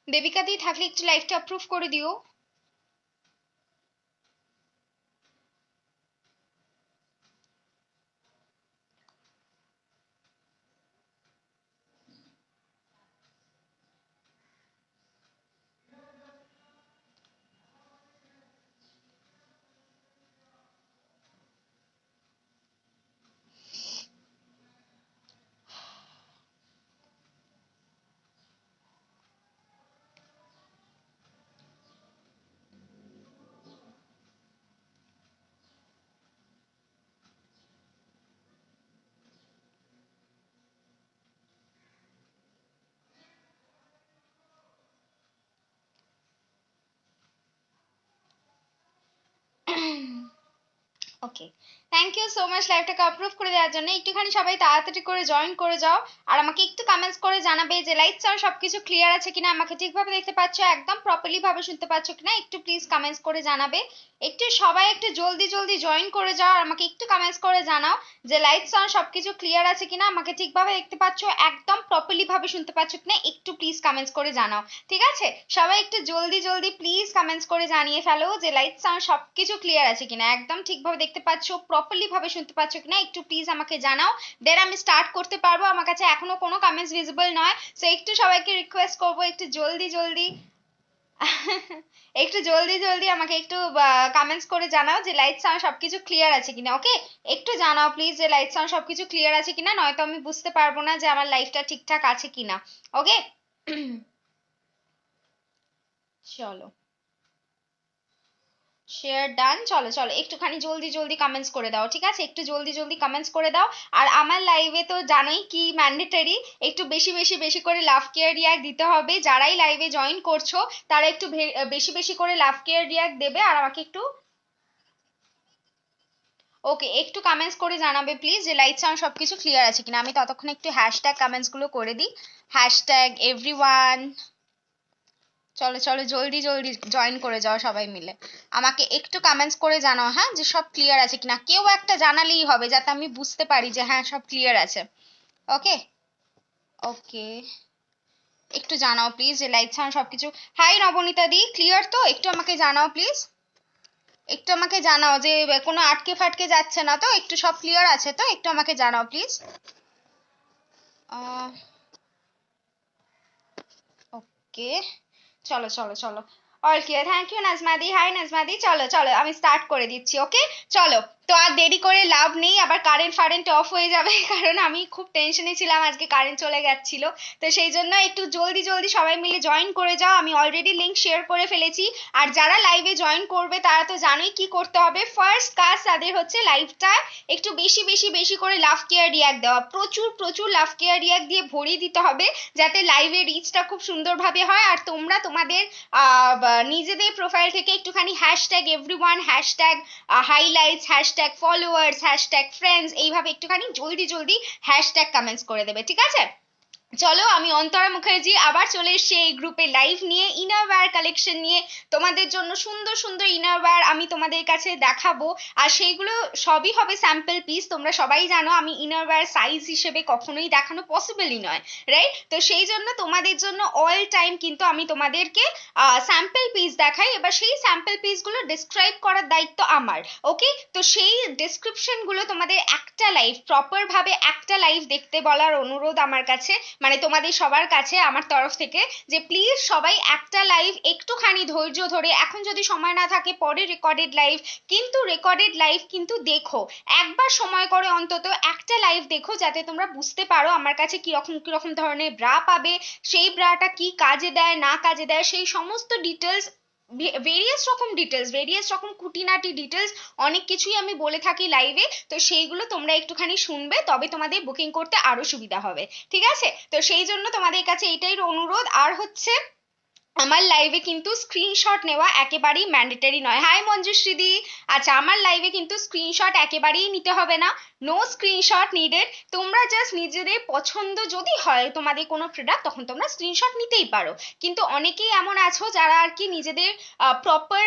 দেবিকা দি থাকলে একটু লাইভটা অ্যাপ্রুভ করে দিও। Okay, thank you so much লাইভটাকে অ্যাপ্রুভ করে দেওয়ার জন্য। একটুখানি সবাই তাড়াতাড়ি করে জয়েন করে যাও, আর আমাকে একটু কমেন্টস করে জানাবে যে লাইট সাউন্ড সবকিছু ক্লিয়ার আছে কিনা, আমাকে ঠিকভাবে দেখতে পাচ্ছ, একদম প্রপারলি ভাবে শুনতে পাচ্ছ কিনা, একটু প্লিজ কমেন্টস করে জানাবে। একটু সবাই একটু জলদি জলদি জয়েন করে যাও, আর আমাকে একটু কমেন্টস করে জানাও যে লাইট সাউন্ড সবকিছু ক্লিয়ার আছে কিনা, আমাকে ঠিকভাবে দেখতে পাচ্ছ, একদম প্রপারলি ভাবে শুনতে পাচ্ছ কিনা, একটু প্লিজ কমেন্টস করে জানাও। ঠিক আছে, সবাই একটু জলদি জলদি প্লিজ কমেন্টস করে জানিয়ে ফেলো যে লাইট সাউন্ড সবকিছু ক্লিয়ার আছে কিনা, একদম ঠিকভাবে দেখতে পাচ্ছ, প্রপারলি ভাবে শুনতে পাচ্ছ কিনা, একটু প্লিজ আমাকে জানাও। দেন আমি স্টার্ট করতে পারবো। আমার কাছে এখনো কোনো কমেন্টস ভিজিবল নয়, সো একটু সবাইকে রিকোয়েস্ট করবো একটু জলদি জলদি একটু জলদি জলদি আমাকে একটু কমেন্টস করে জানাও যে লাইট সাউন্ড সবকিছু ক্লিয়ার আছে কিনা। ওকে, একটু জানাও প্লিজ যে লাইট সাউন্ড সবকিছু ক্লিয়ার আছে কিনা, নয়তো আমি বুঝতে পারবো না যে আমার লাইফটা ঠিকঠাক আছে কিনা। ওকে চলো, শেয়ার ডান। চলো চলো, একটুখানি জলদি জলদি কমেন্টস করে দাও, ঠিক আছে, একটু জলদি জলদি কমেন্টস করে দাও। আর আমার লাইভে তো জানোই কি ম্যান্ডেটরি, একটু বেশি বেশি বেশি করে লাভ কেয়ার রিয়াক্ট দিতে হবে। যারাই লাইভে জয়েন করছো তারা একটু বেশি বেশি করে লাভ কেয়ার রিয়াক্ট দেবে, আর আমাকে একটু ওকে একটু কমেন্টস করে জানাবে প্লিজ যে লাইট সাউন্ড সবকিছু ক্লিয়ার আছে কিনা। আমি ততক্ষণ একটু হ্যাশট্যাগ কমেন্টস গুলো করে দিই, হ্যাশট্যাগ এভরিওয়ান। চলো চলো, জলদি জলদি জয়েন করে যাও সবাই মিলে। আমাকে একটু কমেন্টস করে জানাও হ্যাঁ, যে সব ক্লিয়ার আছে কিনা, কেউ একটা জানালেই হবে যাতে আমি বুঝতে পারি যে হ্যাঁ সব ক্লিয়ার আছে। ওকে ওকে, একটু জানাও প্লিজ যে লাইট সাউন্ড সবকিছু। হাই নবনীতা দি, ক্লিয়ার তো? একটু আমাকে জানাও প্লিজ, একটু আমাকে জানাও যে কোনো আটকে ফাটকে যাচ্ছে না তো, একটু সব ক্লিয়ার আছে তো, একটু আমাকে জানাও প্লিজ। ওকে, চলো চলো চলো, অল ক্লিয়ার, থ্যাংক ইউ নাজমাদি। হাই নাজমাদি, চলো চলো আমি স্টার্ট করে দিচ্ছি। ওকে চলো, তো আর দেরি করে লাভ নেই, আবার কারেন্ট ফারেন্ট অফ হয়ে যাবে কারণ আমি খুব টেনশনে ছিলাম, আজকে কারেন্ট চলে যাচ্ছিল। তো সেই জন্য একটু জলদি জলদি সবাই মিলে জয়েন করে যাও, আমি অলরেডি লিংক শেয়ার করে ফেলেছি। আর যারা লাইভে জয়েন করবে তারা তো জানোই কি করতে হবে। ফার্স্ট কাজ তাদের হচ্ছে লাইভটা একটু বেশি বেশি বেশি করে লাভ কেয়ার রিয়াক্ট দেওয়া, প্রচুর প্রচুর লাভ কেয়ার রিয়াক্ট দিয়ে ভরিয়ে দিতে হবে, যাতে লাইভের রিচটা খুব সুন্দরভাবে হয়। আর তোমরা তোমাদের নিজেদের প্রোফাইল থেকে একটুখানি hashtag everyone, hashtag highlights, hashtag followers, hashtag friends, এইভাবে একটুখানি জলদি জলদি হ্যাশট্যাগ কমেন্টস করে দেবে, ঠিক আছে। চলো, আমি অন্তরা মুখার্জি আবার চলে এসেছি এই গ্রুপে লাইভ নিয়ে, ইনারওয়্যার কালেকশন নিয়ে। তোমাদের জন্য সুন্দর সুন্দর ইনারওয়্যার আমি তোমাদের কাছে দেখাবো, আর সেইগুলো সবই হবে স্যাম্পল পিস। তোমরা সবাই জানো আমি ইনারওয়্যার সাইজ হিসেবে কখনোই দেখানো পসিবলই নয়, রাইট? তো সেই জন্য তোমাদের জন্য অল টাইম কিন্তু আমি তোমাদেরকে স্যাম্পল পিস দেখাই। এবার সেই স্যাম্পল পিসগুলো ডিসক্রাইব করার দায়িত্ব আমার। ওকে, তো সেই ডেসক্রিপশন গুলো তোমাদের একটা লাইভ, প্রপার ভাবে একটা লাইভ দেখতে বলার অনুরোধ আমার কাছে, মানে তোমাদের সবার কাছে আমার তরফ থেকে, যে প্লিজ সবাই একটা লাইভ একটুখানি ধৈর্য ধরে, এখন যদি সময় না থাকে পরে রেকর্ডেড লাইভ, কিন্তু রেকর্ডেড লাইভ কিন্তু দেখো, একবার সময় করে অন্তত একটা লাইভ দেখো, যাতে তোমরা বুঝতে পারো আমার কাছে কিরকম কিরকম ধরনের ব্রা পাবে, সেই ব্রাটা কি কাজে দেয় না কাজে দেয়, সেই সমস্ত ডিটেলস, ভেরিয়াস রকম ডিটেলস, ভেরিয়াস রকম খুঁটিনাটি ডিটেলস, অনেক কিছুই আমি বলে থাকি লাইভে। তো সেইগুলো তোমরা একটুখানি শুনবে, তবে তোমাদের বুকিং করতে আরো সুবিধা হবে, ঠিক আছে। তো সেই জন্য তোমাদের কাছে এটাই অনুরোধ। আর হচ্ছে আমার লাইভে কিন্তু স্ক্রিনশট নেওয়া একেবারেই ম্যান্ডেটরি নয়। হাই মঞ্জুশ্রী দি। আচ্ছা, আমার লাইভে কিন্তু স্ক্রিনশট একেবারেই নিতে হবে না, নো স্ক্রিনশট নিডেড। তোমরা জাস্ট নিজেদের পছন্দ যদি হয় তোমাদের কোনো প্রোডাক্ট, তখন তোমরা স্ক্রিনশট নিতেই পারো। কিন্তু অনেকেই এমন আছো যারা আর কি নিজেদের প্রপার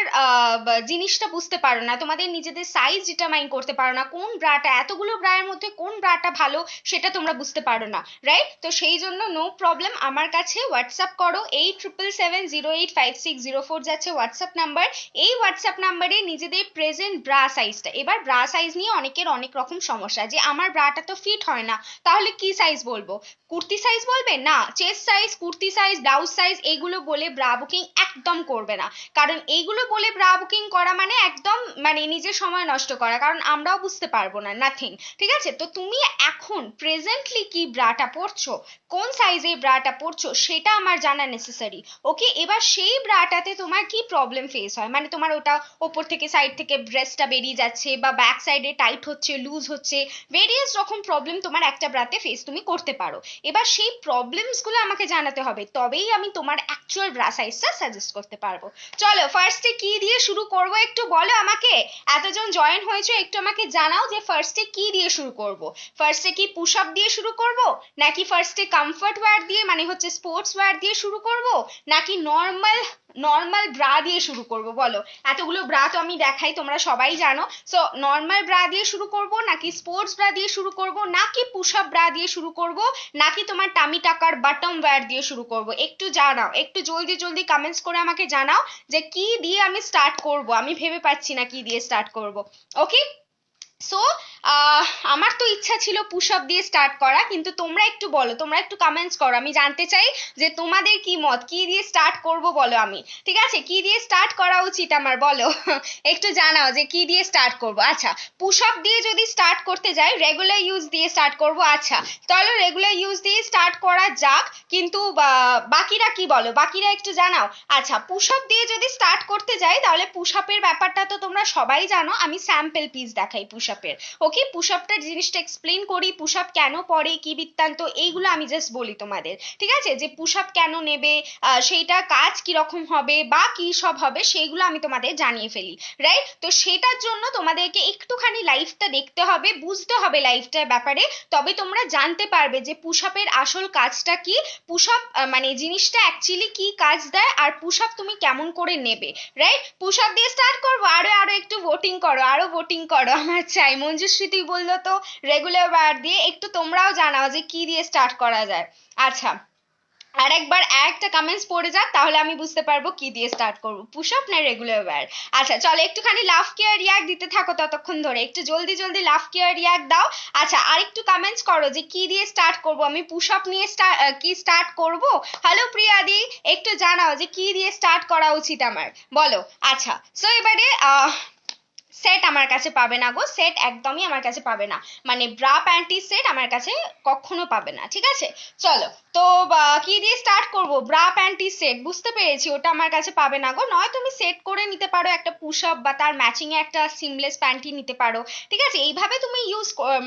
জিনিসটা বুঝতে পারো না, তোমাদের নিজেদের সাইজ ডিটারমাইন করতে পারো না, কোন ব্রাটা, এতগুলো ব্রায়ের মধ্যে কোন ব্রাটা ভালো সেটা তোমরা বুঝতে পারো না, রাইট? তো সেই জন্য নো প্রবলেম, আমার কাছে হোয়াটসঅ্যাপ করো, 8777085604 যাচ্ছে হোয়াটসঅ্যাপ নাম্বার। এই হোয়াটসঅ্যাপ নাম্বারে নিজেদের প্রেজেন্ট ব্রা সাইজটা, এবার ব্রা সাইজ নিয়ে অনেকের অনেক রকম সমস্যা, যে আমার ব্রাটা তো ফিট হয় না, তাহলে কি সাইজ বলবো? কুর্তি সাইজ বলবে না, chest size, kurti size, blouse size এইগুলো বলে ব্রা বুকিং একদম করবে না। কারণ এইগুলো বলে ব্রা বুকিং করা মানে একদম মানে নিজের সময় নষ্ট করা, কারণ আমরাও বুঝতে পারবো না, নাথিং। ঠিক আছে, তো তুমি এখন প্রেজেন্টলি কি ব্রাটা পরছো, কোন সাইজের ব্রাটা পরছো সেটা আমার জানা নেসেসারি। ওকে, এবার সেই ব্রাটাতে তোমার কি প্রবলেম ফেস হয়, মানে তোমার ওটা ওপর থেকে সাইড থেকে ব্রেস্টটা বেরিয়ে যাচ্ছে, বা ব্যাক সাইডে টাইট হচ্ছে, লুজ হচ্ছে, ভেরিয়াস রকম প্রবলেম তোমার একটা ব্রাতে ফেস তুমি করতে পারো। এবার সেই প্রবলেমস গুলো আমাকে জানাতে হবে, তবেই আমি তোমার অ্যাকচুয়াল ব্রা সাইজটা সাজেস্ট করতে পারবো। চলো ফার্স্টে কি দিয়ে শুরু করব একটু বলো আমাকে, এতজন জয়েন হয়েছে একটু আমাকে জানাও যে ফার্স্টে কি দিয়ে শুরু করব। ফার্স্টে কি পুশ আপ দিয়ে শুরু করব, নাকি ফার্স্টে কমফর্ট ওয়্যার দিয়ে মানে হচ্ছে স্পোর্টস ওয়্যার দিয়ে শুরু করব, নাকি নর্মাল নর্মাল ব্রা দিয়ে শুরু করব? বলো, এতগুলো ব্রা তো আমি দেখাই, তোমরা সবাই জানো। সো নর্মাল ব্রা দিয়ে শুরু করব, নাকি স্পোর্টস ব্রা দিয়ে শুরু করব, নাকি পুশ আপ ব্রা দিয়ে শুরু করব, নাকি তোমার টামি টাকার বাটম ওয়্যার দিয়ে শুরু করব? একটু জানাও, একটু জলদি জলদি কমেন্টস করে আমাকে জানাও যে কি দিয়ে আমি স্টার্ট করব, আমি ভেবে পাচ্ছি না কি দিয়ে স্টার্ট করব। ওকে, সো আমার তো ইচ্ছা ছিল পুশ আপ দিয়ে স্টার্ট করা, কিন্তু তোমরা একটু বলো, তোমরা একটু কমেন্টস করো, আমি জানতে চাই যে তোমাদের কি মত, কি দিয়ে স্টার্ট করব বলো। আমি ঠিক আছে, কি দিয়ে স্টার্ট করা উচিত আমার বলো একটু জানাও যে কি দিয়ে স্টার্ট করব। আচ্ছা, পুশ আপ দিয়ে যদি স্টার্ট করতে যাই, রেগুলার ইউজ দিয়ে স্টার্ট করব। আচ্ছা, তাহলে রেগুলার ইউজ দিয়ে স্টার্ট করা যাক, কিন্তু বাকিরা কি বলো, বাকিরা একটু জানাও। আচ্ছা, পুশ আপ দিয়ে যদি স্টার্ট করতে যাই, তাহলে পুশ আপের ব্যাপারটা তো তোমরা সবাই জানো, আমি স্যাম্পল পিস দেখাই পুশ আপের। ওকে, পুশ আপটার জিনিসটা এক্সপ্লেন করি, পুশ আপ কেন পড়ে, কি বৃত্তান্ত, এইগুলো আমি জাস্ট বলি তোমাদের। ঠিক আছে, যে পুশ আপ কেন নেবে, সেইটা কাজ কিরকম হবে বা কি সব হবে, সেইগুলো আমি তোমাদের জানিয়ে ফেলি, রাইট? তো সেটার জন্য তোমাদেরকে একটুখানি লাইফটা দেখতে হবে, বুঝতে হবে লাইফটার ব্যাপারে, তবে তোমরা জানতে পারবে যে পুশ আপের আসল কাজটা কি, পুশ আপ মানে জিনিসটা অ্যাকচুয়ালি কি কাজ দেয়, আর পুশ আপ তুমি কেমন করে নেবে, রাইট? পুশ আপ দিয়ে স্টার্ট করবো, আরো আরো একটু ভোটিং করো, আরো ভোটিং করো, আমার চাই। মঞ্জুশ্রী বললো তো রেগুলার ওয়্যার দিয়ে, একটু তোমরাও জানাও যে কি দিয়ে স্টার্ট করা যায়। আচ্ছা, আর একবার একটা কমেন্টস পড়ে যাক, তাহলে আমি বুঝতে পারবো কি দিয়ে স্টার্ট করবো, পুশ আপ না রেগুলার ওয়্যার। আচ্ছা চলো, একটুখানি লাভ কেয়ার রিয়াক্ট দিতে থাকো ততক্ষণ ধরে, একটু জলদি জলদি লাভ কেয়ার রিয়াক্ট দাও। আচ্ছা, আর একটু কমেন্টস করো যে কি দিয়ে স্টার্ট করবো, আমি পুশ আপ নিয়ে কি স্টার্ট করব। হ্যালো প্রিয়াদি, একটু জানাও যে কি দিয়ে স্টার্ট করা উচিত আমার, বলো। আচ্ছা, সো এবারে সেট আমার কাছে পাবে না গো, সেট একদমই আমার কাছে পাবে না, মানে ব্রা প্যান্টি সেট আমার কাছে কখনো পাবে না। ঠিক আছে, চলো, তো কি দিয়ে স্টার্ট করব, ব্রা প্যান্টি সেট বুঝতে পেরেছি, ওটা আমার কাছে পাবে না গো। নয় তুমি সেট করে নিতে পারো একটা পুশ আপ, বা তার ম্যাচিং এ একটা সিমলেস প্যান্টি নিতে পারো। ঠিক আছে, এইভাবে তুমি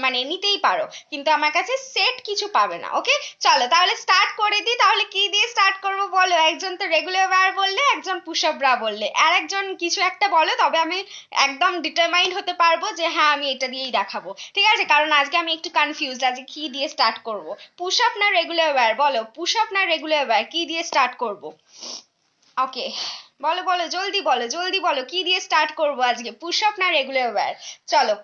মানে নিতেই পারো, কিন্তু আমার কাছে সেট কিছু পাবে না। ওকে, চলো তাহলে স্টার্ট করে দিই। তাহলে কি দিয়ে স্টার্ট করব বলো, একজন তো রেগুলার ওয়্যার বললে, একজন পুশ আপ ব্রা বললে, আর একজন কিছু একটা বলো, তবে আমি একদম ডিটারমাইন্ড হতে পারবো যে হ্যাঁ আমি এটা দিয়েই দেখাবো। ঠিক আছে, কারণ আজকে আমি একটু কনফিউজড আজকে কি দিয়ে স্টার্ট করব। পুশ আপ না রেগুলার ওয়্যার, বলো পুশ আপ না রেগুলার ওয়্যার, কি দিয়ে স্টার্ট করব? ওকে, বলো বলো, জলদি বলো, জলদি বলো, কি দিয়ে স্টার্ট করব আজকে, পুশ আপ না রেগুলার ওয়্যার? চলো,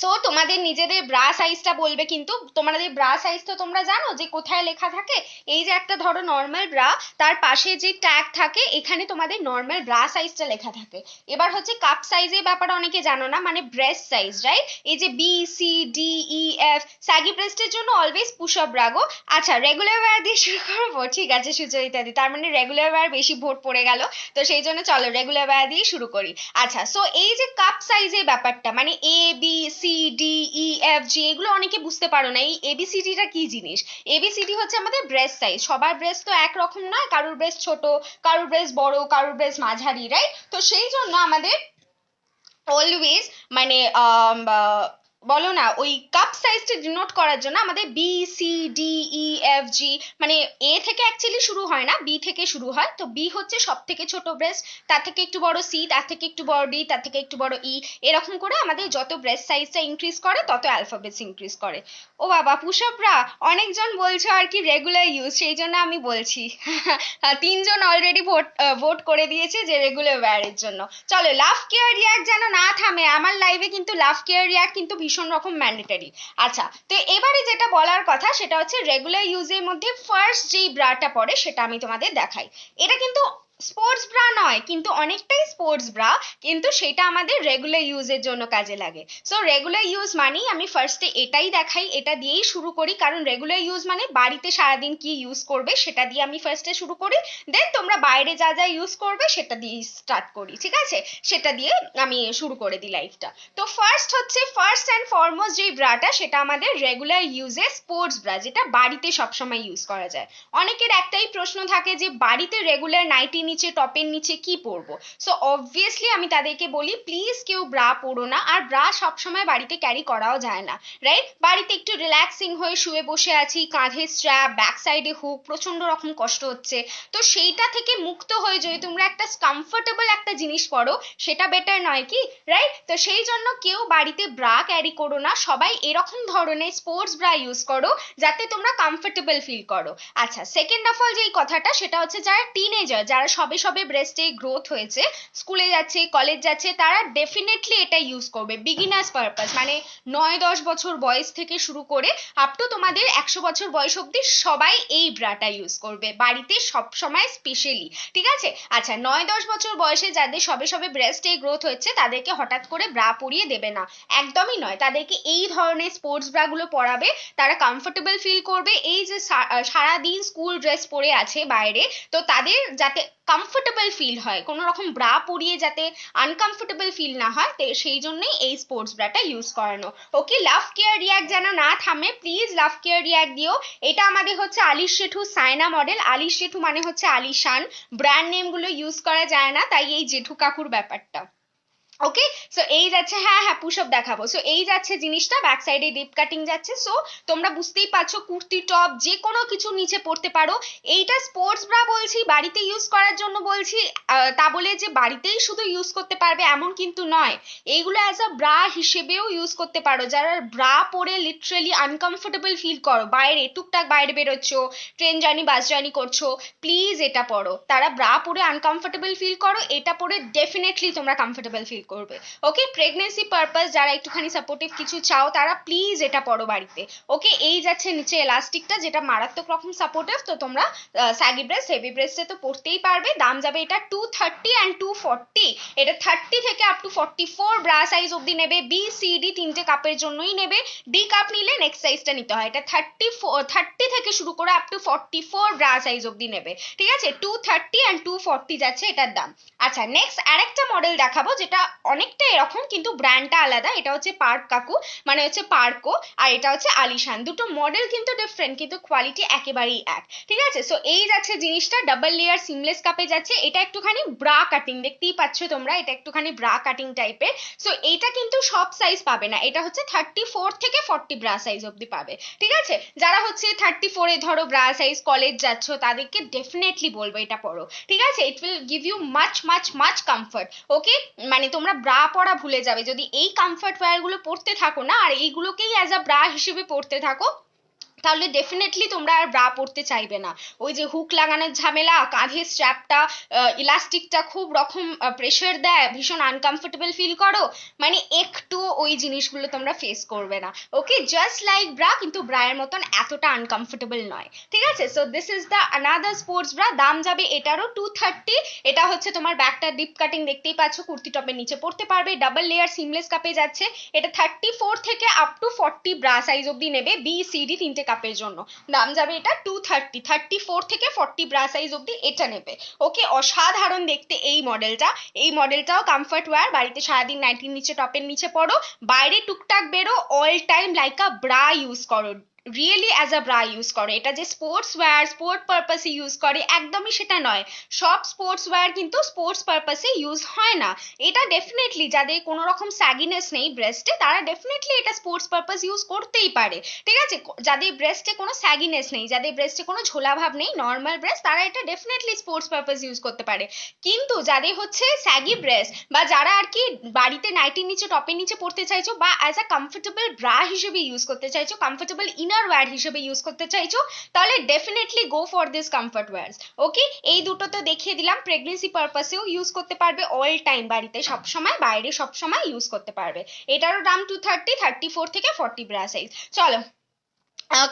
সো তোমাদের নিজেদের ব্রা সাইজটা বলবে, কিন্তু তোমাদের ব্রা সাইজ তো তোমরা জানো যে কোথায় লেখা থাকে, এই যে একটা ধরো নর্মাল ব্রা, তার পাশে যে ট্যাগ থাকে, এখানে তোমাদের নর্মাল ব্রা সাইজটা লেখা থাকে। এবার হচ্ছে কাপ সাইজের ব্যাপারে অনেকে জানো না, মানে ব্রেস্ট সাইজ, রাইট? এই যে B C D E F, saggy ব্রেস্টের জন্য অলওয়েজ পুশ আপ ব্রা গো। আচ্ছা, রেগুলার ওয়্যার দিয়ে শুরু করবো, ঠিক আছে সুচরিতা দি, তার মানে রেগুলার ওয়্যার বেশি ভোট পড়ে গেল, তো সেই জন্য চলো রেগুলার ওয়্যার দিয়ে শুরু করি। আচ্ছা, সো এই যে কাপ সাইজের ব্যাপারটা, মানে A B C D E F G, এগুলো অনেকে বুঝতে পারো না, এই এবিসিডিটা কি জিনিস। এবিসিডি হচ্ছে আমাদের ব্রেস্ট সাইজ, সবার ব্রেস্ট তো একরকম নয়, কারুর ব্রেস্ট ছোট, কারুর ব্রেস্ট বড়, কারুর ব্রেস্ট মাঝারি, রাইট? তো সেই জন্য আমাদের অলওয়েজ মানে বলো না, ওই কাপ সাইজটা ডিনোট করার জন্য আমাদের B C D E F G, মানে এ থেকে অ্যাকচুয়ালি শুরু হয় না, বি থেকে শুরু হয়। তো বি হচ্ছে সব থেকে ছোট ব্রেস্ট, তার থেকে একটু বড় সি, তার থেকে একটু বড় ডি, তার থেকে একটু বড় ই, এরকম করে আমাদের যত ব্রেস্ট সাইজটা ইনক্রিজ করে তত অ্যালফাবেটস ইনক্রিজ করে। ও বাবা পুষপরা, অনেকজন বলছো আর কি রেগুলার ইউজ, সেই জন্য আমি বলছি। তিনজন অলরেডি ভোট করে দিয়েছে যে রেগুলার ওয়্যারের জন্য। চলো, লাভ কেয়ার রিয়াক্ট যেন না থামে, আমার লাইভে কিন্তু লাভ কেয়ার রিয়াক্ট কিন্তু ভীষণ রকম ম্যান্ডেটরি। আচ্ছা, তো এবারে যেটা বলার কথা সেটা হচ্ছে রেগুলার ইউজের মধ্যে ফার্স্ট যেই ব্রাটা পড়ে সেটা আমি তোমাদের দেখাই। এটা কিন্তু স্পোর্টস ব্রা নয়, কিন্তু অনেকটাই স্পোর্টস ব্রা, কিন্তু সেটা আমাদের রেগুলার ইউজের জন্য কাজে লাগে। সো রেগুলার ইউজ মানেই আমি ফার্স্টে এটাই দেখাই, এটা দিয়েই শুরু করি, কারণ রেগুলার ইউজ মানে বাড়িতে সারাদিন কি ইউজ করবে সেটা দিয়ে আমি ফার্স্টে শুরু করি, দেন তোমরা বাইরে যা যা ইউজ করবে সেটা দিয়ে স্টার্ট করি, ঠিক আছে? সেটা দিয়ে আমি শুরু করে দিই লাইফটা। তো ফার্স্ট অ্যান্ড ফরমোস্ট যে ব্রাটা সেটা আমাদের রেগুলার ইউজে স্পোর্টস ব্রা, যেটা বাড়িতে সবসময় ইউজ করা যায়। অনেকের একটাই প্রশ্ন থাকে যে বাড়িতে রেগুলার নাইটির নিচে টপের নিচে কি পরবো। সো অবভিয়াসলি আমি তাদেরকে বলি প্লিজ কেউ ব্রা পরো না, আর ব্রা সবসময় বাড়িতে ক্যারি করাও যায় না, রাইট? বাড়িতে একটু রিল্যাক্সিং হয়ে শুয়ে বসে আছি, কাঁধে স্ট্র্যাপ, ব্যাক সাইডে হুক, প্রচন্ড রকম কষ্ট হচ্ছে, তো সেইটা থেকে মুক্ত হয়ে যদি তোমরা একটা কমফোর্টেবল একটা জিনিস পরো সেটা বেটার নয় কি, রাইট? তো সেই জন্য কেউ বাড়িতে ব্রা ক্যারি করো না, সবাই এরকম ধরনের স্পোর্টস ব্রা ইউজ করো যাতে তোমরা কমফোর্টেবল ফিল করো। আচ্ছা, সেকেন্ড অফ অল যেই কথাটা সেটা হচ্ছে যারা টিনেজার, যারা সবে সবে ব্রেস্টে গ্রোথ হয়েছে, স্কুলে যাচ্ছে, কলেজ যাচ্ছে, তারা ডেফিনেটলি এটা ইউজ করবে বিগিনার্স পারপাস, মানে 9-10 বছর বয়স থেকে শুরু করে আপ টু তোমাদের 100 বছর বয়স অব্দি সবাই এই ব্রাটা ইউজ করবে বাড়িতে সব সময় স্পেশালি, ঠিক আছে? আচ্ছা, 9-10 বছর বয়সে যাদের সবে সবে ব্রেস্টে গ্রোথ হচ্ছে তাদেরকে হঠাৎ করে ব্রা পরিয়ে দেবে না, একদমই নয়। তাদেরকে এই ধরনের স্পোর্টস ব্রা গুলো পরাবে, তারা কমফোর্টেবল ফিল করবে। এই যে সারাদিন স্কুল ড্রেস পরে আছে বাইরে, তো তাদের যাতে কমফোর্টেবল ফিল হয়, কোনো রকম ব্রা পরিয়ে যাতে আনকমফোর্টেবল ফিল না হয়, তো সেই জন্যই এই স্পোর্টস ব্রাটা ইউজ করানো। ওকে, লাভ কেয়ার রিয়াক্ট যেন না থামে, প্লিজ লাভ কেয়ার রিয়াক্ট দিও। এটা আমাদের হচ্ছে আলিশ জেঠু সায়না মডেল, আলিশ জেঠু মানে হচ্ছে আলিশান, ব্র্যান্ড নেম গুলো ইউজ করা যায় না, তাই এই জেঠু কাকুর ব্যাপারটা। ওকে, সো এই যাচ্ছে, হ্যাঁ হ্যাঁ পুশআপ দেখাবো। সো এই যাচ্ছে জিনিসটা, ব্যাক সাইডে ডিপ কাটিং যাচ্ছে। সো তোমরা বুঝতেই পারছো কুর্তি টপ যে কোনো কিছু নিচে পড়তে পারো। এইটা স্পোর্টস ব্রা বলছি, বাড়িতে ইউজ করার জন্য বলছি, তা বলে যে বাড়িতেই শুধু ইউজ করতে পারবে এমন কিন্তু নয়, এইগুলো অ্যাজ আ ব্রা হিসেবেও ইউজ করতে পারো। যারা ব্রা পরে লিটারেলি আনকমফোর্টেবল ফিল করো, বাইরে টুকটাক বাইরে বেরোচ্ছ, ট্রেন জার্নি বাস জার্নি করছো, প্লিজ এটা পরো। তারা ব্রা পরে আনকমফোর্টেবল ফিল করো, এটা পরে ডেফিনেটলি তোমরা কমফোর্টেবল ফিল করবে। ওকে, প্রেগনেন্সি পারপাস যারা একটুখানি সাপোর্টিভ কিছু চাও তারা প্লিজ এটা পরো বাড়িতে। ওকে, এই যাচ্ছে নিচে এলাস্টিকটা, যেটা মারাত্মক রকম সাপোর্টিভ। তো তোমরা স্যাগি ব্রেস্ট, হেভি ব্রেস্টে তো পড়তেই পারবে। দাম যাবে এটা 230 and 240, এটা 30 থেকে আপ টু 44 ব্রা সাইজ অব্দি নেবে। বি সি ডি তিনটে কাপের জন্যই নেবে, ডি কাপ নিলে নেক্সট সাইজটা নিতে হয়। এটা 30 থেকে শুরু করে আপ টু 44 ব্রা সাইজ অব্দি নেবে, ঠিক আছে? 230 and 240 যাচ্ছে এটার দাম। আচ্ছা, নেক্সট আরেকটা মডেল দেখাবো যেটা অনেকটা এরকম কিন্তু ব্র্যান্ডটা আলাদা। এটা হচ্ছে পার্ক কাকু, মানে হচ্ছে পার্কো, আর এটা হচ্ছে আলিশান। দুটো মডেল কিন্তু ডিফারেন্ট, কিন্তু কোয়ালিটি একেবারেই এক, ঠিক আছে? সো এই যাচ্ছে জিনিসটা, ডাবল লেয়ার সিমলেস কাপে যাচ্ছে। এটা একটুখানি ব্রা কাটিং, দেখতেই পাচ্ছ তোমরা, এটা একটুখানি ব্রা কাটিং টাইপের। সো এইটা কিন্তু সব সাইজ পাবে না, এটা হচ্ছে 34 থেকে 40 ব্রা সাইজ অব্দি পাবে, ঠিক আছে? যারা হচ্ছে 34-এ ধরো ব্রা সাইজ কলেজ যাচ্ছ, তাদেরকে ডেফিনেটলি বলবো এটা পরো, ঠিক আছে? It will give you much much much comfort. Okay, মানে তোমরা ব্রা পরা ভুলে যাবে যদি এই কমফর্ট ওয়্যার গুলো পরতে থাকো না, আর এইগুলোকেই অ্যাজ আ ব্রা হিসেবে পরতে থাকো, তাহলে ডেফিনেটলি তোমরা আর ব্রা পরতে চাইবে না। ওই যে হুক লাগানোর ঝামেলা, কাঁধের স্ট্র্যাপটা, ইলাস্টিকটা খুব রকম প্রেশার দেয়, ভীষণ আনকমফোর্টেবল ফিল করো, মানে একটু ওই জিনিসগুলো তোমরা ফেস করবে না। ওকে, জাস্ট লাইক ব্রা, কিন্তু ব্রায়ের মতন এতটা আনকমফোর্টেবল নয়, ঠিক আছে? So this is the another sports bra. দাম যাবে এটারও 230। এটা হচ্ছে তোমার ব্যাকটা ডিপ কাটিং, দেখতেই পাচ্ছ, কুর্তি টপের নিচে পড়তে পারবে, ডাবল লেয়ার সিমলেস কাপে যাচ্ছে। এটা 34 থেকে আপ টু 40 ব্রা সাইজ অব্দি নেবে, বি সি ডি তিনটে কাপের জন্য। দাম যাবে এটা 230, 34 থেকে 40 ব্রা সাইজ অব্দি এটা নেবে। ওকে, অসাধারণ দেখতে এই মডেলটা। এই মডেলটাও কমফর্ট ওয়্যার, বাড়িতে সারাদিন নাইটির নিচে টপের নিচে পরো, বাইরে টুকটাক বেরো, all time like a bra use করো, really as a bra use করো। এটা যে স্পোর্টস ওয়্যার, স্পোর্ট পারপাসে ইউজ করে, একদমই সেটা নয়। সব স্পোর্টস ওয়্যার কিন্তু স্পোর্টস পারপাসে ইউজ হয় না। এটা ডেফিনেটলি যাদের কোনো রকম স্যাগিনেস নেই ব্রেস্টে, তারা ডেফিনেটলি এটা স্পোর্টস পারপাস ইউজ করতেই পারে, ঠিক আছে। যাদের ব্রেস্টে কোনো স্যাগিনেস নেই, যাদের ব্রেস্টে কোনো ঝোলাভাব নেই, নর্মাল ব্রেস্ট, তারা এটা ডেফিনেটলি স্পোর্টস পারপাস ইউজ করতে পারে। কিন্তু যাদের হচ্ছে স্যাগি ব্রেস্ট, বা যারা আর কি বাড়িতে নাইটির নিচে টপের নিচে পড়তে চাইছো, বা অ্যাজ আ কমফোর্টেবল ব্রা হিসেবে ইউজ করতে চাইছো, কমফোর্টেবল ইনার ওয়্যার হিসেবে ইউজ করতে চাইছো, তাহলে definitely go for this comfort wears. Okay, এই দুটো তো দেখিয়ে দিলাম। প্রেগনেন্সি পারপাসেও ইউজ করতে পারবে, অল টাইম, বাড়িতে সবসময়, বাইরে সবসময় ইউজ করতে পারবে। এটারও দাম 230, 34 থেকে 40 ব্রা সাইজ। চলো,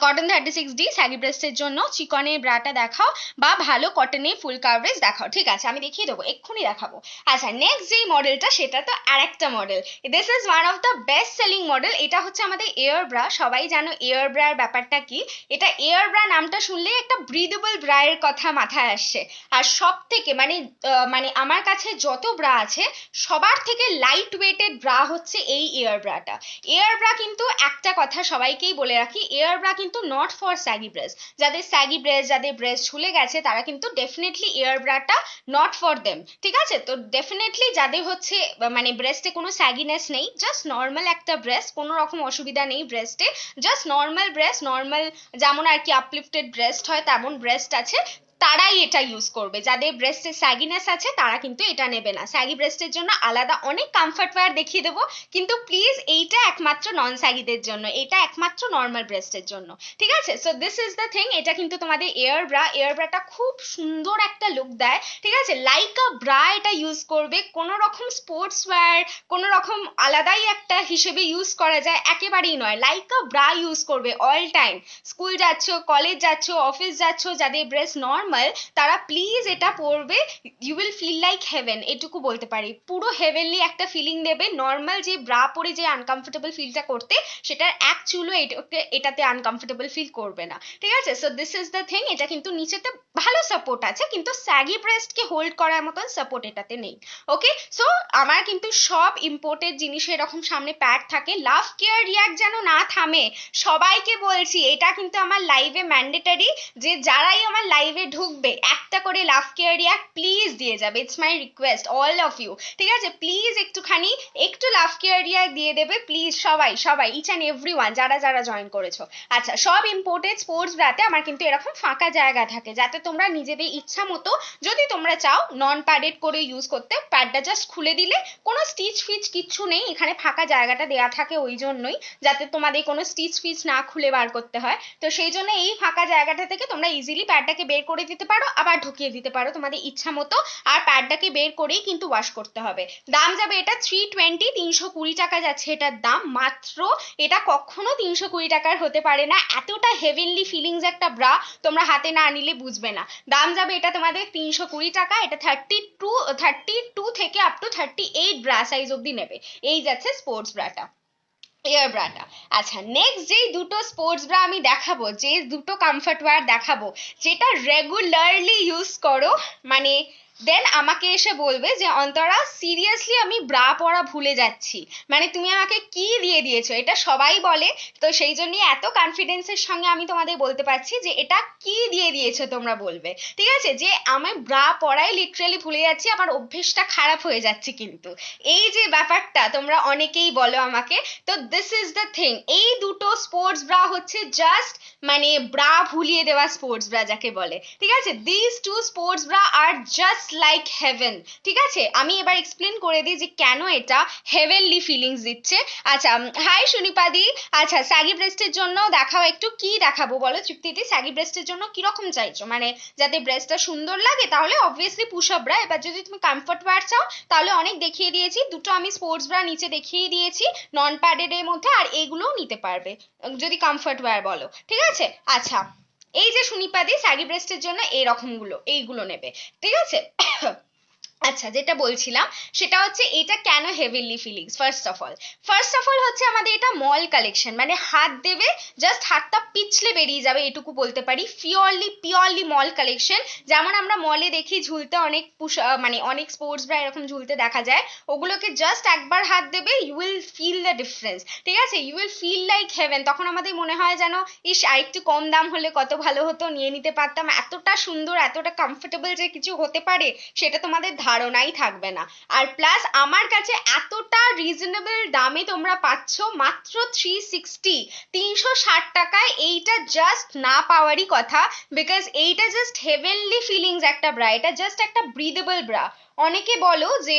কটন 36D স্যাগি ব্রেস্টের জন্য চিকনের ব্রাটা দেখাও, বা ভালো কটনের ফুল কাভারেজ দেখাও। ঠিক আছে, আমি দেখিয়ে দেবো, এক্ষুনি দেখাবো। আচ্ছা, নেক্সট যেই মডেলটা, সেটা তো আরেকটা model. This is one of the best selling model. এটা হচ্ছে আমাদের এয়ার ব্রা। সবাই জানো এয়ার ব্রার ব্যাপারটা কি। এটা এয়ার ব্রা নামটা শুনলেই একটা ব্রিদেবল ব্রায়ের কথা মাথায় আসছে। আর সব থেকে মানে আমার কাছে যত ব্রা আছে, সবার থেকে লাইট ওয়েটেড ব্রা হচ্ছে এই এয়ার ব্রাটা। এয়ার ব্রা কিন্তু একটা কথা সবাইকেই বলে রাখি, এয়ার ব্রা কিন্তু নট ফর স্যাগি ব্রেস্ট। যাদের স্যাগি ব্রেস্ট, যাদের ব্রেস্ট ঝুলে গেছে, তারা কিন্তু ডেফিনেটলি এয়ার ব্রাটা নট ফর দেম, ঠিক আছে। তো ডেফিনেটলি যাদের হচ্ছে মানে ব্রেস্টে কোনো স্যাগিনেস নেই, জাস্ট নর্মাল একটা ব্রেস্ট, কোনো রকম অসুবিধা নেই ব্রেস্টে, জাস্ট নর্মাল ব্রেস্ট, নর্মাল যেমন আর কি আপলিফটেড ব্রেস্ট হয় তেমন ব্রেস্ট আছে, তারাই এটা ইউজ করবে। যাদের ব্রেস্টে স্যাগিনেস আছে তারা কিন্তু এটা নেবে না। স্যাগি ব্রেস্টের জন্য আলাদা অনেক কমফর্ট ওয়্যার দেখিয়ে দেবো, কিন্তু প্লিজ এইটা একমাত্র নন স্যাগিদের জন্য, এটা একমাত্র নর্মাল ব্রেস্টের জন্য, ঠিক আছে। So this is the thing. এটা কিন্তু তোমাদের এয়ার ব্রা। এয়ার ব্রাটা খুব সুন্দর একটা লুক দেয়, ঠিক আছে। লাইক আ ব্রা এটা ইউজ করবে, কোনো রকম স্পোর্টস ওয়্যার, কোনো রকম আলাদাই একটা হিসেবে ইউজ করা যায় একেবারেই নয়। লাইক আ ব্রা ইউজ করবে অল টাইম। স্কুল যাচ্ছ, কলেজ যাচ্ছ, অফিস যাচ্ছ, যাদের ব্রেস্ট নর্মাল, তারা প্লিজ এটা পরবে। You will feel like heaven, এটুকু বলতে পারি। পুরো হেভেনলি একটা ফিলিং দেবে। নর্মাল যে ব্রা পরে যে আনকমফোর্টেবল ফিলটা করতে, সেটার এক চুলো এটাতে আনকমফোর্টেবল ফিল করবে না, ঠিক আছে। So this is the thing. এটা কিন্তু নিচেতে ভালো সাপোর্ট আছে, কিন্তু স্যাগি ব্রেস্টকে হোল্ড করার মতন সাপোর্ট এটাতে নেই। ওকে, সো আমার কিন্তু সব ইম্পোর্টেড জিনিসে এরকম সামনে প্যাড থাকে। লাভ কেয়ার রিয়াক্ট যেন না থামে, সবাইকে বলছি, এটা কিন্তু আমার লাইভে ম্যান্ডেটারি, যে যারাই আমার লাইভে ঢুকবে একটা করে লাভ কেয়ার রিয়াক্ট প্লিজ দিয়ে যাবে। It's my request all of you, ঠিক আছে। প্লিজ একটুখানি একটু লাভ কেয়ার রিয়াক্ট দিয়ে দেবে প্লিজ, সবাই সবাই, ইচ অ্যান্ড এভরিওয়ান যারা যারা জয়েন করেছো। আচ্ছা, সব ইম্পোর্টেড স্পোর্টস ব্রাতে আমার কিন্তু এরকম ফাঁকা জায়গা থাকে, যাতে তোমরা নিজেদের ইচ্ছা মতো, যদি তোমরা চাও নন প্যাডেড করে ইউজ করতে, প্যাডটা জাস্ট খুলে দিলে, কোনো স্টিচ ফিচ কিচ্ছু নেই এখানে, ফাঁকা জায়গাটা দেয়া থাকে ওই জন্যই, যাতে তোমাদের কোনো স্টিচ ফিচ না খুলে বার করতে হয়। তো সেই জন্য এই ফাঁকা জায়গাটা থেকে তোমরা ইজিলি প্যাডটাকে বের করে দিতে পারো, আবার ঢুকিয়ে দিতে পারো তোমাদের ইচ্ছা মতো। আর প্যাডটাকে বের করেই কিন্তু ওয়াশ করতে হবে। দাম যাবে এটা 320, 320 টাকা যাচ্ছে এটার দাম মাত্র। এটা কখনো 320 টাকার হতে পারে না। এতটা হেভেনলি ফিলিংস একটা ব্রা তোমরা হাতে না নিলে বুঝবে না। দাম যাবে এটা তোমাদের 320 টাকা। এটা 32 থেকে আপ টু 38 ব্রা সাইজ অব্দি নেবে। এই যাচ্ছে স্পোর্টস ব্রাটা, এয়ার ব্রাটা। আচ্ছা, নেক্সট যেই দুটো স্পোর্টস ব্রা আমি দেখাবো, যে দুটো কমফর্ট ওয়্যার দেখাবো, যেটা রেগুলারলি ইউজ করো, মানে দেন আমাকে এসে বলবে যে অন্তরা সিরিয়াসলি আমি ব্রা পরা ভুলে যাচ্ছি, মানে তুমি আমাকে কি দিয়ে দিয়েছো। এটা সবাই বলে, তো সেই জন্যই এত কনফিডেন্সের সঙ্গে আমি তোমাদের বলতে পারছি যে এটা কি দিয়ে দিয়েছো তোমরা বলবে, ঠিক আছে। যে আমি ব্রা পরাই লিটারালি ভুলে যাচ্ছি, আমার অভ্যেসটা খারাপ হয়ে যাচ্ছে কিন্তু, এই যে ব্যাপারটা তোমরা অনেকেই বলো আমাকে। তো দিস ইজ দ্য থিং। এই দুটো স্পোর্টস ব্রা হচ্ছে জাস্ট মানে ব্রা ভুলিয়ে দেওয়া স্পোর্টস ব্রা যাকে বলে, ঠিক আছে। দিস টু স্পোর্টস ব্রা আর জাস্ট লাইক হেভেন, ঠিক আছে। আমি এবার এক্সপ্লেন করে দিই যে কেন এটা হেভেনলি ফিলিংস দিচ্ছে। আচ্ছা, হাই সুনিপাদি। আচ্ছা, স্যাগি ব্রেস্টের জন্য দেখাও একটু, কি দেখাবো বলো তৃপ্তিদি। স্যাগি ব্রেস্টের জন্য কিরকম চাইছো, মানে যাতে ব্রেস্টটা সুন্দর লাগে, তাহলে অবভিয়াসলি পুশ আপ ব্রা। এবার যদি তুমি কমফর্ট ওয়্যার চাও, তাহলে অনেক দেখিয়ে দিয়েছি, দুটো আমি স্পোর্টস ব্রা নিচে দেখিয়ে দিয়েছি নন প্যাডেড এর মধ্যে, আর এইগুলোও নিতে পারবে যদি কমফর্ট ওয়্যার বলো, ঠিক আছে। আচ্ছা, এই যে সুনিপাদি স্যাগি ব্রেস্টের জন্য এইরকম গুলো, এইগুলো নেবে, ঠিক আছে। আচ্ছা, যেটা বলছিলাম সেটা হচ্ছে এটা কেন heavenly feelings. First of all হচ্ছে আমাদের এটা মল কালেকশন, মানে হাত দেবে জাস্ট হাতটা পিছলে বেরিয়ে যাবে এটুকু বলতে পারি, পিওরলি মল কালেকশন। যেমন আমরা মলে দেখি ঝুলতে অনেক মানে অনেক স্পোর্টস ব্রা এরকম ঝুলতে দেখা যায়, ওগুলোকে জাস্ট একবার হাত দেবে, you will feel the difference, ঠিক আছে, you will feel like heaven. তখন আমাদের মনে হয় যেন ইস আরেকটু কম দাম হলে কত ভালো হতো, নিয়ে নিতে পারতাম, এতটা সুন্দর এতটা কমফোর্টেবল যে কিছু হতে পারে সেটা তোমাদের ধারণাই থাকবে না। আর প্লাস আমার কাছে এতটা রিজনেবল দামে তোমরা পাচ্ছ মাত্র 360, 360 টাকায়, এইটা জাস্ট না পাওয়ারই কথা। বিকজ এইটা জাস্ট হেভেনলি ফিলিংস একটা ব্রা, এটা জাস্ট একটা ব্রিদেবল ব্রা। অনেকে বলো যে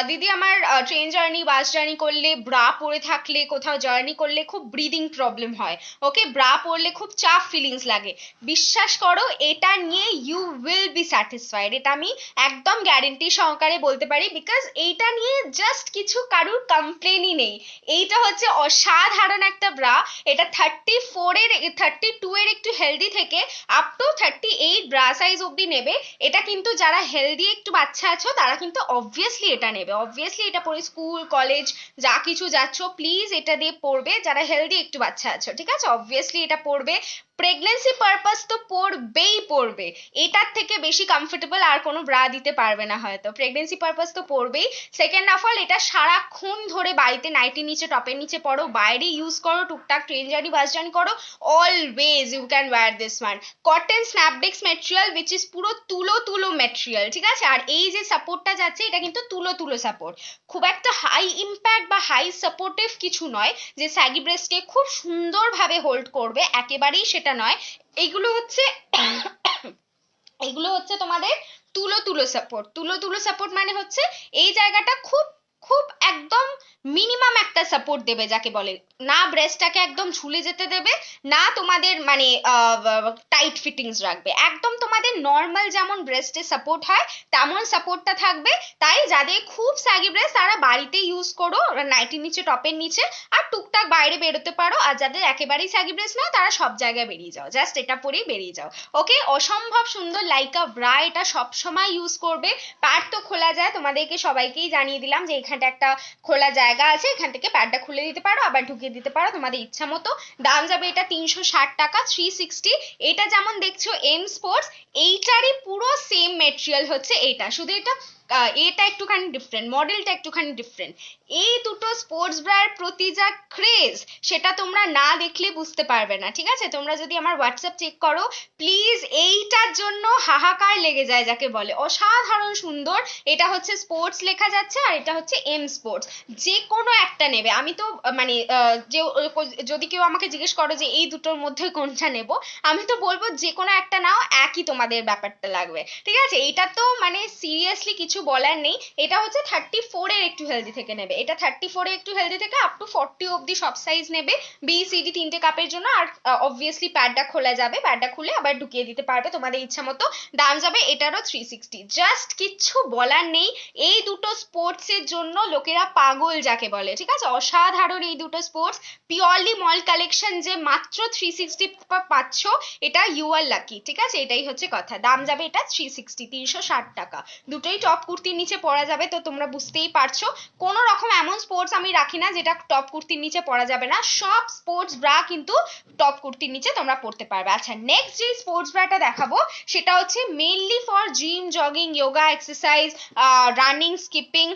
দিদি আমার ট্রেন জার্নি বাস জার্নি করলে ব্রা পরে থাকলে কোথাও জার্নি করলে খুব ব্রিদিং প্রবলেম হয়, ওকে, ব্রা পরলে খুব চাপ ফিলিংস লাগে। বিশ্বাস করো এটা নিয়ে ইউ উইল বি স্যাটিসফাইড, এটা আমি একদম গ্যারেন্টি সহকারে বলতে পারি, বিকজ এইটা নিয়ে জাস্ট কিছু কারুর কমপ্লেনই নেই। এইটা হচ্ছে অসাধারণ একটা ব্রা। এটা 32 এর একটু হেলদি থেকে আপ টু 38 ব্রা সাইজ অব্দি নেবে। এটা কিন্তু যারা হেলদি একটু বাচ্চা আছো তারা কিন্তু অবভিয়াসলি এটা নেবে, অবভিয়াসলি এটা পরে স্কুল কলেজ যা কিছু যাচ্ছ প্লিজ এটা দিয়ে পড়বে, যারা হেলদি একটু বাচ্চা আছো, ঠিক আছে, অবভিয়াসলি এটা পড়বে। প্রেগনেন্সি পারপাস তো পড়বে, এটার থেকে বেশি কমফোর্টেবল আর কোনো ব্রা দিতে পারবে না হয়তো, প্রেগনেন্সি পারপাস তো পড়বেই। সেকেন্ড অফ অল এটা সারাক্ষণ ধরে বাড়িতে নাইটির নিচে টপের নিচে পড়ো, বাইরে ইউজ করো, টুকটাক ট্রেন জার্নি বাস জার্নি করো, always you can wear this one. Cotton spandex material which is পুরো তুলো মেটেরিয়াল, ঠিক আছে, আর এই যে সাপোর্টটা যাচ্ছে এটা কিন্তু তুলো সাপোর্ট, খুব একটা হাই ইম্প্যাক্ট বা হাই সাপোর্টিভ কিছু নয় যে স্যাগি ব্রেস্টকে খুব সুন্দরভাবে হোল্ড করবে, একেবারেই সেটা নয়। এইগুলো হচ্ছে এগুলো হচ্ছে তোমাদের তুলো সাপোর্ট মানে হচ্ছে এই জায়গাটা খুব খুব একদম মিনিমাম একটা সাপোর্ট দেবে যাকে বলে, না ব্রেস্টটাকে একদম ঝুলে যেতে দেবে, না তোমাদের মানে টাইট ফিটিংস রাখবে, একদম তোমাদের নর্মাল যেমন ব্রেস্টে সাপোর্ট হয় তেমন সাপোর্টটা থাকবে। তাই যাদের খুব স্যাগি ব্রেস্ট তারা বাড়িতে ইউজ করো নাইটির নিচে টপের নিচে, আর টুকটাক বাইরে বেরোতে পারো, আর যাদের একেবারেই স্যাগি ব্রেস্ট না তারা সব জায়গায় বেরিয়ে যাও, জাস্ট এটা পরেই বেরিয়ে যাও, ওকে। অসম্ভব সুন্দর লাইকা ব্রা, এটা সব সময় ইউজ করবে। প্যাড তো খোলা যায়, তোমাদেরকে সবাইকেই জানিয়ে দিলাম যে এখানটা একটা খোলা জায়গা আছে, এখান থেকে প্যাডটা খুলে দিতে পারো আবার ঢুকিয়ে দিতে পারো তোমাদের ইচ্ছা মতো। দাম যাবে এটা 360 টাকা, 360। এটা যেমন দেখছো এম স্পোর্টস, এইটারই পুরো সেম মেটেরিয়াল হচ্ছে এটা, শুধু এটা এটা একটুখানি ডিফারেন্ট, মডেলটা একটুখানি ডিফারেন্ট। এই দুটো স্পোর্টস ব্রার প্রতি যা ক্রেজ সেটা তোমরা না দেখলে বুঝতে পারবে না, ঠিক আছে, তোমরা যদি আমার হোয়াটসঅ্যাপ চেক করো প্লিজ, এইটার জন্য হাহাকার লেগে যায় যাকে বলে, অসাধারণ সুন্দর। এটা হচ্ছে স্পোর্টস লেখা যাচ্ছে আর এটা হচ্ছে এম স্পোর্টস, যে কোনো একটা নেবে। আমি তো মানে যে যদি কেউ আমাকে জিজ্ঞেস করো যে এই দুটোর মধ্যে কোনটা নেব, আমি তো বলবো যে কোনো একটা নাও, একই তোমাদের ব্যাপারটা লাগবে, ঠিক আছে। এটা তো মানে সিরিয়াসলি কিছু বলার নেই। এটা হচ্ছে 34 এর একটু হেলদি থেকে নেবে, এটা 34 এর একটু হেলদি থেকে আপ টু 40 অব্দি সব সাইজ নেবে, বি সি ডি তিনটে কাপের জন্য। আর অবভিয়াসলি প্যাডটা খোলা যাবে, প্যাডটা খুলে আবার ঢুকিয়ে দিতে পারবে তোমাদের ইচ্ছা মতো। দাম যাবে এটারও 360, জাস্ট কিচ্ছু বলার নেই। এই দুটো স্পোর্টস এর জন্য লোকেরা পাগল যাকে বলে, ঠিক আছে, অসাধারণ এই দুটো স্পোর্টস, পিওরলি মল কালেকশন, যে মাত্র 360 পাচ্ছ, এটা ইউ আর লাকি, ঠিক আছে, এটাই হচ্ছে কথা। দাম যাবে এটা 360, 360 টাকা। দুটোই টপ কুর্তির নিচে পরা যাবে, তো তোমরা বুঝতেই পারছো কোনো রকম এমন স্পোর্টস আমি রাখি না যেটা টপ কুর্তির নিচে পরা যাবে না, সব স্পোর্টস ব্রা কিন্তু টপ কুর্তির নিচে তোমরা পড়তে পারবে। আচ্ছা, নেক্সট যে স্পোর্টস ব্রাটা দেখাবো সেটা হচ্ছে mainly for gym jogging yoga exercise running skipping.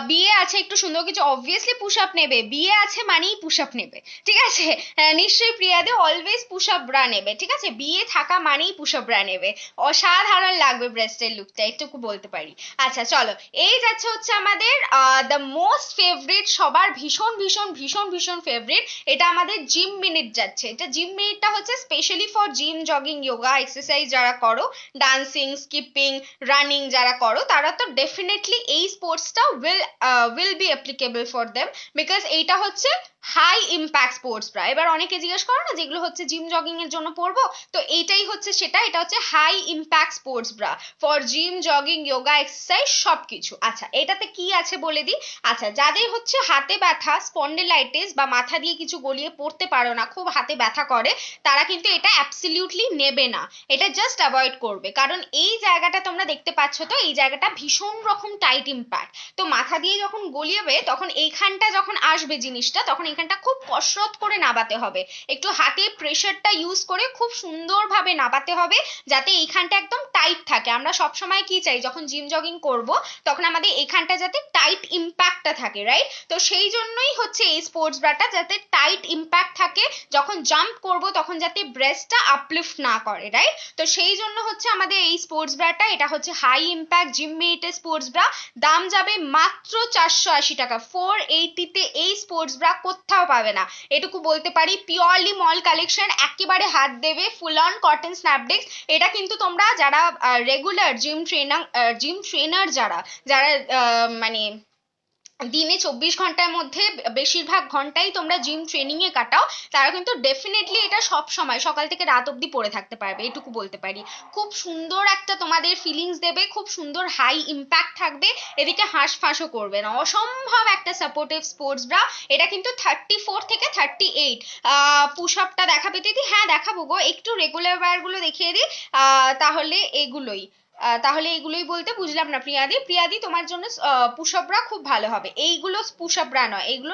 বিয়ে আছে একটু সুন্দর কিছু, অবভিয়াসলি পুশ আপ নেবে, বিয়ে আছে মানেই পুশ আপ নেবে, ঠিক আছে, নিশ্চয়ই প্রিয়াদে অলওয়েজ পুশ আপ ব্রা নেবে, ঠিক আছে, বিয়ে থাকা মানেই পুশ আপ ব্রা নেবে, অসাধারণ লাগবে ব্রেস্টের লুকটা, এটুকু বলতে পারি। আচ্ছা চলো, এই যাচ্ছে হচ্ছে আমাদের দ্য মোস্ট ফেভারিট, সবার ভীষণ ভীষণ ভীষণ ভীষণ ফেভারিট, এটা আমাদের জিম মিনিট যাচ্ছে। এটা জিম মিনিটটা হচ্ছে specially for gym jogging yoga exercise যারা করো, ডান্সিং স্কিপিং রানিং যারা করো, তারা তো ডেফিনেটলি এই স্পোর্টসটা will be applicable for them, because এইটা হচ্ছে হাই ইম্প্যাক্ট স্পোর্টস ব্রা। এবার অনেকে জিজ্ঞেস করো না যেগুলো হচ্ছে জিম জগিং এর জন্য পরবো, তো এইটাই হচ্ছে সেটা, এটা হচ্ছে high impact sports bra for gym jogging yoga exercise সবকিছু। আচ্ছা এটাতে কি আছে বলে দিই। আচ্ছা যাদের হচ্ছে হাতে ব্যথা, স্পন্ডিলাইটিস বা মাথা দিয়ে কিছু গলিয়ে পড়তে পারো না, খুব হাতে ব্যথা করে, তারা কিন্তু এটা অ্যাবসলিউটলি নেবে না, এটা জাস্ট অ্যাভয়েড করবে। কারণ এই জায়গাটা তোমরা দেখতে পাচ্ছ তো, এই জায়গাটা ভীষণ রকম টাইট ইম্প্যাক্ট। তো মাথা দিয়ে যখন গলিয়েবে তখন এইখানটা যখন আসবে জিনিসটা, তখন এখানটা খুব কসরত করে নাবাতে হবে, একটু হাতে প্রেশারটা ইউজ করে খুব সুন্দরভাবে নাবাতে হবে, যাতে এইখানটা একদম টাইট থাকে। আমরা সবসময় কি চাই, যখন জিম জগিং করব তখন আমাদের এইখানটা যাতে টাইট ইম্প্যাক্টটা থাকে, রাইট? তো সেই জন্যই হচ্ছে এই স্পোর্টস ব্রাটা, যাতে টাইট ইম্প্যাক্ট থাকে, যখন জাম্প করব তখন যাতে ব্রেস্টটা আপলিফট না করে, রাইট? তো সেই জন্য হচ্ছে আমাদের এই স্পোর্টস ব্রাটা, এটা হচ্ছে হাই ইম্প্যাক্ট জিম মেটের স্পোর্টস ব্রা। দাম যাবে মাত্র 480 টাকা। 480-তে এই স্পোর্টস ব্রা কোথাও পাবে না, এটুকু বলতে পারি। পিওরলি মল কালেকশন, একেবারে হাত দেবে, ফুল অন কটন স্ন্যাপডেক্স। এটা কিন্তু তোমরা যারা রেগুলার জিম ট্রেনার যারা যারা মানে দিনে 24 ঘন্টার মধ্যে বেশিরভাগ ঘন্টাই তোমরা জিম ট্রেনিং এ কাটাও, তারা কিন্তু ডেফিনেটলি এটা সব সময় সকাল থেকে রাত অব্দি পরে থাকতে পারবে, এটুকু বলতে পারি। খুব সুন্দর একটা তোমাদের ফিলিংস দেবে, খুব সুন্দর হাই ইম্প্যাক্ট থাকবে, এদিকে হাঁসফাঁসও করবে না, অসম্ভব একটা সাপোর্টিভ স্পোর্টস ব্রা। এটা কিন্তু 34 থেকে 38। পুশ আপটা দেখাবে দিদি? হ্যাঁ দেখাবো গো, একটু রেগুলার ওয়্যার গুলো দেখিয়ে দিই। তাহলে এগুলোই তাহলে এগুলোই বলতে বুঝলাম না প্রিয়াদি। প্রিয়াদি তোমার জন্য পুশ আপ ব্রা খুব ভালো হবে। এইগুলো পুশ আপ ব্রা নয়, এইগুলো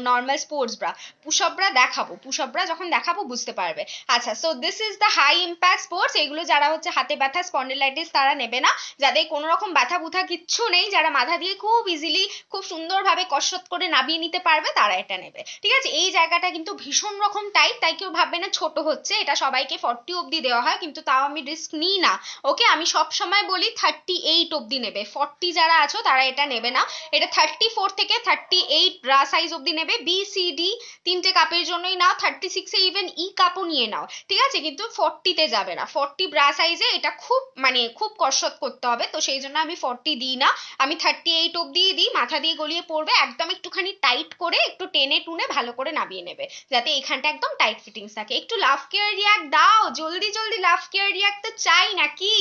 normal sports bra. Push up bra দেখাবো, পুশ আপ ব্রা যখন দেখাবো বুঝতে পারবে। আচ্ছা so this is the high impact sports. এগুলো যারা হচ্ছে হাতে ব্যথা, স্পন্ডিলাইটিস, তারা নেবে না। যাদের কোনো রকম ব্যথা বুথা কিচ্ছু নেই, যারা মাথা দিয়ে খুব ইজিলি খুব সুন্দরভাবে কসরত করে নামিয়ে নিতে পারবে, তারা এটা নেবে, ঠিক আছে? এই জায়গাটা কিন্তু ভীষণ রকম টাইট, তাই কেউ ভাববে না ছোট হচ্ছে, এটা সবাইকে 40 অব্দি দেওয়া হয়, কিন্তু তাও আমি রিস্ক নিই না। ওকে, আমি সব সময় বলি 38 অব্দি নেবে, 40 যারা আছো তারা এটা নেবে না। এটা 34 থেকে 38 ব্রা সাইজ অব্দি নেবে। বি সি ডি তিনটে কাপের জন্যই নাও, 36-এ ইভেন ই কাপও নিয়ে নাও, ঠিক আছে? কিন্তু 40-তে যাবে না। 40 ব্রা সাইজে এটা খুব খুব কসরত করতে হবে, তো সেই জন্য আমি 40 দিই না, আমি 38 অব্দি দিই। মাথা দিয়ে গলিয়ে পড়বে, একদম একটুখানি টাইট করে একটু টেনে টুনে ভালো করে নামিয়ে নেবে, যাতে এখানটা একদম টাইট ফিটিংস থাকে। একটু লাভ কেয়ার রিয়াক্ট দাও, জলদি জলদি লাভ কেয়ার রিয়াক্ট তো চাই নাকি?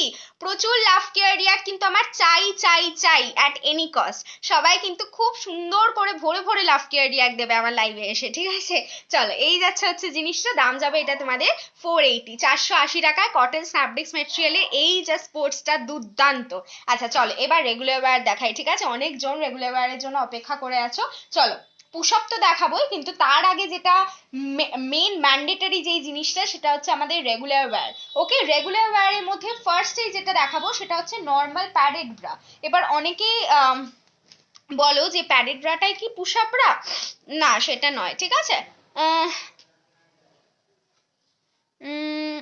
প্রচুর লাভ কেয়ার রিয়াক্ট কিন্তু আমার চাই চাই চাই অ্যাট এনি কস্ট। সবাই কিন্তু খুব সুন্দর করে ভরে ভরে লাভ কেয়ার রিয়াক্ট দেবে আমার লাইভে এসে, ঠিক আছে? চলো, এই যাচ্ছে হচ্ছে জিনিসটা, দাম যাবে এটা তোমাদের 480, 480 টাকায় কটন স্ন্যাপডেক্স মেটেরিয়ালে এই যে স্পোর্টসটা দুর্দান্ত। আচ্ছা চলো এবার রেগুলার ওয়্যার দেখাই, ঠিক আছে? অনেকজন রেগুলার ওয়্যারের জন্য অপেক্ষা করে আছো। চলো পুশ আপ তো দেখাবোই, কিন্তু তার আগে যেটা মেন ম্যান্ডেটরি যেই জিনিসটা, সেটা হচ্ছে আমাদের রেগুলার ওয়্যার। ওকে, রেগুলার ওয়্যারের মধ্যে ফার্স্টেই যেটা দেখাবো সেটা হচ্ছে নর্মাল প্যাডেড ব্রা। এবার অনেকেই বলো যে প্যাডেড ব্রাটাই কি পুশ আপ ব্রা? না সেটা নয়, ঠিক আছে? উম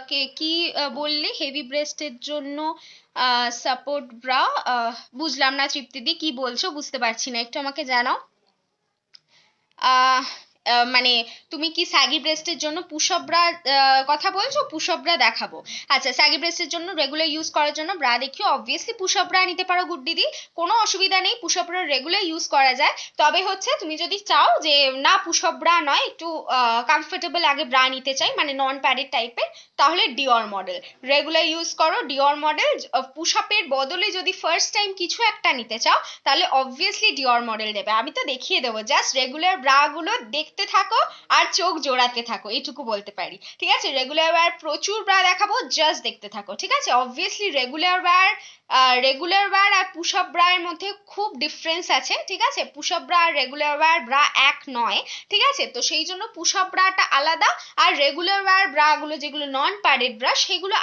কে কি বললে হেভি ব্রেস্টের জন্য সাপোর্ট ব্রা? বুঝলাম না তৃপ্তিদি, কি বলছো বুঝতে পারছি না, একটু আমাকে জানাও। আহ মানে তুমি কি স্যাগি ব্রেস্টের জন্য পুশ-আপ ব্রা কথা বলছো? পুশ-আপ ব্রা দেখাবো। আচ্ছা, স্যাগি ব্রেস্টের জন্য রেগুলার ইউজ করার জন্য ব্রা দেখিও, অবভিয়াসলি পুশ-আপ ব্রা নিতে পারো গুড দিদি, কোনো অসুবিধা নেই, পুশ-আপ ব্রা রেগুলার ইউজ করা যায়। তবে হচ্ছে তুমি যদি চাও যে না পুশ-আপ ব্রা নয়, একটু কমফোর্টেবল আগে ব্রা নিতে চাই, মানে নন প্যাডেড টাইপের, তাহলে ডিওর মডেল রেগুলার ইউজ করো। ডিওর মডেল পুশ-আপের বদলে যদি ফার্স্ট টাইম কিছু একটা নিতে চাও, তাহলে অবভিয়াসলি ডিওর মডেল নেবে। আমি তো দেখিয়ে দেবো, জাস্ট রেগুলার ব্রা গুলো দেখতে থাকো আর চোখ জোড়াতে থাকো, এইটুকু বলতে পারি, ঠিক আছে? রেগুলার ওয়্যার প্রচুর ব্রা দেখাবো, জাস্ট দেখতে থাকো, ঠিক আছে? অবভিয়াসলি রেগুলার ওয়্যার আর পুশ আপ ব্রা এর মধ্যে খুব ডিফারেন্স আছে, ঠিক আছে? পুশ আপ ব্রা আর রেগুলার ওয়্যার ব্রা এক নয়, ঠিক আছে? তো সেই জন্য পুশ আপ ব্রাটা আলাদা, আর রেগুলার ওয়্যার ব্রা গুলো যেগুলো নন প্যাডেড ব্রা, সেগুলো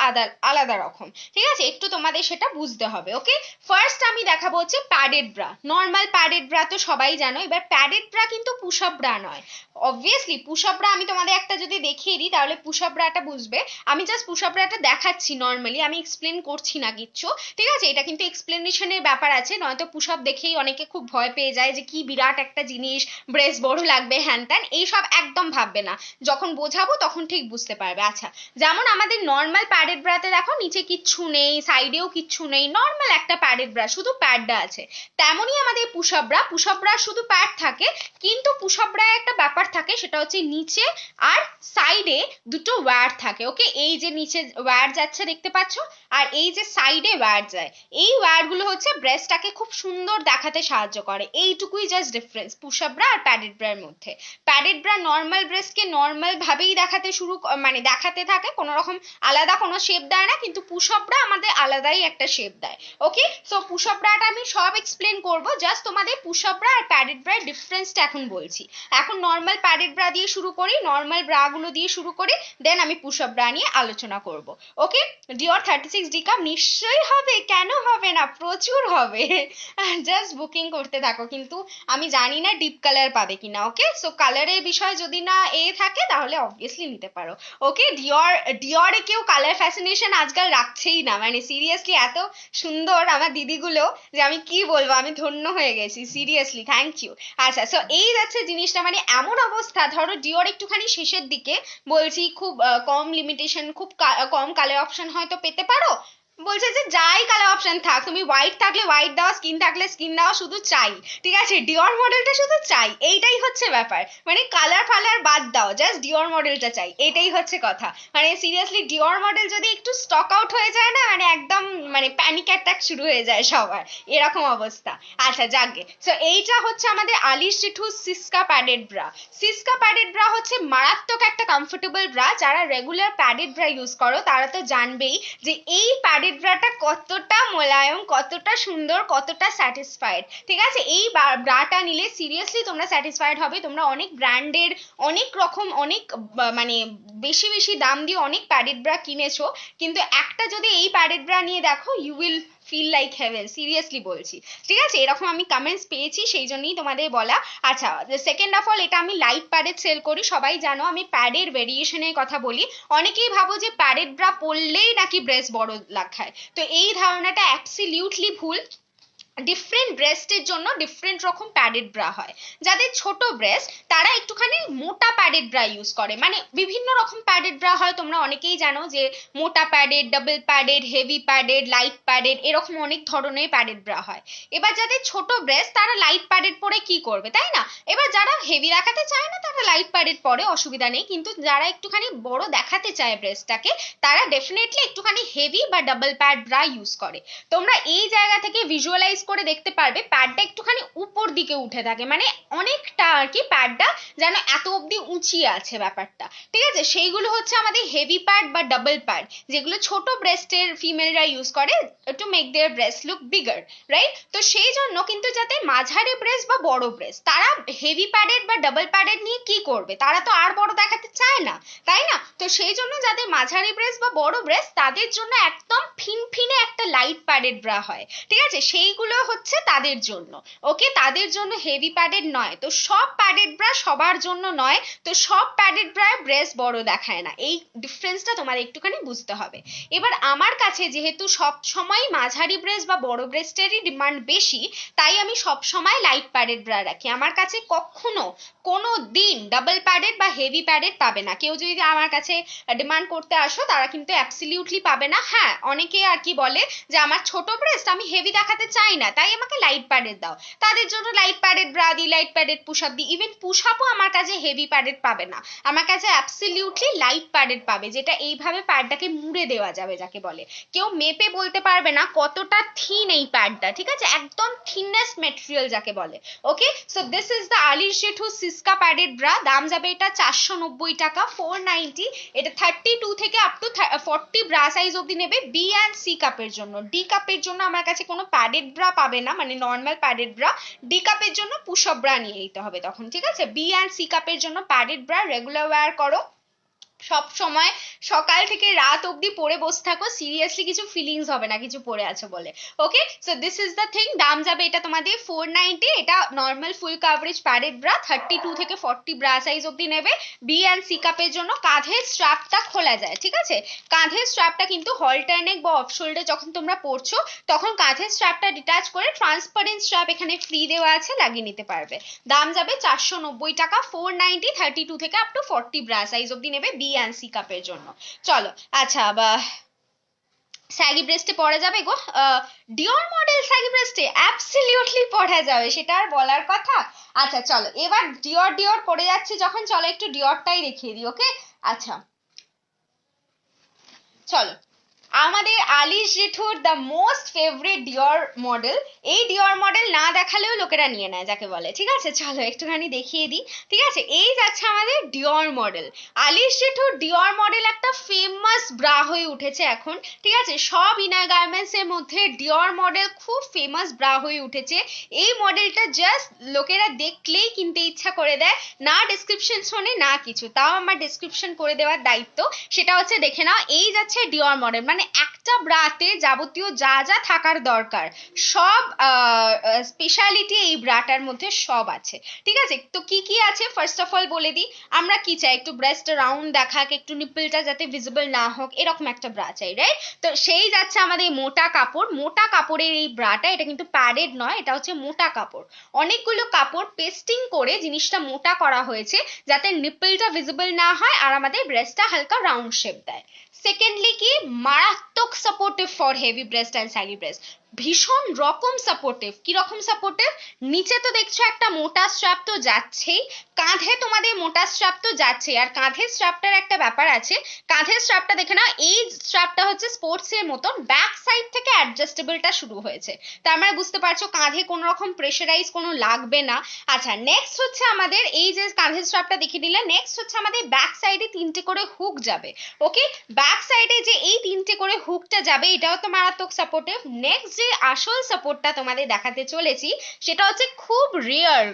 আলাদা রকম, ঠিক আছে? একটু তোমাদের সেটা বুঝতে হবে। ওকে, ফার্স্ট আমি দেখাবো হচ্ছে padded bra. Normal padded bra তো সবাই জানো, এবার প্যাডেড ব্রা কিন্তু পুশ আপ ব্রা নয়। অবভিয়াসলি পুশ আপ ব্রা আমি তোমাদের একটা যদি দেখিয়ে দিই তাহলে পুশ আপ ব্রাটা বুঝবে। আমি জাস্ট পুশ আপ ব্রাটা দেখাচ্ছি নর্মালি, আমি এক্সপ্লেন করছি না কিচ্ছু, ঠিক আছে? এটা কিন্তু এক্সপ্লেনেশনের ব্যাপার আছে, নয়তো পুশ আপ দেখেই অনেকে খুব ভয় পেয়ে যায় যে কি বিরাট একটা জিনিস, ব্রেস্ট বড় লাগবে, হ্যান ত্যান, এইসব একদম ভাববে না, যখন বোঝাবো তখন ঠিক বুঝতে পারবে। আচ্ছা, যেমন আমাদের নর্মাল প্যাডেড ব্রাতে দেখো নিচে কিচ্ছু নেই, সাইডেও কিচ্ছু নেই, নর্মাল একটা প্যাডেড ব্রা, শুধু প্যাডটা আছে, তেমনই আমাদের push up bra. Push up bra শুধু প্যাড থাকে, কিন্তু পুশ আপ ব্রায় একটা ব্যাপার থাকে, সেটা হচ্ছে নিচে আর সাইডে দুটো ওয়্যার থাকে। ওকে, এই যে নিচে ওয়্যার যাচ্ছে দেখতে পাচ্ছ, আর এই যে সাইডে ওয়্যার যায়, এই ওয়্যার গুলো হচ্ছে ব্রেস্টটাকে খুব সুন্দর দেখাতে সাহায্য করে। এইটুকুই just difference push up bra আর প্যাডেড ব্রার মধ্যে। প্যাডেড ব্রা নর্মাল ব্রেস্টকে নর্মাল ভাবেই দেখাতে মানে দেখাতে থাকে, কোনো রকম আলাদা কোনো শেপ দেয় না, কিন্তু পুশ আপ ব্রা আমাদের আলাদাই একটা শেপ দেয়। ওকে, সো পুশ আপ ব্রাটা আমি সব এক্সপ্লেন করব, জাস্ট তোমাদের পুশ আপ ব্রা আর প্যাডেড ব্রার ডিফারেন্সটা এখন বলছি। এখন নর্মাল প্যাডেড ব্রা দিয়ে শুরু করি, নর্মাল ব্রা গুলো দিয়ে শুরু করি, দেন আমি পুশ আপ ব্রা নিয়ে আলোচনা করব। ওকে, ডিওর 36 কাপ নিশ্চয়ই হবে, কেন হবে না, প্রচুর হবে। জাস্ট বুকিং করতে থাকো, কিন্তু আমি জানি না ডিপ কালার পাবে কিনা। ওকে, সো কালারের বিষয় যদি না থাকে তাহলে অবভিয়াসলি নিতে পারো। ওকে, ডিওরে কেউ কালার ফ্যাসিনেশন আজকাল রাখছেই না, মানে সিরিয়াসলি এত সুন্দর আমার দিদিগুলো যে আমি কি বলবো, আমি ধন্য হয়ে গেছি সিরিয়াসলি, থ্যাংক ইউ। আচ্ছা, সো এই যাচ্ছে জিনিসটা, মানে এমন অবস্থা, ধরো ডিওর একটুখানি শেষের দিকে, বলছি খুব কম লিমিটেশন, খুব কম কালার অপশন হয়তো পেতে পারো, বলছে যে যাই কালার অপশন থাক, তুমি হোয়াইট থাকলে হোয়াইট দাও, স্কিন থাকলে স্কিন দাও, শুধু চাই, ঠিক আছে? ডিওর মডেলটা শুধু চাই, এইটাই হচ্ছে ব্যাপার, মানে কালার ফালার বাদ দাও, জাস্ট ডিওর মডেলটা চাই, এটাই হচ্ছে কথা। মানে সিরিয়াসলি ডিওর মডেল যদি একটু স্টক আউট হয়ে যায় না, মানে একদম মানে প্যানিক অ্যাটাক শুরু হয়ে যায় সবার, এরকম অবস্থা। আচ্ছা যাকে, সো এইটা হচ্ছে আমাদের আলিশ জেঠু সিস্কা প্যাডেড ব্রা। সিস্কা প্যাডেড ব্রা হচ্ছে মারাত্মক একটা কমফোর্টেবল ব্রা। যারা রেগুলার প্যাডেড ব্রা ইউজ করো তারা তো জানবেই যে এই প্যাডেড ব্রাটা কতটা মোলায়েম, কতটা সুন্দর, কতটা স্যাটিসফাইড, ঠিক আছে? এই ব্রাটা নিলে সিরিয়াসলি তোমরা স্যাটিসফাইড হবে। তোমরা অনেক ব্র্যান্ডের, অনেক রকম, অনেক মানে বেশি বেশি দাম দিয়ে অনেক প্যাডেড ব্রা কিনেছো, কিন্তু একটা যদি এই প্যাডেড ব্রা নিয়ে দেখো, you will feel like heaven, seriously বলছি, ঠিক আছে? এরকম আমি কমেন্টস পেয়েছি, সেই জন্যই তোমাদের বলা। আচ্ছা, সেকেন্ড অফ অল, এটা আমি লাইট প্যাডেড সেল করি, সবাই জানো আমি প্যাডের ভেরিয়েশনের কথা বলি। অনেকেই ভাবো যে প্যাডেড ব্রা পরলেই নাকি ব্রেস্ট বড় দেখায়, তো এই ধারণাটা অ্যাবসলিউটলি ভুল। ডিফারেন্ট ব্রেস্টের জন্য ডিফারেন্ট রকম প্যাডেড ব্রা হয়। যাদের ছোট ব্রেস্ট তারা একটুখানি মোটা প্যাডেড ব্রা ইউজ করে, মানে বিভিন্ন রকম প্যাডেড ব্রা হয়, তোমরা অনেকেই জানো যে মোটা padded, double padded, heavy padded, light padded, এরকম অনেক ধরনের প্যাডেড ব্রা হয়। এবার যাদের ছোট ব্রেস্ট তারা লাইট প্যাডেড পরে কি করবে, তাই না? এবার যারা হেভি দেখাতে চায় না তারা লাইট প্যাডেড পরে, অসুবিধা নেই, কিন্তু যারা একটুখানি বড় দেখাতে চায় ব্রেস্টটাকে, তারা ডেফিনেটলি একটুখানি হেভি বা ডাবল প্যাড ব্রা ইউজ করে। তোমরা এই জায়গা থেকে ভিজুয়ালাইজ করে দেখতে পারবে প্যাডটা একটুখানি উপর দিকে উঠে থাকে, মানে অনেকটা আর কি প্যাডটা যেন এত অবধি উঁচিয়ে আছে ব্যাপারটা, ঠিক আছে? সেইগুলো হচ্ছে আমাদের হেভি প্যাড বা ডাবল প্যাড, যেগুলো ছোট ব্রেস্টের ফিমেলরা ইউজ করে to make their breast look bigger, right? তো সেই জন্য কিন্তু যাতে মাঝারি ব্রেস্ট বা বড় ব্রেস্ট, তারা হেভি প্যাডেড বা ডাবল প্যাডেড নিয়ে কি করবে, তারা তো আর বড় দেখাতে চায় না, তাই না? তো সেই জন্য যাদের মাঝারি ব্রেস্ট বা বড় ব্রেস্ট, তাদের জন্য একদম ফিনফিনে একটা লাইট প্যাডেড ব্রা হয়, ঠিক আছে? সেইগুলো হচ্ছে তাদের জন্য। ওকে, তাদের জন্য হেভি প্যাডেড নয়। তো সব প্যাডেড ব্রা সবার জন্য নয়, তো সব প্যাডেড ব্রা ব্রেস্ট বড় দেখায় না, এই ডিফারেন্সটা তোমার একটুখানি বুঝতে হবে। এবার আমার কাছে যেহেতু সব সময় মাঝারি ব্রেস্ট বা বড় ব্রেস্টেরই ডিমান্ড বেশি, তাই আমি সব সময় লাইট প্যাডেড ব্রা রাখি। আমার কাছে কখনো কোনো দিন ডাবল প্যাডেড বা হেভি প্যাডেড পাবে না। কেউ যদি আমার কাছে ডিমান্ড করতে আসো তারা কিন্তু অ্যাবসলিউটলি পাবে না। হ্যাঁ, অনেকে আর কি বলে যে আমার ছোট ব্রেস্ট, আমি হেভি দেখাতে চাই না, তাই আমাকে লাইট প্যাডেড দাও, তাদের জন্য লাইট প্যাডেড ব্রা দিই, লাইট প্যাডেড পুশ আপ দিই। ইভেন পুশ আপও আমার কাছে হেভি প্যাডেড পাবে না, আমার কাছে অ্যাবসলিউটলি লাইট প্যাডেড পাবে, যেটা এইভাবে প্যাডটাকে মুড়ে দেওয়া যাবে যাকে বলে। কেউ মেপে বলতে পারবে না কতটা থিন এই প্যাডটা, ঠিক আছে? একদম থিনেস্ট মেটেরিয়াল যাকে বলে। Okay, so this is the Alish Jethu সিস্কা প্যাডেড ব্রা। দাম যাবে এটা 490 টাকা, 490। এটা 32 থেকে আপ টু 40 ব্রা সাইজ অবধি নেবে। বি অ্যান্ড সি কাপের জন্য, ডি কাপের জন্য আমার কাছে কোনো প্যাডেড ব্রা পাবে না, মানে নর্মাল প্যাডেড ব্রা। ডি কাপের জন্য পুশ আপ ব্রা নিয়ে নিতে হবে তখন, ঠিক আছে? বি অ্যান্ড সি কাপের জন্য প্যাডেড ব্রা রেগুলার ওয়্যার করো, সব সময় সকাল থেকে রাত অবধি পরে বসে থাকো, সিরিয়াসলি কিছু ফিলিংস হবে না কিছু পরে আছো বলে। Okay, so this is the thing. দাম যাবে এটা তোমাদের 490। এটা normal full coverage padded bra, 32 থেকে 40 ব্রা সাইজ অবধি নেবে। বি অ্যান্ড সি কাপের জন্য কাঁধের স্ট্র্যাপটা খোলা যায়, ঠিক আছে? কাঁধের স্ট্র্যাপটা কিন্তু হলটার নেক বা অফ শোল্ডার যখন তোমরা পড়ছো তখন কাঁধের স্ট্র্যাপটা ডিটাচ করে ট্রান্সপারেন্ট স্ট্র্যাপ এখানে ফ্রি দেওয়া আছে, লাগিয়ে নিতে পারবে। দাম যাবে 490 টাকা, 490, 32 থেকে আপ টু 40 ব্রা সাইজ অবধি নেবে বি অ্যান্ড সি কাপের জন্য। চলো, আচ্ছা, স্যাগি ব্রেস্টে পরা যাবে গো? ডিওর মডেল স্যাগি ব্রেস্টে অ্যাবসলিউটলি পরা যাবে, সেটা আর বলার কথা? আচ্ছা চলো, এবার ডিওর ডিওর করে যাচ্ছি যখন, চলো একটু ডিওরটাই দেখিয়ে দিই। ওকে, আচ্ছা চলো, আমাদের আলিশ জেঠুর the most favourite Dior model. এই ডিওর মডেল না দেখালেও লোকেরা নিয়ে নেয় যাকে বলে, ঠিক আছে? চলো একটুখানি দেখিয়ে দিই, ঠিক আছে? এই যাচ্ছে আমাদের ডিওর মডেল। আলিশ জেঠুর ডিওর মডেল একটা ফেমাস ব্রা হয়ে উঠেছে এখন, ঠিক আছে? সব ইনার গার্মেন্টস এর মধ্যে ডিওর মডেল খুব ফেমাস ব্রা হয়ে উঠেছে। এই মডেলটা জাস্ট লোকেরা দেখলেই কিনতে ইচ্ছা করে দেয়, না ডেসক্রিপশন শোনে না কিছু, তাও আমার ডেসক্রিপশন করে দেওয়ার দায়িত্ব। সেটা হচ্ছে দেখে নাও, এই যাচ্ছে ডিওর মডেল, মানে একটা ব্রাতে যাবতীয় যা যা থাকার দরকার সব স্পেশালিটি এই ব্রাটার মধ্যে সব আছে, ঠিক আছে? তো কি কি আছে ফার্স্ট অফ অল বলে দিই। আমরা কি চাই? একটু ব্রেস্ট রাউন্ড দেখাক, একটু নিপলটা যাতে ভিজিবল না হোক, এরকম একটা ব্রা চাই, রাইট? তো সেই যাচ্ছে আমাদের মোটা কাপড়। মোটা কাপড়ের এই ব্রাটা, এটা কিন্তু প্যাডেড নয়, এটা হচ্ছে মোটা কাপড়। অনেকগুলো কাপড় পেস্টিং করে জিনিসটা মোটা করা হয়েছে যাতে নিপলটা ভিজিবল না হয় আর আমাদের ব্রেস্টটা হালকা রাউন্ড শেপ দেয়। সেকেন্ডলি কি, মারাত্মক supportive for heavy breast and saggy breast. ভীষণ রকম সাপোর্টিভ। কি রকম সাপোর্টিভ? নিচে তো দেখছো একটা মোটা স্ট্র্যাপ তো যাচ্ছেই, কাঁধে তোমাদের মোটা স্ট্র্যাপ তো যাচ্ছেই, আর কাঁধের স্ট্র্যাপটার একটা ব্যাপার আছে। কাঁধের স্ট্র্যাপটা দেখে নাও, এই স্ট্র্যাপটা হচ্ছে স্পোর্টস এর মতন ব্যাক সাইড থেকে অ্যাডজাস্টেবলটা শুরু হয়েছে, তার মানে বুঝতে পারছো কাঁধে কোনো রকম প্রেশারাইজ কোনো লাগবে না। আচ্ছা, নেক্সট হচ্ছে আমাদের এই যে কাঁধের স্ট্র্যাপটা দেখিয়ে দিলে, নেক্সট হচ্ছে আমাদের ব্যাক সাইডে 3টে করে হুক যাবে। ওকে, ব্যাক সাইডে যে এই 3টে করে হুকটা যাবে এটাও তো মারাত্মক সাপোর্টিভ। নেক্সট যে আসল সাপোর্টটা তোমাদের দেখাতে চলেছি সেটা হচ্ছে খুব রেয়ার,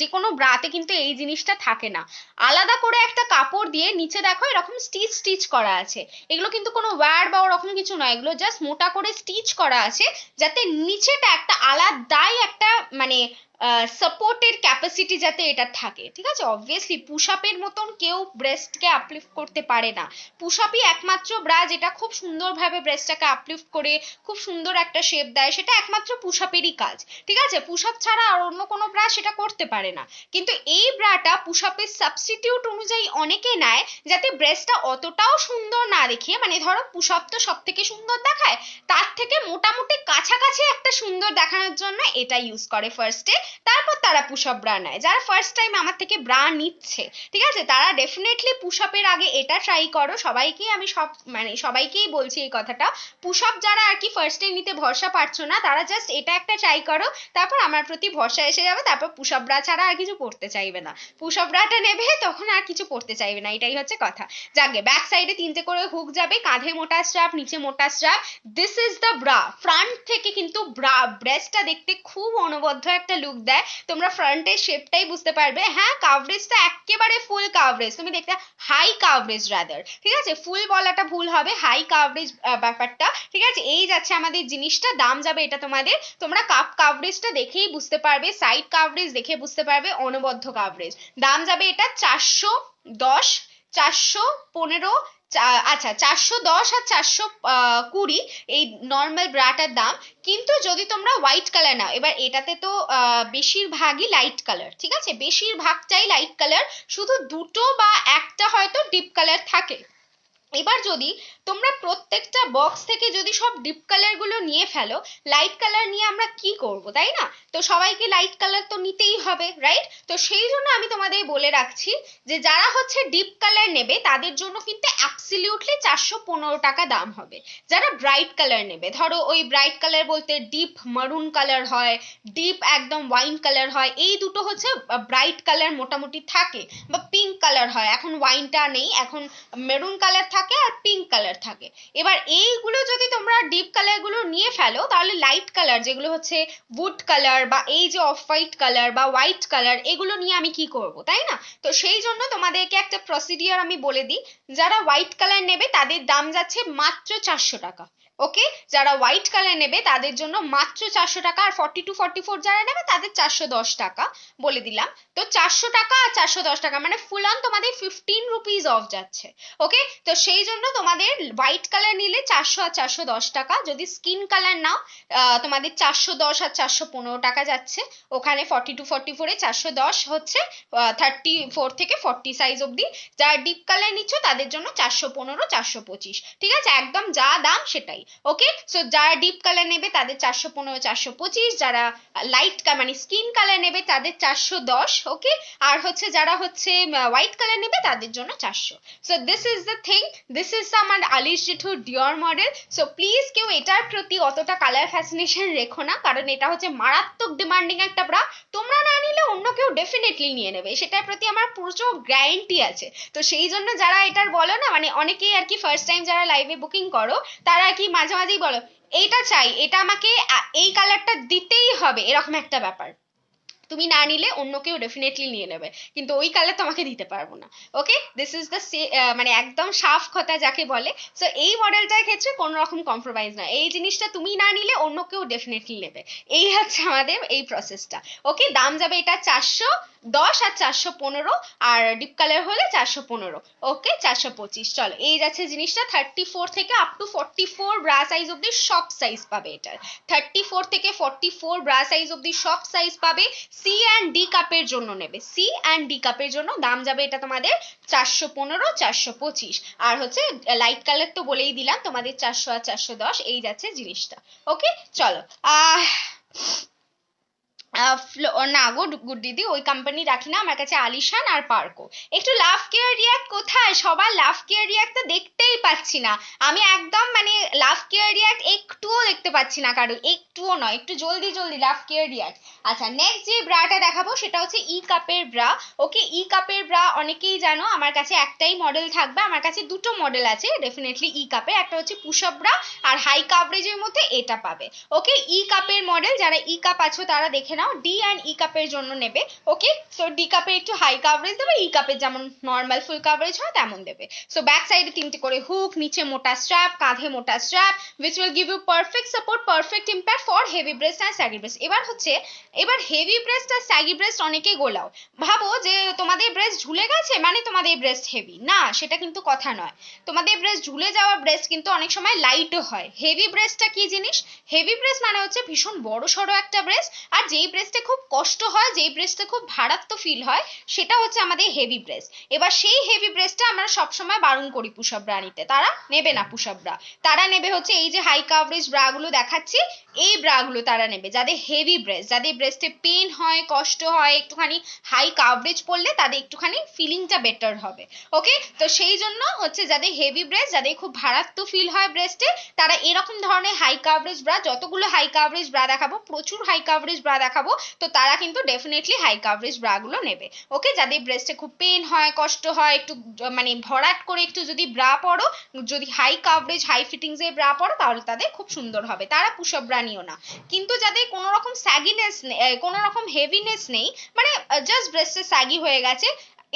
যে কোনো ব্রাতে কিন্তু এই জিনিসটা থাকে না। আলাদা করে একটা কাপড় দিয়ে নিচে দেখো এরকম স্টিচ স্টিচ করা আছে। এগুলো কিন্তু কোনো ওয়্যার বা ওরকম কিছু নয়, এগুলো জাস্ট মোটা করে স্টিচ করা আছে যাতে নিচেটা একটা আলাদাই একটা মানে সাপোর্টের ক্যাপাসিটি যাতে এটা থাকে, ঠিক আছে? অবভিয়াসলি পুশ আপের মতন কেউ ব্রেস্টকে আপলিফট করতে পারে না। পুশ আপই একমাত্র ব্রা যেটা খুব সুন্দরভাবে ব্রেস্টটাকে আপলিফট করে খুব সুন্দর একটা শেপ দেয়, সেটা একমাত্র পুশ আপেরই কাজ, ঠিক আছে? পুশ আপ ছাড়া আর অন্য কোনো ব্রা সেটা করতে পারে না। কিন্তু এই ব্রাটা পুশ আপের সাবস্টিটিউট অনুযায়ী অনেকে নেয় যাতে ব্রেস্টটা অতটাও সুন্দর না দেখিয়ে, মানে ধরো পুশ আপ তো সব থেকে সুন্দর দেখায়, তার থেকে মোটামুটি কাছাকাছি একটা সুন্দর দেখানোর জন্য এটা ইউজ করে ফার্স্টে। তারপর তারা পুশ আপ ব্রা নেয়। যারা ফার্স্ট টাইম আমার থেকে ব্রা নিচ্ছে, ঠিক আছে, তারা ডেফিনেটলি পুশ আপের আগে এটা ট্রাই করো। সবাইকেই আমি মানে সবাইকেই বলছি এই কথাটা। পুশ আপ যারা আর কি ফার্স্টে নিতে ভরসা পাচ্ছ না, তারা জাস্ট এটা একটা ট্রাই করো, তারপর আমার প্রতি ভরসা এসে যাবে, তারপর পুশ আপ ব্রা ছাড়া আর কিছু পড়তে চাইবে না। পুশ আপ ব্রাটা নেবে তখন আর কিছু পড়তে চাইবে না, এটাই হচ্ছে কথা। যাকে ব্যাক সাইডে 3টে করে হুক যাবে, কাঁধে মোটা স্ট্র্যাপ, নিচে মোটা strap. This is the bra. Front থেকে কিন্তু ব্রেস্টটা দেখতে খুব অনবদ্য একটা লুক দেয়। তোমরা ফ্রন্টের শেপটাই বুঝতে পারবে। হ্যাঁ, কাভারেজটা একেবারে ফুল কাভারেজ, তুমি দেখতে হাই কাভারেজ রাদার, ঠিক আছে? ফুল বলাটা ভুল হবে, হাই কাভারেজ ব্যাপারটা, ঠিক আছে? এই যাচ্ছে আমাদের জিনিসটা। দাম যাবে এটা তোমাদের, তোমরা কাপ কাভারেজটা দেখেই বুঝতে পারবে, সাইড কাভারেজ দেখে বুঝতে পারবে, অনবদ্য কাভারেজ। দাম যাবে এটা 410, 415, আচ্ছা 410 আর 420 এই নর্মাল ব্রাটার দাম। কিন্তু যদি তোমরা হোয়াইট কালার নাও, এবার এটাতে তো বেশিরভাগই লাইট কালার, ঠিক আছে? বেশিরভাগটাই লাইট কালার, শুধু দুটো বা একটা হয়তো ডিপ কালার থাকে। এবার যদি তোমরা প্রত্যেকটা বক্স থেকে যদি সব ডিপ কালার গুলো নিয়ে ফেলো, লাইট কালার নিয়ে আমরা কি করব, তাই না? তো সবাইকে লাইট কালার তো নিতেই হবে, রাইট? তো সেই জন্য আমি তোমাদের বলে রাখছি যে যারা হচ্ছে ডিপ কালার নেবে তাদের জন্য কিন্তু অ্যাবসলিউটলি 415 টাকা দাম হবে। যারা ব্রাইট কালার নেবে, ধরো ওই ব্রাইট কালার বলতে ডিপ মারুন কালার হয়, ডিপ একদম ওয়াইন কালার হয়, এই দুটো হচ্ছে ব্রাইট কালার মোটামুটি থাকে, বা পিঙ্ক কালার হয়, এখন ওয়াইনটা নেই, এখন মেরুন কালার থাকে আর পিঙ্ক কালার কালার থাকে। এবার এইগুলো যদি তোমরা ডিপ কালার গুলো নিয়ে ফেলো তাহলে লাইট কালার যেগুলো হচ্ছে উড কালার বা এই যে অফ হোয়াইট কালার বা হোয়াইট কালার এগুলো নিয়ে আমি কি করব, তাই না? তো সেই জন্য তোমাদেরকে একটা প্রসিডিওর আমি বলে দিই। যারা হোয়াইট কালার নেবে তাদের দাম যাচ্ছে মাত্র 400 টাকা। ওকে, যারা হোয়াইট কালার নেবে তাদের জন্য মাত্র 400 টাকা, আর 42-44 যারা নেবে তাদের 410 টাকা বলে দিলাম। তো 400 টাকা আর 410 টাকা মানে ফুল অন তোমাদের 15 রুপিস অফ যাচ্ছে। ওকে, তো সেই জন্য তোমাদের হোয়াইট কালার নিলে 400 আর 410 টাকা, যদি স্কিন কালার নাও তোমাদের 410 আর 415 টাকা যাচ্ছে। ওখানে 42-44-এ 410 হচ্ছে 34 থেকে 40 সাইজ অব্দি। যারা ডিপ কালার নিচ্ছ তাদের জন্য 415-425, ঠিক আছে, একদম যা দাম সেটাই। ওকে, সো যারা ডিপ কালার নেবে তাদের 415-425, যারা লাইট মানে স্কিন কালার নেবে তাদের 410। ওকে, আর হচ্ছে যারা হচ্ছে হোয়াইট কালার নেবে তাদের জন্য 400। So this is the thing, this is আমার আলিশ জেঠু ডিওর মডেল। সো প্লিজ কেউ এটার প্রতি অতটা কালার ফ্যাসিনেশন রেখো না, কারণ এটা হচ্ছে মারাত্মক ডিমান্ডিং একটা ব্রা। তোমরা না নিলে অন্য কেউ ডেফিনেটলি নিয়ে নেবে, সেটার প্রতি আমার প্রচুর গ্যারান্টি আছে। তো সেই জন্য যারা এটার বলো না, মানে অনেকেই আর কি ফার্স্ট টাইম যারা লাইভে বুকিং করো তারা কি মাঝে মাঝেই বলো এইটা চাই, এটা আমাকে এই কালারটা দিতেই হবে, এরকম একটা ব্যাপার। তুমি না নিলে অন্য কেউ ডেফিনেটলি নিয়ে নেবে, কিন্তু ওই কালার তোমাকে দিতে পারবো না। ওকে, দিস ইজ দ্য মানে একদম সাফ কথা যাকে বলে। সো এই মডেলটার ক্ষেত্রে কোনো রকম কম্প্রোমাইজ না, এই জিনিসটা তুমি না নিলে অন্য কেউ ডেফিনেটলি নেবে, এই হচ্ছে আমাদের এই প্রসেসটা। ওকে, দাম যাবে এটা 410 আর 415, আর ডিপ কালার হলে 415। ওকে, 425। চলো, এই যাচ্ছে জিনিসটা 34 থেকে আপ টু 44 ব্রা সাইজ অব্দি সব সাইজ পাবে এটার। 34 থেকে 44 ব্রা সাইজ অব্দি সব সাইজ পাবে। সি অ্যান্ড ডি কাপের জন্য নেবে, সি অ্যান্ড ডি কাপের জন্য দাম যাবে এটা তোমাদের 415-425। আর হচ্ছে লাইট কালার তো বলেই দিলাম তোমাদের 400 আর 410, এই যাচ্ছে জিনিসটা। ওকে, চলো না গো গুড দিদি, ওই কোম্পানি রাখি না, আমার কাছে আলিশান আর পার্কো। একটু লাভ কেয়ার রিয়াক্ট কোথায়? সবার লাভ কেয়ার রিয়াক্ট তো দেখতেই পাচ্ছি না আমি, একদম মানে লাভ কেয়ার রিয়াক্ট একটুও দেখতে পাচ্ছি না কারো, একটুও নয়, একটু জলদি জলদি লাভ কেয়ার রিয়াক্ট। আচ্ছা, নেক্সট যে ব্রাটা দেখাবো সেটা হচ্ছে ই কাপের ব্রা। ওকে, ই কাপের ব্রা অনেকেই জানো আমার কাছে একটাই মডেল থাকবে, আমার কাছে দুটো মডেল আছে ডেফিনেটলি ই কাপের, একটা হচ্ছে পুশ আপ ব্রা আর হাই কাভারেজের মধ্যে এটা পাবে। ওকে, ই কাপের মডেল, যারা ই কাপ আছো তারা দেখে নাও, ডি অ্যান্ড ই কাপের জন্য নেবে। ওকে, সো ডি কাপে একটু হাই কাভারেজ দেবে, ই কাপের যেমন নর্মাল ফুল কাভারেজ হয় তেমন দেবে। সো ব্যাক সাইডে 3টে করে হুক, নিচে মোটা স্ট্র্যাপ, কাঁধে মোটা strap, which will give you perfect support, perfect impact for heavy breast and saggy breast। এবার হেভি ব্রেস্ট আর স্যাগি ব্রেস্ট অনেকেই গোলাও, ভাবো যে তোমাদের ব্রেস্ট ঝুলে গেছে মানে তোমাদের ব্রেস্ট হেভি, না সেটা কিন্তু কথা নয়। তোমাদের ব্রেস্ট ঝুলে যাওয়া ব্রেস্ট কিন্তু অনেক সময় লাইটও হয়। হেভি ব্রেস্টটা কি জিনিস? হেভি ব্রেস্ট মানে হচ্ছে ভীষণ বড় সড়ো একটা ব্রেস্ট, আর যেই ব্রেস্টে খুব কষ্ট হয়, যেই ব্রেস্টে খুব ভারাত্ম ফিল হয়, সেটা হচ্ছে আমাদের হেভি ব্রেস্ট। এবার সেই হেভি ব্রেস্টটা আমরা সবসময় বারণ করি পুশ আপ ব্রা নিতে, তারা নেবে না পুশ আপ ব্রা, তারা নেবে হচ্ছে এই যে হাই কাভারেজ ব্রাগুলো দেখাচ্ছি, এই ব্রাগুলো তারা নেবে। যাদের হেভি ব্রেস্ট, যাদের ব্রেস্টে পেন হয়, কষ্ট হয়, একটুখানি হাই কাভারেজ পড়লে তাদের একটুখানি ফিলিংটা বেটার হবে। ওকে, তো সেই জন্য হচ্ছে যাদের হেভি ব্রেস্ট, যাদের খুব ভারাত্ম ফিল হয় ব্রেস্টে, তারা এরকম ধরনের হাই কাভারেজ ব্রা, যতগুলো হাই কাভারেজ ব্রা দেখাবো, প্রচুর হাই কাভারেজ ব্রা দেখাবো, তো তারা কিন্তু ডেফিনেটলি হাই কাভারেজ ব্রাগুলো নেবে। ওকে, যাদের ব্রেস্টে খুব পেন হয়, কষ্ট হয়, একটু মানে ভরাট করে একটু যদি ব্রা পরো, যদি হাই কাভারেজ হাই ফিটিংস এর ব্রা পরো তাহলে তাদের খুব সুন্দর হবে, তারা পুশ আপ ব্রা নিও না। কিন্তু যাদের কোনো রকম স্যাগিনেস নেই, কোনো রকম হেভিনেস নেই, মানে জাস্ট ব্রেস্টে স্যাগি হয়ে গেছে,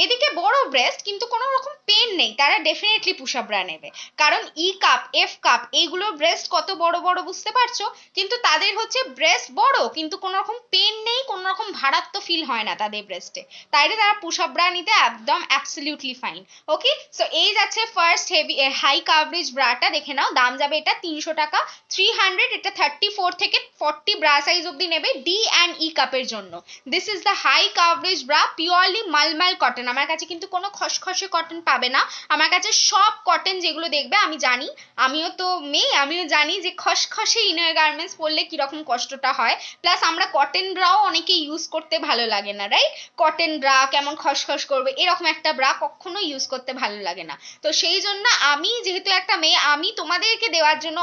এদিকে বড় ব্রেস্ট কিন্তু কোনো রকম পেন নেই, তারা ডেফিনেটলি পুশ আপ ব্রা নেবে। কারণ ই কাপ, এফ কাপ এইগুলোর ব্রেস্ট কত বড় বড় বুঝতে পারছো, কিন্তু তাদের হচ্ছে ব্রেস্ট বড় কিন্তু কোনো রকম পেন নেই, কোনো রকম ভারাত্ম ফিল হয় না তাদের ব্রেস্টে, তাই তারা পুশ আপ ব্রা নিতে একদম অ্যাবসলিউটলি ফাইন। ওকে, সো এই যাচ্ছে ফার্স্ট হেভি হাই কাভারেজ ব্রাটা, দেখে নাও দাম যাবে এটা 300 টাকা, 300। এটা 34 থেকে 40 ব্রা সাইজ অব্দি নেবে, ডি অ্যান্ড ই কাপের জন্য। This is the high coverage bra, purely mulmul cotton, আমার কাছে কিন্তু কোনো খসখসে কটন পাবে না, আমার কাছে সব কটন যেগুলো দেখবে, আমি জানি, আমিও তো মেয়ে, আমিও জানি যে খসখসে ইনার গার্মেন্টস পরলে কিরকম কষ্টটা হয়, প্লাস আমরা কটন ব্রাও অনেকে ইউজ করতে ভালো লাগে না, রাইট? কটন ব্রা কেমন খসখস করবে এরকম একটা ব্রা কখনো ইউজ করতে ভালো লাগে না। তো সেই জন্য আমি যেহেতু একটা মেয়ে, আমি তোমাদেরকে দেওয়ার জন্য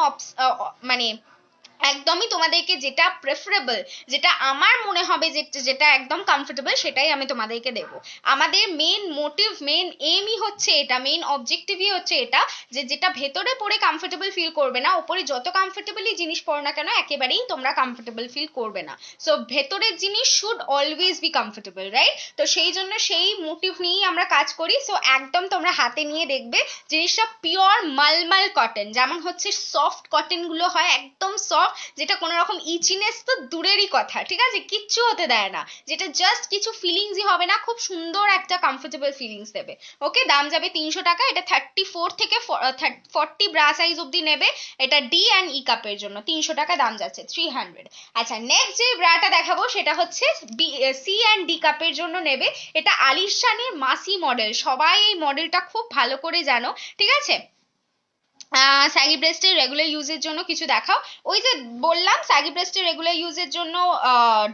মানে একদমই তোমাদেরকে যেটা প্রেফারেবল, যেটা আমার মনে হবে যেটা একদম কমফোর্টেবল, সেটাই আমি তোমাদেরকে দেব। আমাদের মেন মোটিভ, মেন এইমই হচ্ছে এটা, মেন অবজেক্টিভই হচ্ছে এটা, যে যেটা ভেতরে পড়ে কমফোর্টেবল ফিল করবে না, উপরে যত কমফোর্টেবলই জিনিস পড়ো না কেন একেবারেই তোমরা কমফোর্টেবল ফিল করবে না। সো ভেতরের জিনিস should always be comfortable, right? তো সেই জন্য সেই মোটিভ নিয়েই আমরা কাজ করি। সো একদম তোমরা হাতে নিয়ে দেখবে জিনিসটা পিওর মালমাল কটন, যেমন হচ্ছে সফট কটন গুলো হয়, একদম সফট, যেটা কোনো রকম ইচিনেস তো দূরেরই কথা, ঠিক আছে, কিচ্ছু হতে দেয় না, যেটা জাস্ট কিছু ফিলিংসই হবে না, খুব সুন্দর একটা কমফোর্টেবল ফিলিংস দেবে। ওকে, দাম যাবে 300 টাকা। এটা 34 থেকে 40 ব্রা সাইজ অব্দি নেবে। এটা ডি অ্যান্ড ই কাপের জন্য 300 টাকা দাম যাচ্ছে, 300। আচ্ছা, নেক্সট যে ব্রাটা দেখাবো সেটা হচ্ছে সি অ্যান্ড ডি কাপের জন্য নেবে। এটা আলিশানের মাসি মডেল, সবাই এই মডেলটা খুব ভালো করে জানো, ঠিক আছে। স্যাগি ব্রেস্টের রেগুলার ইউজের জন্য কিছু দেখাও। ওই যে বললাম, স্যাগি ব্রেস্টের রেগুলার ইউজের জন্য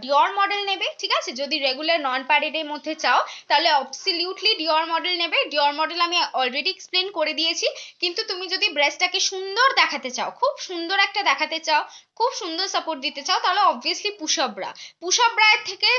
ডিওর মডেল নেবে, ঠিক আছে। যদি রেগুলার নন প্যাডেডের মধ্যে চাও তাহলে অবসলিউটলি ডিওর মডেল নেবে। ডিওর মডেল আমি অলরেডি এক্সপ্লেন করে দিয়েছি। কিন্তু তুমি যদি ব্রেস্টটাকে সুন্দর দেখাতে চাও, খুব সুন্দর একটা দেখাতে চাও, খুব সুন্দর সাপোর্ট দিতে চাও, তাহলে অবভিয়াসলি পুশআপ ব্রা। পুশআপ ব্রায়ের থেকে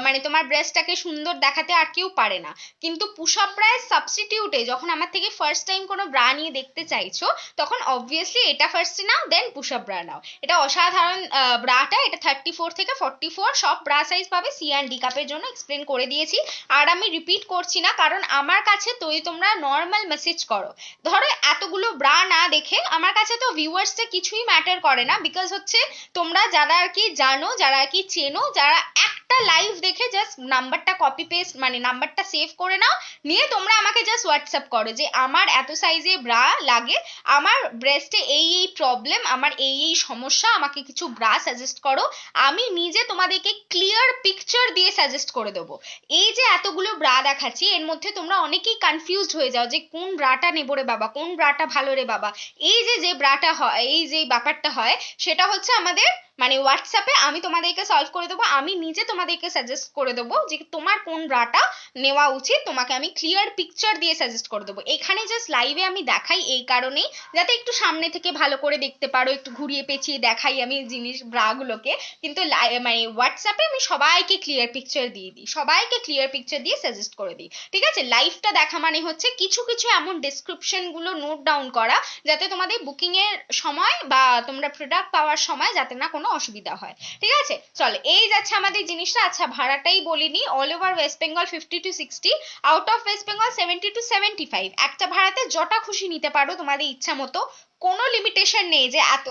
মানে তোমার ব্রেস্টটাকে সুন্দর দেখাতে আর কেউ পারে না। কিন্তু পুশআপ ব্রায়ের সাবস্টিটিউটে যখন আমার থেকে ফার্স্ট টাইম কোনো ব্রা নিয়ে দেখতে চাইছো, তখন অবভিয়াসলি এটা ফার্স্টে নাও, দেন পুশআপ ব্রা নাও। এটা অসাধারণ ব্রাটা। এটা 34 থেকে 44 সব ব্রা সাইজ পাবে। সি অ্যান্ড ডি কাপের জন্য এক্সপ্লেন করে দিয়েছি, আর আমি রিপিট করছি না, কারণ আমার কাছে তোমরা নর্মাল মেসেজ করো। ধরো এতগুলো ব্রা না দেখে, আমার কাছে তো ভিউয়ার্সটা কিছুই ম্যাটার করে না, বিকজ হচ্ছে তোমরা যারা আর কি জানো, যারা আর কি চেনো, যারা একটা লাইভ দেখে জাস্ট নাম্বারটা কপি পেস্ট মানে নাম্বারটা সেভ করে নাও, নিয়ে তোমরা আমাকে জাস্ট হোয়াটসঅ্যাপ করো যে আমার এত সাইজে ব্রা লাগে, আমার ব্রেস্টে এই এই প্রবলেম, আমার এই এই সমস্যা, আমাকে কিছু ব্রা সাজেস্ট করো। আমি নিজে তোমাদেরকে ক্লিয়ার পিকচার দিয়ে সাজেস্ট করে দেবো। এই যে এতগুলো ব্রা দেখাচ্ছি, এর মধ্যে তোমরা অনেকেই কনফিউজড হয়ে যাও যে কোন ব্রাটা নেবো রে বাবা, কোন ব্রাটা ভালো রে বাবা। এই যে ব্রাটা হয়, এই যে ব্যাপারটা হয়, সেটা হচ্ছে আমাদের মানে হোয়াটসঅ্যাপে আমি তোমাদেরকে সলভ করে দেবো। আমি নিজে তোমাদেরকে সাজেস্ট করে দেবো যে তোমার কোন ব্রাটা নেওয়া উচিত, তোমাকে আমি ক্লিয়ার পিকচার দিয়ে সাজেস্ট করে দেবো। এখানে জাস্ট লাইভে আমি দেখাই এই কারণেই, যাতে একটু সামনে থেকে ভালো করে দেখতে পারো, একটু ঘুরিয়ে পেঁচিয়ে দেখাই আমি জিনিস ব্রাগুলোকে। কিন্তু মানে হোয়াটসঅ্যাপে আমি সবাইকে ক্লিয়ার পিকচার দিয়ে দিই, সবাইকে ক্লিয়ার পিকচার দিয়ে সাজেস্ট করে দিই, ঠিক আছে। লাইভটা দেখা মানে হচ্ছে কিছু কিছু এমন ডেসক্রিপশন গুলো নোট ডাউন করা, যাতে তোমাদের বুকিং এর সময় বা তোমরা প্রোডাক্ট পাওয়ার সময় যাতে না কোনো অসুবিধা হয়, ঠিক আছে। চলো, এই যাচ্ছে আমাদের জিনিসটা। আচ্ছা, ভাড়াটাই বলিনি। All over West Bengal 50 to 60, out of West Bengal 70 to 75। একটা ভাড়াতে যটা খুশি নিতে পারো তোমাদের ইচ্ছা মতো, কোনো লিমিটেশন নেই যে এত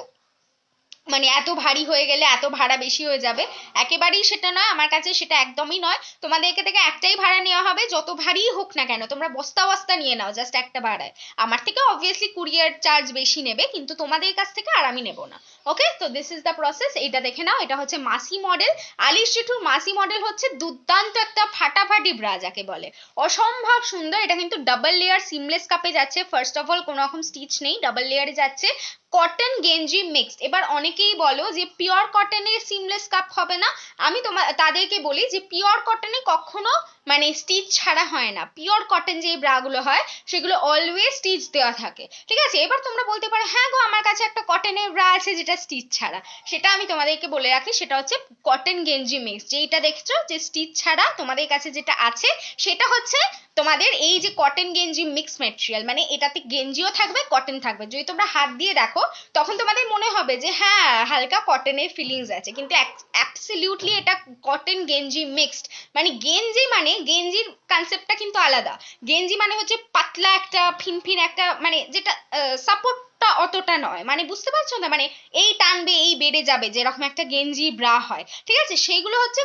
মানে এত ভারী হয়ে গেলে এত ভাড়া বেশি হয়ে যাবে, একেবারেই সেটা নয়। আমার কাছে সেটা একদমই নয়। তোমাদেরকে থেকে একটাই ভাড়া নেওয়া হবে, যত ভারী হোক না কেন। তোমরা বস্তা বস্তা নিয়ে নাও জাস্ট একটা ভাড়ায়। আমার থেকে অবভিয়াসলি কুরিয়ার চার্জ বেশি নেবে, কিন্তু তোমাদের কাছ থেকে আর আমি নেবো না। ওকে, তো দিস ইজ দ্য প্রসেস। এটা দেখে নাও, এটা হচ্ছে মাসি মডেল। আলিশ জেঠুর মাসি মডেল হচ্ছে দুর্দান্ত একটা ফাটাফাটি ব্রা যাকে বলে, অসম্ভব সুন্দর। এটা কিন্তু ডাবল লেয়ার সিমলেস কাপে যাচ্ছে। ফার্স্ট অফ অল কোনো রকম স্টিচ নেই, ডাবল লেয়ারে যাচ্ছে। কটন গেঞ্জি মিক্সড। এবার অনেকেই বলো যে পিওর কটনের সিমলেস কাপ হবে না। আমি তাদেরকে বলি যে পিওর কটনে কখনো মানে স্টিচ ছাড়া হয় না। পিওর কটন যে ব্রাগুলো হয় সেগুলো অলওয়েজ স্টিচ দেওয়া থাকে, ঠিক আছে। এবার তোমরা বলতে পারো হ্যাঁ গো, আমার কাছে একটা কটনের ব্রা আছে যেটা স্টিচ ছাড়া। সেটা আমি তোমাদেরকে বলে রাখি, সেটা হচ্ছে কটন গেঞ্জি মিক্স। যেটা দেখছো যে স্টিচ ছাড়া তোমাদের কাছে যেটা আছে, সেটা হচ্ছে তোমাদের এই যে কটন গেঞ্জি মিক্স ম্যাটেরিয়াল, মানে এটাতে গেঞ্জিও থাকবে, কটন থাকবে। যদি তোমরা হাত দিয়ে দেখো, তখন তোমাদের মনে হবে যে হ্যাঁ হালকা কটনের ফিলিংস আছে, কিন্তু অ্যাবসলিউটলি এটা কটন গেঞ্জি মিক্সড। মানে গেঞ্জির কনসেপ্টটা কিন্তু আলাদা। গেঞ্জি মানে হচ্ছে পাতলা একটা ফিনফিন একটা, মানে যেটা সাপোর্টটা অতটা নয়, মানে বুঝতে পারছো না, মানে এই টানবে এই বেড়ে যাবে, যেরকম একটা গেঞ্জি ব্রা হয়, ঠিক আছে। সেইগুলো হচ্ছে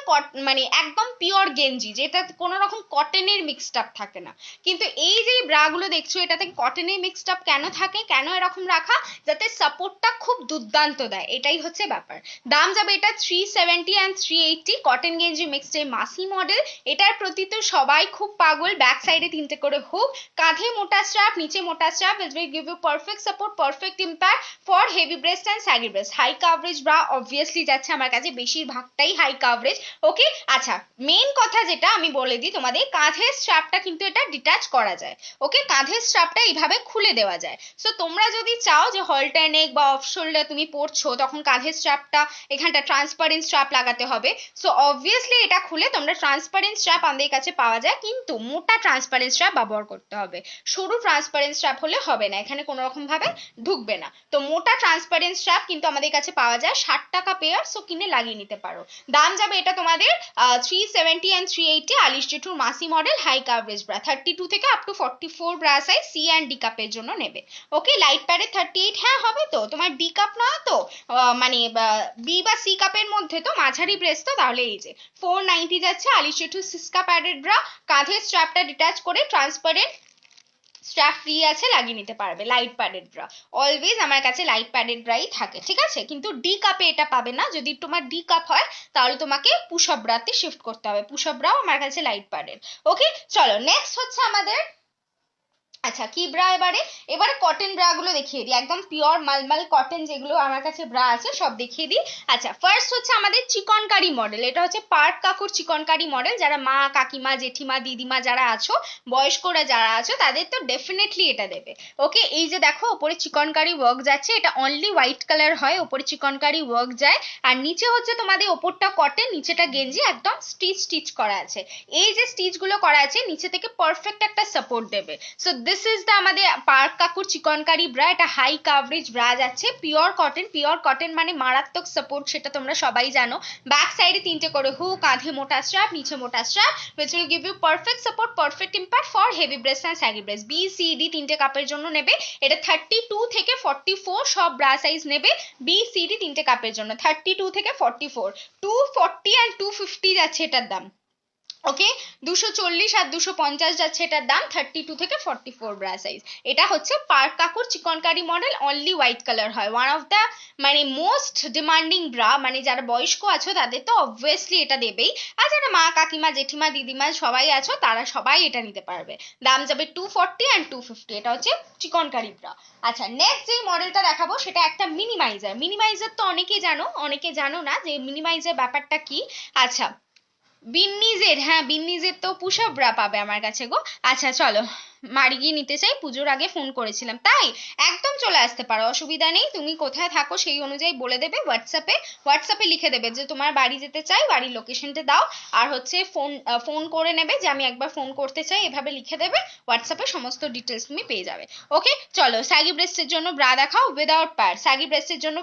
মানে একদম পিওর গেঞ্জি, যেটা কোনো রকম কটনের মিক্সড আপ থাকে না। কিন্তু এই যে ব্রাগুলো দেখছো, এটাতে কটনের মিক্সড আপ কেন থাকে, কেন এরকম রাখা, যাতে সাপোর্টটা খুব দুর্দান্ত দেয়, এটাই হচ্ছে ব্যাপার। দাম যাবে এটা 370 and 380। কটন গেঞ্জি মিক্সড এর মাসি মডেল। এটার প্রতি তো সবাই খুব পাগল। ব্যাক সাইডে 3টে করে হুক, কাঁধে মোটা স্ট্র্যাপ, নিচে মোটা strap, which will give you perfect support, perfect impact for heavy breast and saggy breast. High coverage bra obviously যাচ্ছে আমার কাছে, বেশিরভাগটাই হাই কাভারেজ। ওকে, আচ্ছা মেইন কথা যেটা আমি বলে দিই তোমাদের, কাঁধের স্ট্র্যাপটা কিন্তু এটা ডিটাচ করা যায়। ওকে, কাঁধের স্ট্র্যাপটা এইভাবে খুলে দেওয়া যায়। সো তোমরা যদি চাও যে হল্টার নেক বা অফ শোল্ডার তুমি পড়ছো, তখন কাঁধের স্ট্র্যাপটা এখানটা ট্রান্সপারেন্ট স্ট্র্যাপ লাগাতে হবে। সো অবভিয়াসলি এটা খুলে তোমরা ট্রান্সপারেন্ট স্ট্র্যাপ আমাদের কাছে পাওয়া যায়, কিন্তু মোটা ট্রান্সপারেন্ট স্ট্র্যাপ ব্যবহার করতে হবে। সরু ট্রান্সপারেন্ট স্ট্র্যাপ হলে হবে না, এখানে কোনো রকম ভাবে ঢুকবে না। তো মোটা ট্রান্সপারেন্ট স্ট্র্যাপ কিন্তু আমাদের কাছে পাওয়া যায় 60 টাকা পেয়ার। সো কিনে লাগিয়ে নিতে পারো। দাম যাবে এটা তোমাদের 370 and 380। আলিশ জেঠুর মাসি মডেল হাই কাভারেজ ব্রা, 32 থেকে up to 44 bra size C and D কাপের জন্য নেবে। ওকে, লাইট প্যাডের 38 হ্যাঁ হবে তো, তোমার ডি কাপ নয় তো, মানে বি বা সি কাপের মধ্যে তো, মাঝারি ব্রেস্ট তো, তাহলে এই যে 490 যাচ্ছে আলিশ জেঠুর সিস্কা প্যাডেড ব্রা। কাঁধের স্ট্র্যাপটা ডিটাচ করে ট্রান্সপারেন্ট স্ট্র্যাপ ফ্রি আছে, লাগিয়ে নিতে পারবে। লাইট প্যাডেড ব্রা অলওয়েজ আমার কাছে লাইট প্যাডেড ব্রাই থাকে, ঠিক আছে? কিন্তু ডি কাপে এটা পাবে না। যদি তোমার ডি কাপ হয় তাহলে তোমাকে পুশ আপ ব্রাতে শিফট করতে হবে। পুশ আপ ব্রাও আমার কাছে লাইট প্যাডেড। ওকে, চলো নেক্সট হচ্ছে আমাদের, আচ্ছা কি ব্রা এবারে, এবারে কটন ব্রা গুলো দেখিয়ে দিই, একদম পিওর মালমাল কটন যেগুলো আমার কাছে ব্রা আছে সব দেখিয়ে দিই। আচ্ছা ফার্স্ট হচ্ছে আমাদের চিকনকারি মডেল, এটা হচ্ছে পার্ক কাকুর চিকনকারি মডেল। যারা মা কাকিমা জেঠিমা দিদিমা যারা আছো, বয়স্করা যারা আছো, তাদের তো ডেফিনেটলি এটা দেবে। ওকে, এই যে দেখো ওপরে চিকনকারি ওয়ার্ক যাচ্ছে, এটা অনলি হোয়াইট কালার হয়, ওপরে চিকনকারি ওয়ার্ক যায়, আর নিচে হচ্ছে তোমাদের ওপরটা কটন, নিচেটা গেঞ্জি, একদম স্টিচ স্টিচ করা আছে। এই যে স্টিচ গুলো করা আছে নিচে থেকে পারফেক্ট একটা সাপোর্ট দেবে। সো দিস ইজ দ্য আমাদের পার্ক কাকুর চিকনকারি ব্রা। এটা হাই কাভারেজ ব্রা যাচ্ছে, পিওর কটন। পিওর কটন মানে মারাত্মক সাপোর্ট, সেটা তোমরা সবাই জানো। ব্যাক সাইডে 3টে করে হুক, কাঁধে মোটা স্ট্র্যাপ, নিচে মোটা strap, which will give you perfect support, perfect impact for heavy breast and saggy breast। B C D 3টে কাপের জন্য নেবে। এটা 32 থেকে 44 সব ব্রা সাইজ নেবে। বি সি ডি 3টে কাপের জন্য 32 থেকে 44, 240 and 250 যাচ্ছে এটার দাম। ওকে, 240 আর 250 যাচ্ছে এটার দাম, 32 থেকে 44 ব্রা সাইজ। এটা হচ্ছে পার্ক কাকুর chikankari model, only white colour হয়। ওয়ান অফ দ্য মানে মোস্ট ডিমান্ডিং ব্রা, মানে যারা বয়স্ক আছো তাদের তো অবভিয়াসলি এটা দেবেই, আর যারা মা কাকিমা জেঠিমা দিদিমা সবাই আছো তারা সবাই এটা নিতে পারবে। দাম যাবে 240 and 250। এটা হচ্ছে চিকনকারি ব্রা। আচ্ছা নেক্সট যে মডেলটা দেখাবো সেটা একটা মিনিমাইজার। মিনিমাইজার তো অনেকেই জানো, অনেকে জানো না যে মিনিমাইজার ব্যাপারটা কি। আচ্ছা বিন্নিজের, হ্যাঁ বিন্নিজের তো পুশ আপ ব্রা পাবে আমার কাছে গো। আচ্ছা চলো, বাড়ি গিয়ে নিতে চাই, পুজোর আগে ফোন করেছিলাম, তাই একদম চলে আসতে পারো, অসুবিধা নেই। তুমি কোথায় থাকো সেই অনুযায়ী বলে দেবে হোয়াটসঅ্যাপে, হোয়াটসঅ্যাপে লিখে দেবে যে তোমার বাড়ি যেতে চাই, বাড়ির লোকেশনটা দাও, আর হচ্ছে ফোন করে নেবে যে আমি একবার ফোন করতে চাই, এভাবে লিখে দেবে। হোয়াটসঅ্যাপে সমস্ত ডিটেলস তুমি পেয়ে যাবে। ওকে চলো, স্যাগি ব্রেস্টের জন্য ব্রা দেখাও উইদাউট প্যাড। স্যাগি ব্রেস্টের জন্য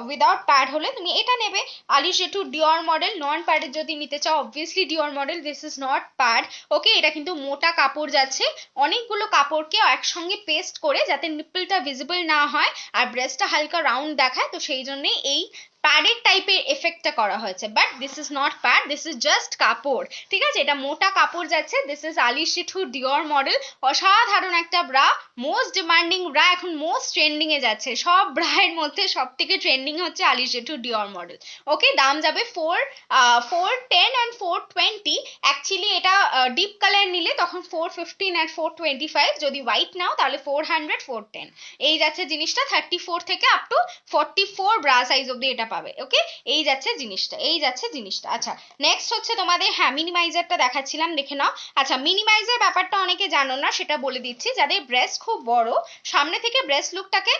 উইদাউট প্যাড হলে তুমি এটা নেবে, আলিশ জেঠু ডিওর মডেল। নন প্যাডের যদি নিতে চাও obviously Dior model, this is not pad. Okay, এটা কিন্তু মোটা কাপড় যাচ্ছে, অনেকগুলো কাপড়কে একসঙ্গে পেস্ট করে যাতে নিপলটা ভিজিবল না হয় আর ব্রেস্টটা হালকা রাউন্ড দেখায়, তো সেই জন্যই এই প্যাডেড টাইপের এফেক্টটা করা হয়েছে। But this is not pad, this is just কাপড়, ঠিক আছে? এটা মোটা কাপড় যাচ্ছে। দিস ইজ আলিশ জেঠু ডিওর মডেল, অসাধারণ একটা ব্রা, মোস্ট ডিমান্ডিং ব্রা, এখন মোস্ট ট্রেন্ডিং এ যাচ্ছে। সব ব্রায়ের মধ্যে সব থেকে ট্রেন্ডিং হচ্ছে আলিশ জেঠু ডিওর মডেল। ওকে, দাম যাবে 410 and 420। অ্যাকচুয়ালি এটা ডিপ কালার নিলে তখন 415 and 425, যদি হোয়াইট নাও তাহলে 400 410। এই যাচ্ছে জিনিসটা 34 থেকে আপ টু 44 ব্রা সাইজ অব্দি এটা পাবে। ওকে, এই যাচ্ছে জিনিসটা, এই যাচ্ছে জিনিসটা। আচ্ছা নেক্সট হচ্ছে তোমাদের, হ্যাঁ মিনিমাইজারটা দেখাচ্ছিলাম, দেখে নাও। আচ্ছা মিনিমাইজার ব্যাপারটা অনেকে জানো না, সেটা বলে দিচ্ছি। যাদের ব্রেস্ট খুব বড়, সামনে থেকে ব্রেস্ট লুকটাকে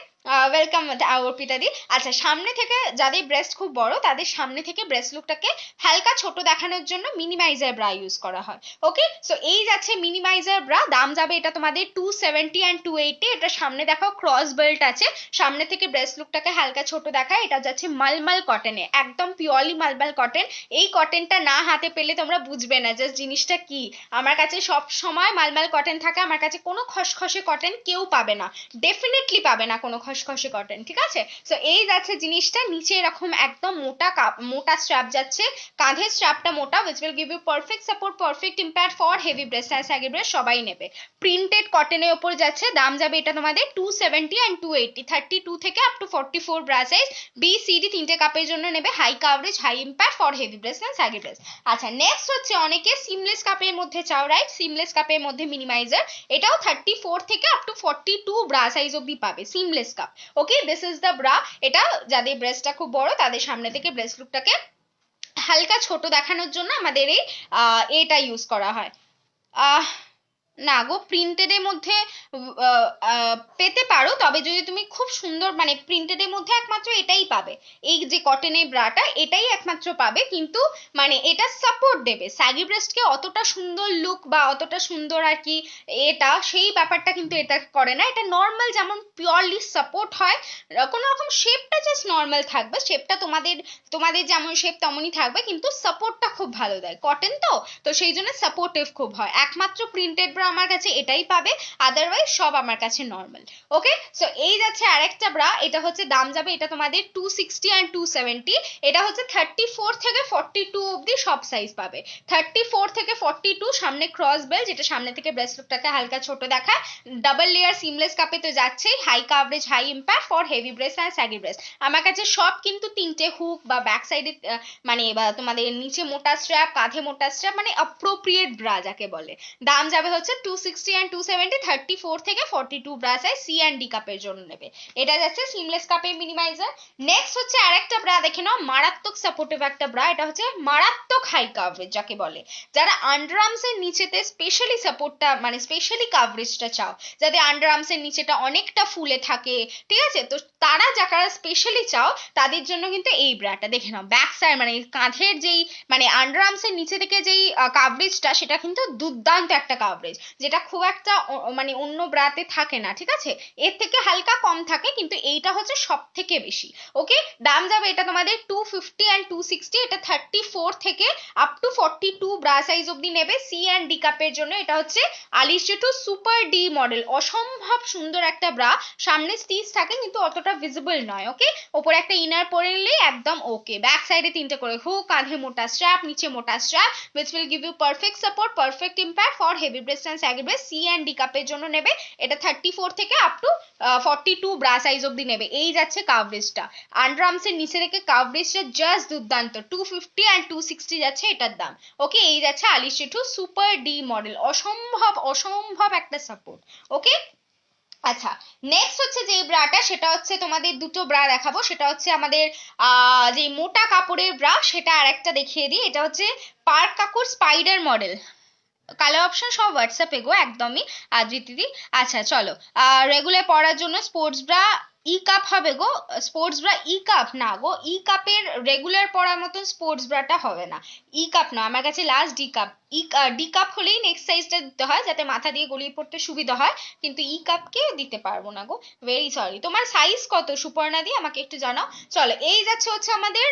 ওয়েলকাম অর্পিতা দি। আচ্ছা সামনে থেকে যাদের ব্রেস্ট খুব বড়, তাদের সামনে থেকে ব্রেস্ট লুকটাকে হালকা ছোট দেখানোর জন্য মিনিমাইজার ব্রা ইউজ করা হয়। ওকে, সো এই যাচ্ছে মিনিমাইজার ব্রা। দাম যাবে এটা তোমাদের 270 and 280। এটা সামনে দেখো ক্রস বেল্ট আছে, সামনে থেকে ব্রেস্ট লুকটাকে হালকা ছোট দেখায়। এটা যাচ্ছে মালমাল কটনে, একদম পিওরলি মালমাল কটন। এই কটনটা না হাতে পেলে তোমরা বুঝবে না জাস্ট জিনিসটা কি। আমার কাছে সব সময় মালমাল কটন থাকে, আমার কাছে কোনো খসখসে কটন কেউ পাবে না, ডেফিনেটলি পাবে না কোনো খসখসে কটন, ঠিক আছে? সো এই যাচ্ছে জিনিসটা, নিচে এরকম একদম মোটা স্ট্র্যাপ যাচ্ছে, কাঁধের স্ট্র্যাপটা মোটা, which will give you perfect support, perfect impact for heavy breast and saggy breast, সবাই নেবে। প্রিন্টেড কটনের ওপর যাচ্ছে, দাম যাবে এটা তোমাদের 270 and 280, 32 থেকে up to 44 bra size. B C D 3টে কাপের জন্য নেবে, high coverage high impact for heavy breast and saggy breast। আচ্ছা নেক্সট হচ্ছে অনেকে সিমলেস কাপের মধ্যে চাও, রাইট? সিমলেস কাপের মধ্যে মিনিমাইজার, এটাও 34 থেকে আপ টু 42 ব্রা সাইজ অব্দি পাবে, seamless cup. Cup. Okay, this is the bra. এটা যাদের ব্রেস্টটা খুব বড় তাদের সামনে থেকে ব্রেস্ট লুকটাকে হালকা ছোট দেখানোর জন্য আমাদের এই এটা ইউজ করা হয়। আহ না গো, প্রিন্টেড এর মধ্যে পেতে পারো, তবে যদি তুমি খুব সুন্দর মানে প্রিন্টেড এর মধ্যে একমাত্র এটাই পাবে, এই যে কটনের ব্রাটা এটাই একমাত্র পাবে, কিন্তু মানে এটা সাপোর্ট দেবে স্যাগি ব্রেস্টকে, অতটা সুন্দর লুক বা অতটা সুন্দর আর কি এটা সেই ব্যাপারটা কিন্তু এটা করে না। এটা নর্মাল যেমন পিওরলি সাপোর্ট হয়, কোনো রকম শেপটা জাস্ট নর্মাল থাকবে, শেপটা তোমাদের তোমাদের যেমন শেপ তেমনই থাকবে, কিন্তু সাপোর্টটা খুব ভালো দেয়, কটন তো, তো সেই জন্য সাপোর্টিভ খুব হয়। একমাত্র প্রিন্টেড ব্রা আমার কাছে এটাই পাবে, আদারওয়াইজ সব আমার কাছে নর্মাল। ওকে, সো এই যাচ্ছে আরেকটা ব্রা, এটা হচ্ছে দাম যাবে এটা তোমাদের 260 অ্যান্ড 270। এটা হচ্ছে 34 থেকে 42 অবধি সব সাইজ পাবে। 34 থেকে 42 সামনে ক্রস বেল, যেটা সামনে থেকে ব্রেস্ট লুকটাকে হালকা ছোট দেখায়, ডাবল লেয়ার সিমলেস কাপে তো যাচ্ছেই, high coverage high impact for heavy breast and saggy breast. আমার কাছে সব কিন্তু তিনটে হুক বা ব্যাক সাইডে মানে বা তোমাদের নিচে মোটা স্ট্র্যাপ, কাঁধে মোটা স্ট্র্যাপ, মানে অ্যাপ্রোপ্রিয়েট ব্রা যাকে বলে। দাম যাবে হচ্ছে 260 অ্যান্ড 270, 34 থেকে 42 bra size C and D কাপের জন্য নেবে। এটা যাচ্ছে সিমলেস কাপের মিনিমাইজার। নেক্সট হচ্ছে আরেকটা ব্রা দেখে নাও, মারাত্মক সাপোর্টিভ একটা ব্রা, এটা হচ্ছে মারাত্মক হাই কাভারেজ যাকে বলে, যারা আন্ডার আর্মস এর নিচেতে স্পেশালি সাপোর্টটা মানে স্পেশালি কাভারেজটা চাও, যাদের আন্ডার আর্মস এর নিচেটা অনেকটা ফুলে থাকে, ঠিক আছে, তো তারা যারা স্পেশালি চাও তাদের জন্য কিন্তু এই ব্রাটা দেখে নাও, ব্যাক সাইড মানে কাঁধের যেই মানে আন্ডার আর্মস এর নিচে থেকে যেই কাভারেজটা সেটা কিন্তু দুর্দান্ত একটা কাভারেজ, যেটা খুব একটা মানে অন্য ব্রাতে থাকে না, ঠিক আছে, এর থেকে হালকা কম থাকে, কিন্তু এইটা হচ্ছে সব থেকে বেশি। ওকে, দাম যাবে এটা তোমাদের 250 অ্যান্ড 260। এটা 34 থেকে আপ টু 42 ব্রা সাইজ অবধি নেবে সি অ্যান্ড ডি কাপের জন্য। এটা হচ্ছে আলিশিটো সুপার ডি মডেল, অসম্ভব সুন্দর একটা ব্রা, সামনে স্টিচ থাকে কিন্তু অতটা ভিজিবল নয়। ওকে, ওপরে একটা ইনার পরে নিলে একদম ওকে, ব্যাক সাইডে তিনটে করে হুক, কাঁধে মোটা স্ট্র্যাপ, নিচে মোটা strap, which will give you perfect support, perfect impact for heavy breast and saggy breast, C and D কাপের জন্য নেবে। এটা 34 থেকে আপ টু 42 ব্রা সাইজ অবধি নেবে। এই যাচ্ছে কাভারেজটা, আন্ডার আর্মস এর নিচে রেখে কাভারেজটা জাস্ট দুর্দান্ত, 250 অ্যান্ড 260 যাচ্ছে এটার দাম। ওকে, এই যাচ্ছে আলিশিটো সুপার ডি মডেল, অসম্ভব অসম্ভব একটা সাপোর্ট। ওকে, আচ্ছা, নেক্সট হচ্ছে যে ব্রাটা সেটা হচ্ছে তোমাদের দুটো ব্রা দেখাবো, সেটা হচ্ছে আমাদের যে মোটা কাপড়ের ব্রা, সেটা আর একটা দেখিয়ে দিই। এটা হচ্ছে পার্ক কাকুর স্পাইডার মডেল, কালার অপশন সব হোয়াটসঅ্যাপে গো একদমই দিদি। আচ্ছা চলো, রেগুলার পরার জন্য স্পোর্টস ব্রা ই কাপ হবে গো, স্পোর্টস ব্রা ই কাপ না গো, ই কাপের রেগুলার পরার মতন স্পোর্টস ব্রাটা হবে না, ই কাপ না, আমার কাছে last D cup, D cup হলেই নেক্সট সাইজটা দিতে হয় যাতে মাথা দিয়ে গলিয়ে পড়তে সুবিধা হয়, কিন্তু ই কাপকে দিতে পারবো না গো, ভেরি সরি। তোমার সাইজ কত সুপর্ণা দি, আমাকে একটু জানাও। চলো, এই যাচ্ছে হচ্ছে আমাদের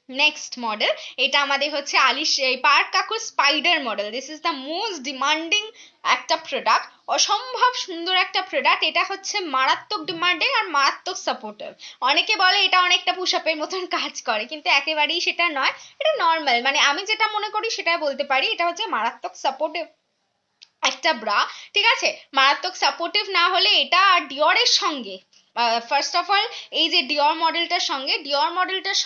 নেক্সট মডেল, এটা আমাদের হচ্ছে পার্ক কাকুর spider model, this is the most demanding একটা প্রোডাক্ট, অসম্ভব সুন্দর একটা প্রোডাক্ট, এটা হচ্ছে মারাত্মক ডিমান্ডিং আর মারাত্মক সাপোর্টিভ। অনেকে বলে এটা অনেকটা পুশ আপের মতন কাজ করে, কিন্তু একেবারেই সেটা নয়, এটা নর্মাল, মানে আমি যেটা মনে করি সেটা বলতে পারি, এটা হচ্ছে মারাত্মক সাপোর্টিভ একটা ব্রা, ঠিক আছে, মারাত্মক সাপোর্টিভ না হলে এটা ডিওরের সঙ্গে ফার্স্ট অফ অল এই যে ডিওর মডেলটার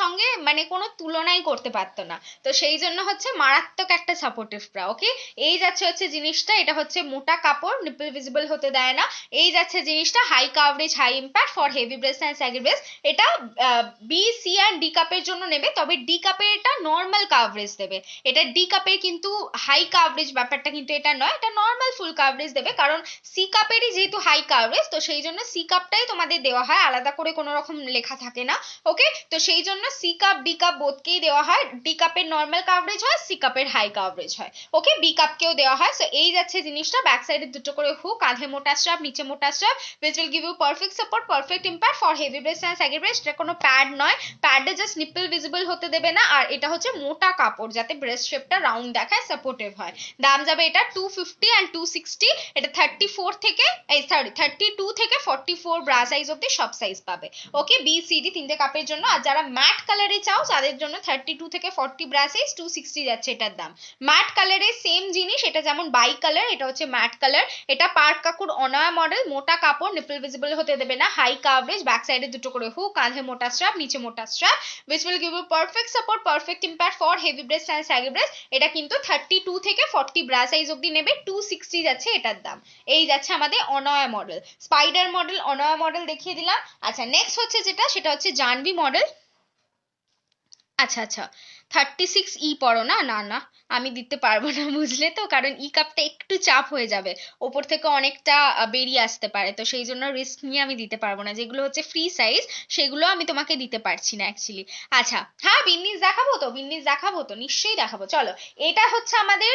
সঙ্গে মানে কোনো তুলনাই করতে পারতো না, তো সেই জন্য হচ্ছে মারাত্মক একটা সাপোর্টিভ ব্রা। ওকে, এই যাচ্ছে হচ্ছে জিনিসটা, এটা হচ্ছে মোটা কাপড়, নিপল ভিজিবল হতে দেয় না। এই যাচ্ছে জিনিসটা, high coverage high impact for heavy breast and saggy breast. এটা বি সি অ্যান্ড ডি কাপের জন্য নেবে, তবে ডি কাপের এটা নর্মাল কাভারেজ দেবে, এটা ডি কাপের কিন্তু হাই কাভারেজ ব্যাপারটা কিন্তু এটা নয়, এটা নর্মাল ফুল কাভারেজ দেবে, কারণ সি কাপেরই যেহেতু হাই কাভারেজ, তো সেই জন্য সি কাপটাই তোমাদের দেওয়া হয়, আলাদা করে কোনো রকম লেখা থাকে না। ওকে, তো সেই জন্য সি কাপ ডি কাপ বোথকেই দেওয়া হয়, ডি কাপের নর্মাল কাভারেজ হয়, সি কাপের হাই কাভারেজ হয়। ওকে, বি কাপকেও দেওয়া হয়। সো এই যাচ্ছে জিনিসটা, ব্যাক সাইডে দুটো করে হুক, কাঁধে মোটা স্ট্র্যাপ, নিচে মোটা strap, which will give you perfect support, perfect impact for heavy breast and saggy breast। এটা কোনো প্যাড নয়, প্যাডে জাস্ট নিপল ভিজিবল হতে দেবে না, আর এটা হচ্ছে মোটা কাপড় যাতে ব্রেস্ট শেপটা রাউন্ড দেখায়, সাপোর্টিভ হয়। দাম যাবে এটা 250 অ্যান্ড 260। এটা 34 থেকে 32 থেকে 44 ব্রা সাইজ অব্দি সব সাইজ পাবে। ওকে, বি সি ডি তিনটে কাপের জন্য। আর যারা ম্যাট কালারে চাও তাদের জন্য 32 থেকে 40 ব্রা সাইজ 260 যাচ্ছে এটার দাম। ম্যাট কালারের সেম জিনিস, এটা যেমন বাই কালার, এটা হচ্ছে ম্যাট কালার। এটা পার্ক কাকুর অনয়া মডেল, মোটা কাপড়, নিপল ভিজিবল হতে দেবে না, হাই কাভারেজ, ব্যাক সাইডে দুটো করে হুক, কাঁধে মোটা স্ট্র্যাপ, নিচে মোটা strap, which will give you perfect support, perfect impact for heavy breast and saggy breast। এটা কিন্তু 32 থেকে 40 ব্রা সাইজ অবধি নেবে, 260 যাচ্ছে এটার দাম। এই যাচ্ছে আমাদের অনয়া মডেল, স্পাইডার মডেল, অনয়া মডেল দেখে দেখিয়ে দিলাম। আচ্ছা নেক্সট হচ্ছে যেটা, সেটা হচ্ছে জাহ্নবী মডেল। আচ্ছা আচ্ছা, 36E পড়ো না? না না, আমি দিতে পারবো না বুঝলে তো, কারণ ই কাপটা একটু চাপ হয়ে যাবে, ওপর থেকে অনেকটা বেরিয়ে আসতে পারে, তো সেই জন্য রিস্ক নিয়ে আমি দিতে পারবো না। যেগুলো হচ্ছে ফ্রি সাইজ সেগুলো আমি তোমাকে দিতে পারছি না অ্যাকচুয়ালি। আচ্ছা হ্যাঁ, বিন্নিস দেখাবো তো, বিন্নিস দেখাবো তো, নিশ্চয়ই দেখাবো। চলো, এটা হচ্ছে আমাদের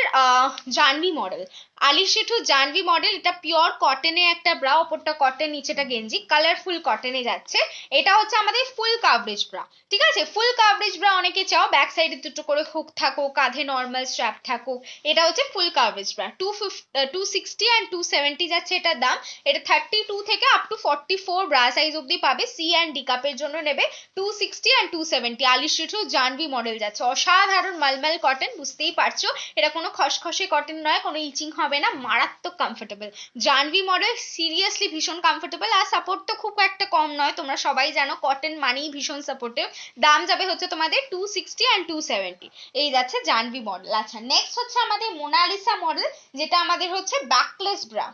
Jahnavi model, Alisha to Jahnavi model. এটা পিওর কটনে একটা ব্রা, ওপরটা কটন, নিচেটা গেঞ্জি, কালারফুল কটনে যাচ্ছে। এটা হচ্ছে আমাদের ফুল কাভারেজ ব্রা, ঠিক আছে? ফুল কাভারেজ ব্রা অনেকে চাও, ব্যাক সাইডে দুটো করে হুক থাকুক, কাঁধে নর্মাল স্ট্র্যাপ থাকুক, এটা হচ্ছে ফুল কাভারেজ ব্রা। 260 অ্যান্ড 270 যাচ্ছে এটার দাম। এটা 32 থেকে আপ টু 44 ব্রা সাইজ অব্দি পাবে। সি অ্যান্ড ডি কাপের জন্য নেবে 260 and 270। Alisha to Jahnavi model যাচ্ছে, অসাধারণ মালমাল কটন, বুঝতেই পারছো এটা কোনো খসখসে কটন নয়, কোনো ইচিং হবে না, মারাত্মক কমফোর্টেবল। জাহ্নবী মডেল সিরিয়াসলি ভীষণ কমফোর্টেবল, আর সাপোর্ট তো খুব একটা কম নয়, তোমরা সবাই জানো কটন মানেই ভীষণ সাপোর্টিভ। দাম যাবে হচ্ছে তোমাদের 260 অ্যান্ড 270। এই যাচ্ছে জাহ্নবী মডেল। আচ্ছা নেক্সট হচ্ছে আমাদের মোনালিসা মডেল, যেটা আমাদের হচ্ছে ব্যাকলেস ব্রা।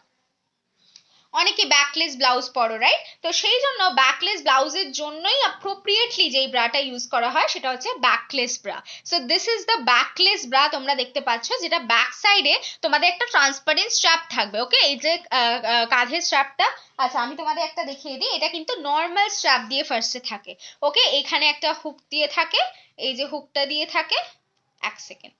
অনেকে ব্যাকলেস ব্লাউজ পরো, রাইট? তো সেই জন্য ব্যাকলেস ব্লাউজের জন্যই অ্যাপ্রোপ্রিয়েটলি যেই ব্রাটা ইউজ করা হয় সেটা হচ্ছে backless bra. So this is the backless bra, তোমরা দেখতে পাচ্ছ, যেটা ব্যাক সাইডে তোমাদের একটা ট্রান্সপারেন্ট স্ট্র্যাপ থাকবে। ওকে, এই যে কাঁধের স্ট্র্যাপটা, আচ্ছা আমি তোমাদের একটা দেখিয়ে দিই, এটা কিন্তু নর্মাল স্ট্র্যাপ দিয়ে ফার্স্টে থাকে। ওকে, এখানে একটা হুক দিয়ে থাকে, এই যে হুকটা দিয়ে থাকে, এক সেকেন্ড,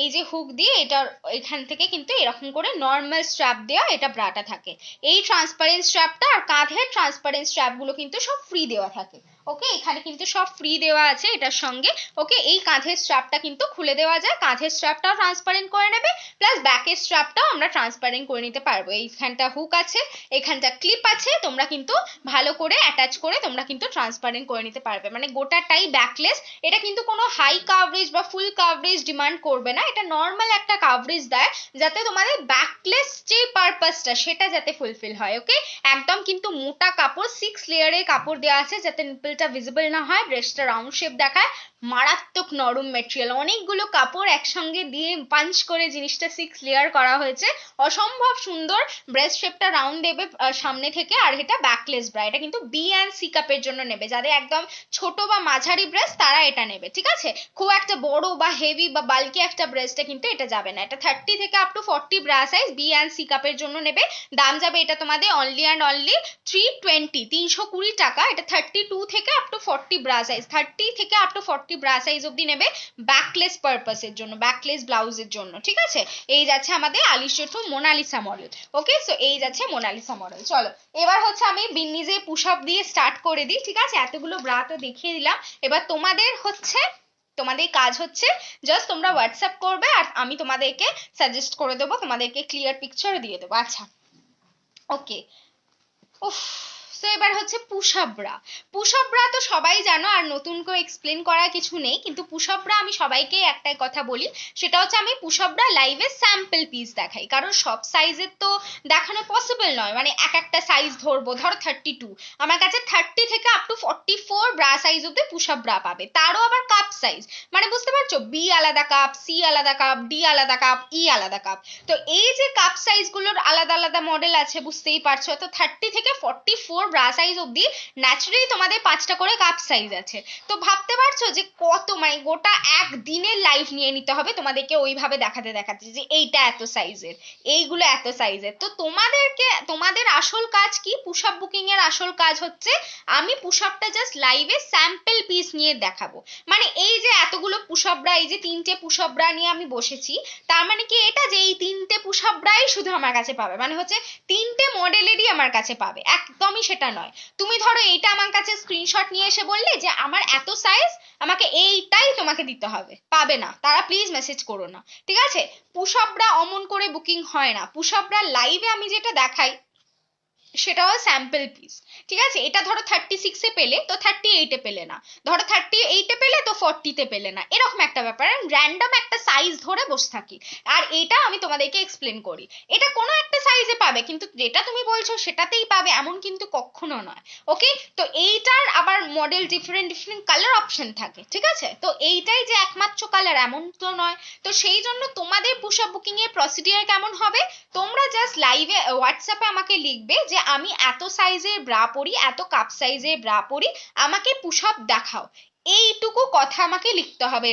এই যে হুক দিয়ে এটার এখান থেকে কিন্তু এরকম করে নর্মাল স্ট্র্যাপ দেওয়া এটা ব্রাটা থাকে। এই ট্রান্সপারেন্ট স্ট্র্যাপটা আর কাঁধের ট্রান্সপারেন্ট স্ট্র্যাপ গুলো কিন্তু সব ফ্রি দেওয়া থাকে। ওকে, এখানে কিন্তু সব ফ্রি দেওয়া আছে এটার সঙ্গে। ওকে, এই কাঁধের স্ট্র্যাপটা কিন্তু খুলে দেওয়া যায়, কাঁধের স্ট্র্যাপটাও ট্রান্সপারেন্ট করে নেবে, প্লাস ব্যাকের স্ট্র্যাপটাও আমরা ট্রান্সপারেন্ট করে নিতে পারবো। এইখানটা হুক আছে, এখানটা ক্লিপ আছে, তোমরা কিন্তু ভালো করে অ্যাটাচ করে তোমরা কিন্তু ট্রান্সপারেন্ট করে নিতে পারবে, মানে গোটাটাই ব্যাকলেস। এটা কিন্তু কোনো হাই কাভারেজ বা ফুল কাভারেজ ডিমান্ড করবে না, এটা নর্মাল একটা কাভারেজ দেয়, যাতে তোমাদের ব্যাকলেস যে পারপাসটা সেটা যাতে ফুলফিল হয়। ওকে, একদম কিন্তু মোটা কাপড়, 6 লেয়ারের কাপড় দেওয়া আছে যাতে নিপলটা ভিজিবল না হয়, ব্রেস্টটা রাউন্ড শেপ দেখায়, মারাত্মক নরম মেটেরিয়াল, অনেকগুলো কাপড় একসঙ্গে দিয়ে পাঞ্চ করে জিনিসটা 6 লেয়ার করা হয়েছে, অসম্ভব সুন্দর। ব্রেস্ট শেপটা রাউন্ড দেবে সামনে থেকে, আর এটা ব্যাকলেস ব্রা। এটা কিন্তু বি অ্যান্ড সি কাপের জন্য নেবে, যাদের একদম ছোট বা মাঝারি ব্রেস্ট তারা এটা নেবে, ঠিক আছে? খুব একটা বড় বা হেভি বা বাল্কি একটা ব্রেস্টে কিন্তু এটা যাবে না। এটা 30 থেকে up to 40 bra size, B and C কাপের জন্য নেবে। দাম যাবে এটা তোমাদের অনলি অ্যান্ড অনলি 320 টাকা। এটা 32 থেকে আপ টু 40 ব্রা সাইজ, 30 থেকে আপ টু 40 ব্রা সাইজ অব্দি নেবে, ব্যাকলেস পারপাসের জন্য, ব্যাকলেস ব্লাউজের জন্য, ঠিক আছে? এই যাচ্ছে আমাদের আলিশা টু মোনালিসা মডেল। ওকে, সো এই যাচ্ছে মোনালিসা মডেল। চলো, এবার হচ্ছে আমি বিন্নিজে পুশ আপ দিয়ে স্টার্ট করে দিই, ঠিক আছে? এতগুলো ব্রা তো দেখিয়ে দিলাম, এবার তোমাদের হচ্ছে, তোমাদের কাজ হচ্ছে জাস্ট তোমরা হোয়াটসঅ্যাপ করবে, আর আমি তোমাদেরকে সাজেস্ট করে দেবো, তোমাদেরকে ক্লিয়ার পিকচার দিয়ে দেবো। আচ্ছা ওকে, উফ, তো এবার হচ্ছে পুশ-আপ ব্রা। পুশ-আপ ব্রা তো সবাই জানো, আর নতুন করে এক্সপ্লেন করার কিছু নেই, কিন্তু পুশ-আপ ব্রা আমি সবাইকে একটাই কথা বলি, সেটা হচ্ছে আমি পুশ-আপ ব্রা লাইভে স্যাম্পল পিস দেখাই, কারণ সব সাইজের তো দেখানো পসিবল নয়, মানে এক একটা সাইজ ধরবো, ধরো 32, আমার কাছে 30 থেকে আপ টু 44 ব্রা সাইজ অব্দি পুশ-আপ ব্রা পাবে, তারও আবার কাপ সাইজ, মানে বুঝতে পারছো, বি আলাদা কাপ, সি আলাদা কাপ, ডি আলাদা কাপ, ই আলাদা কাপ। তো এই যে কাপ সাইজ গুলোর আলাদা আলাদা মডেল আছে, বুঝতেই পারছো, তো 30 থেকে 44 ব্রা সাইজ অব্দি ন্যাচারালি তোমাদের 5টা করে কাপ সাইজ আছে। তো ভাবতে পারছো যে কত, মানে গোটা একদিনের লাইভ নিয়ে নিতে হবে তোমাদেরকে ওইভাবে দেখাতে দেখাতে, যে এইটা এত সাইজের, এইগুলো এত সাইজের। তো তোমাদেরকে, তোমাদের আসল কাজ কি, পুশ আপ বুকিং এর আসল কাজ হচ্ছে আমি পুশ আপটা জাস্ট লাইভে স্যাম্পল পিস নিয়ে দেখাবো। মানে এই যে এতগুলো পুশ আপ ব্রা, এই যে 3টে পুশ আপ ব্রা নিয়ে আমি বসেছি, তার মানে কি এটা যে এই 3টে পুশ আপ ব্রাই শুধু আমার কাছে পাবে, মানে হচ্ছে 3টে মডেলেরই আমার কাছে পাবে, একদমই সেটা নয়। তুমি ধরো এইটা আমার কাছে স্ক্রিনশট নিয়ে এসে বললে যে আমার এত সাইজ, আমাকে এইটাই তোমাকে দিতে হবে, পাবে না, তারা প্লিজ মেসেজ করো না, ঠিক আছে? পুশ আপ ব্রা অমন করে বুকিং হয় না, পুশ আপ ব্রা লাইভে আমি যেটা দেখাই সেটাও স্যাম্পল পিস, ঠিক আছে? এটা ধরো 36-এ পেলে তো 38-এ পেলে না, ধরো 38-এ পেলে তো 40-তে পেলে না, এরকম একটা ব্যাপার, র্যান্ডম একটা সাইজ ধরে বসে থাকি, আর এটা আমি তোমাদেরকে এক্সপ্লেন করি। এটা কোনো একটা সাইজে পাবে, কিন্তু যেটা তুমি বলছো সেটাতেই পাবে এমন কিন্তু কখনো নয়। ওকে, তো এইটার আবার model different different colour option থাকে, ঠিক আছে? তো এইটাই যে একমাত্র কালার এমন তো নয়। তো সেই জন্য তোমাদের পুশ আপ বুকিং এর প্রসিডিওর কেমন হবে, তোমরা জাস্ট লাইভে হোয়াটসঅ্যাপে আমাকে লিখবে যে আমি এত সাইজের ব্রা পরি, এত কাপ সাইজের ব্রা পরি, আমাকে পুশ আপ দেখাও, এইটুকু কথা আমাকে লিখতে হবে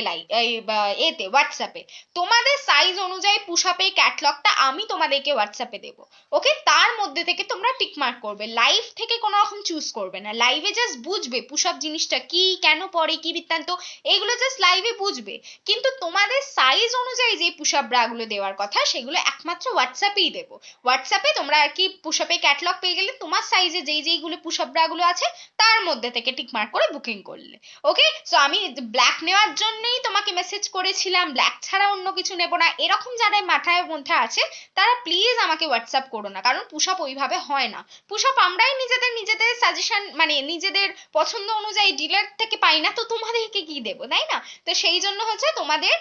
এতে হোয়াটসঅ্যাপে। তোমাদের সাইজ অনুযায়ী পুশ আপের ক্যাটলগটা আমি তোমাদেরকে হোয়াটসঅ্যাপে দেবো। ওকে, তার মধ্যে থেকে তোমরা টিক মার্ক করবে, লাইভ থেকে কোনো রকম চুজ করবে না। লাইভে জাস্ট বুঝবে পুশ আপ জিনিসটা কি, কেন পড়ে, কি বৃত্তান্ত, এগুলো জাস্ট লাইভে বুঝবে। কিন্তু তোমাদের সাইজ অনুযায়ী যে পুশ আপ ব্রাগুলো দেওয়ার কথা সেগুলো একমাত্র হোয়াটসঅ্যাপেই দেবো। হোয়াটসঅ্যাপে তোমরা আর কি পুশ আপের ক্যাটলগ পেয়ে গেলে তোমার সাইজে যেইগুলো পুশ আপ ব্রাগুলো আছে তার মধ্যে থেকে টিক মার্ক করে বুকিং করলে। ওকে, সো আমি ব্ল্যাক নেওয়ার জন্যই তোমাকে মেসেজ করেছিলাম, ব্ল্যাক ছাড়া অন্য কিছু নেবো না, এরকম যারা মাথায় মধ্যে আছে তারা প্লিজ আমাকে হোয়াটসঅ্যাপ করো না, কারণ পুশ আপ ওইভাবে হয় না। পুশ আপ আমরাই নিজেদের সাজেশন মানে নিজেদের পছন্দ অনুযায়ী ডিলার থেকে পাই না, তো তোমাদেরকে কি দেবো, তাই না? তো সেই জন্য হচ্ছে তোমাদের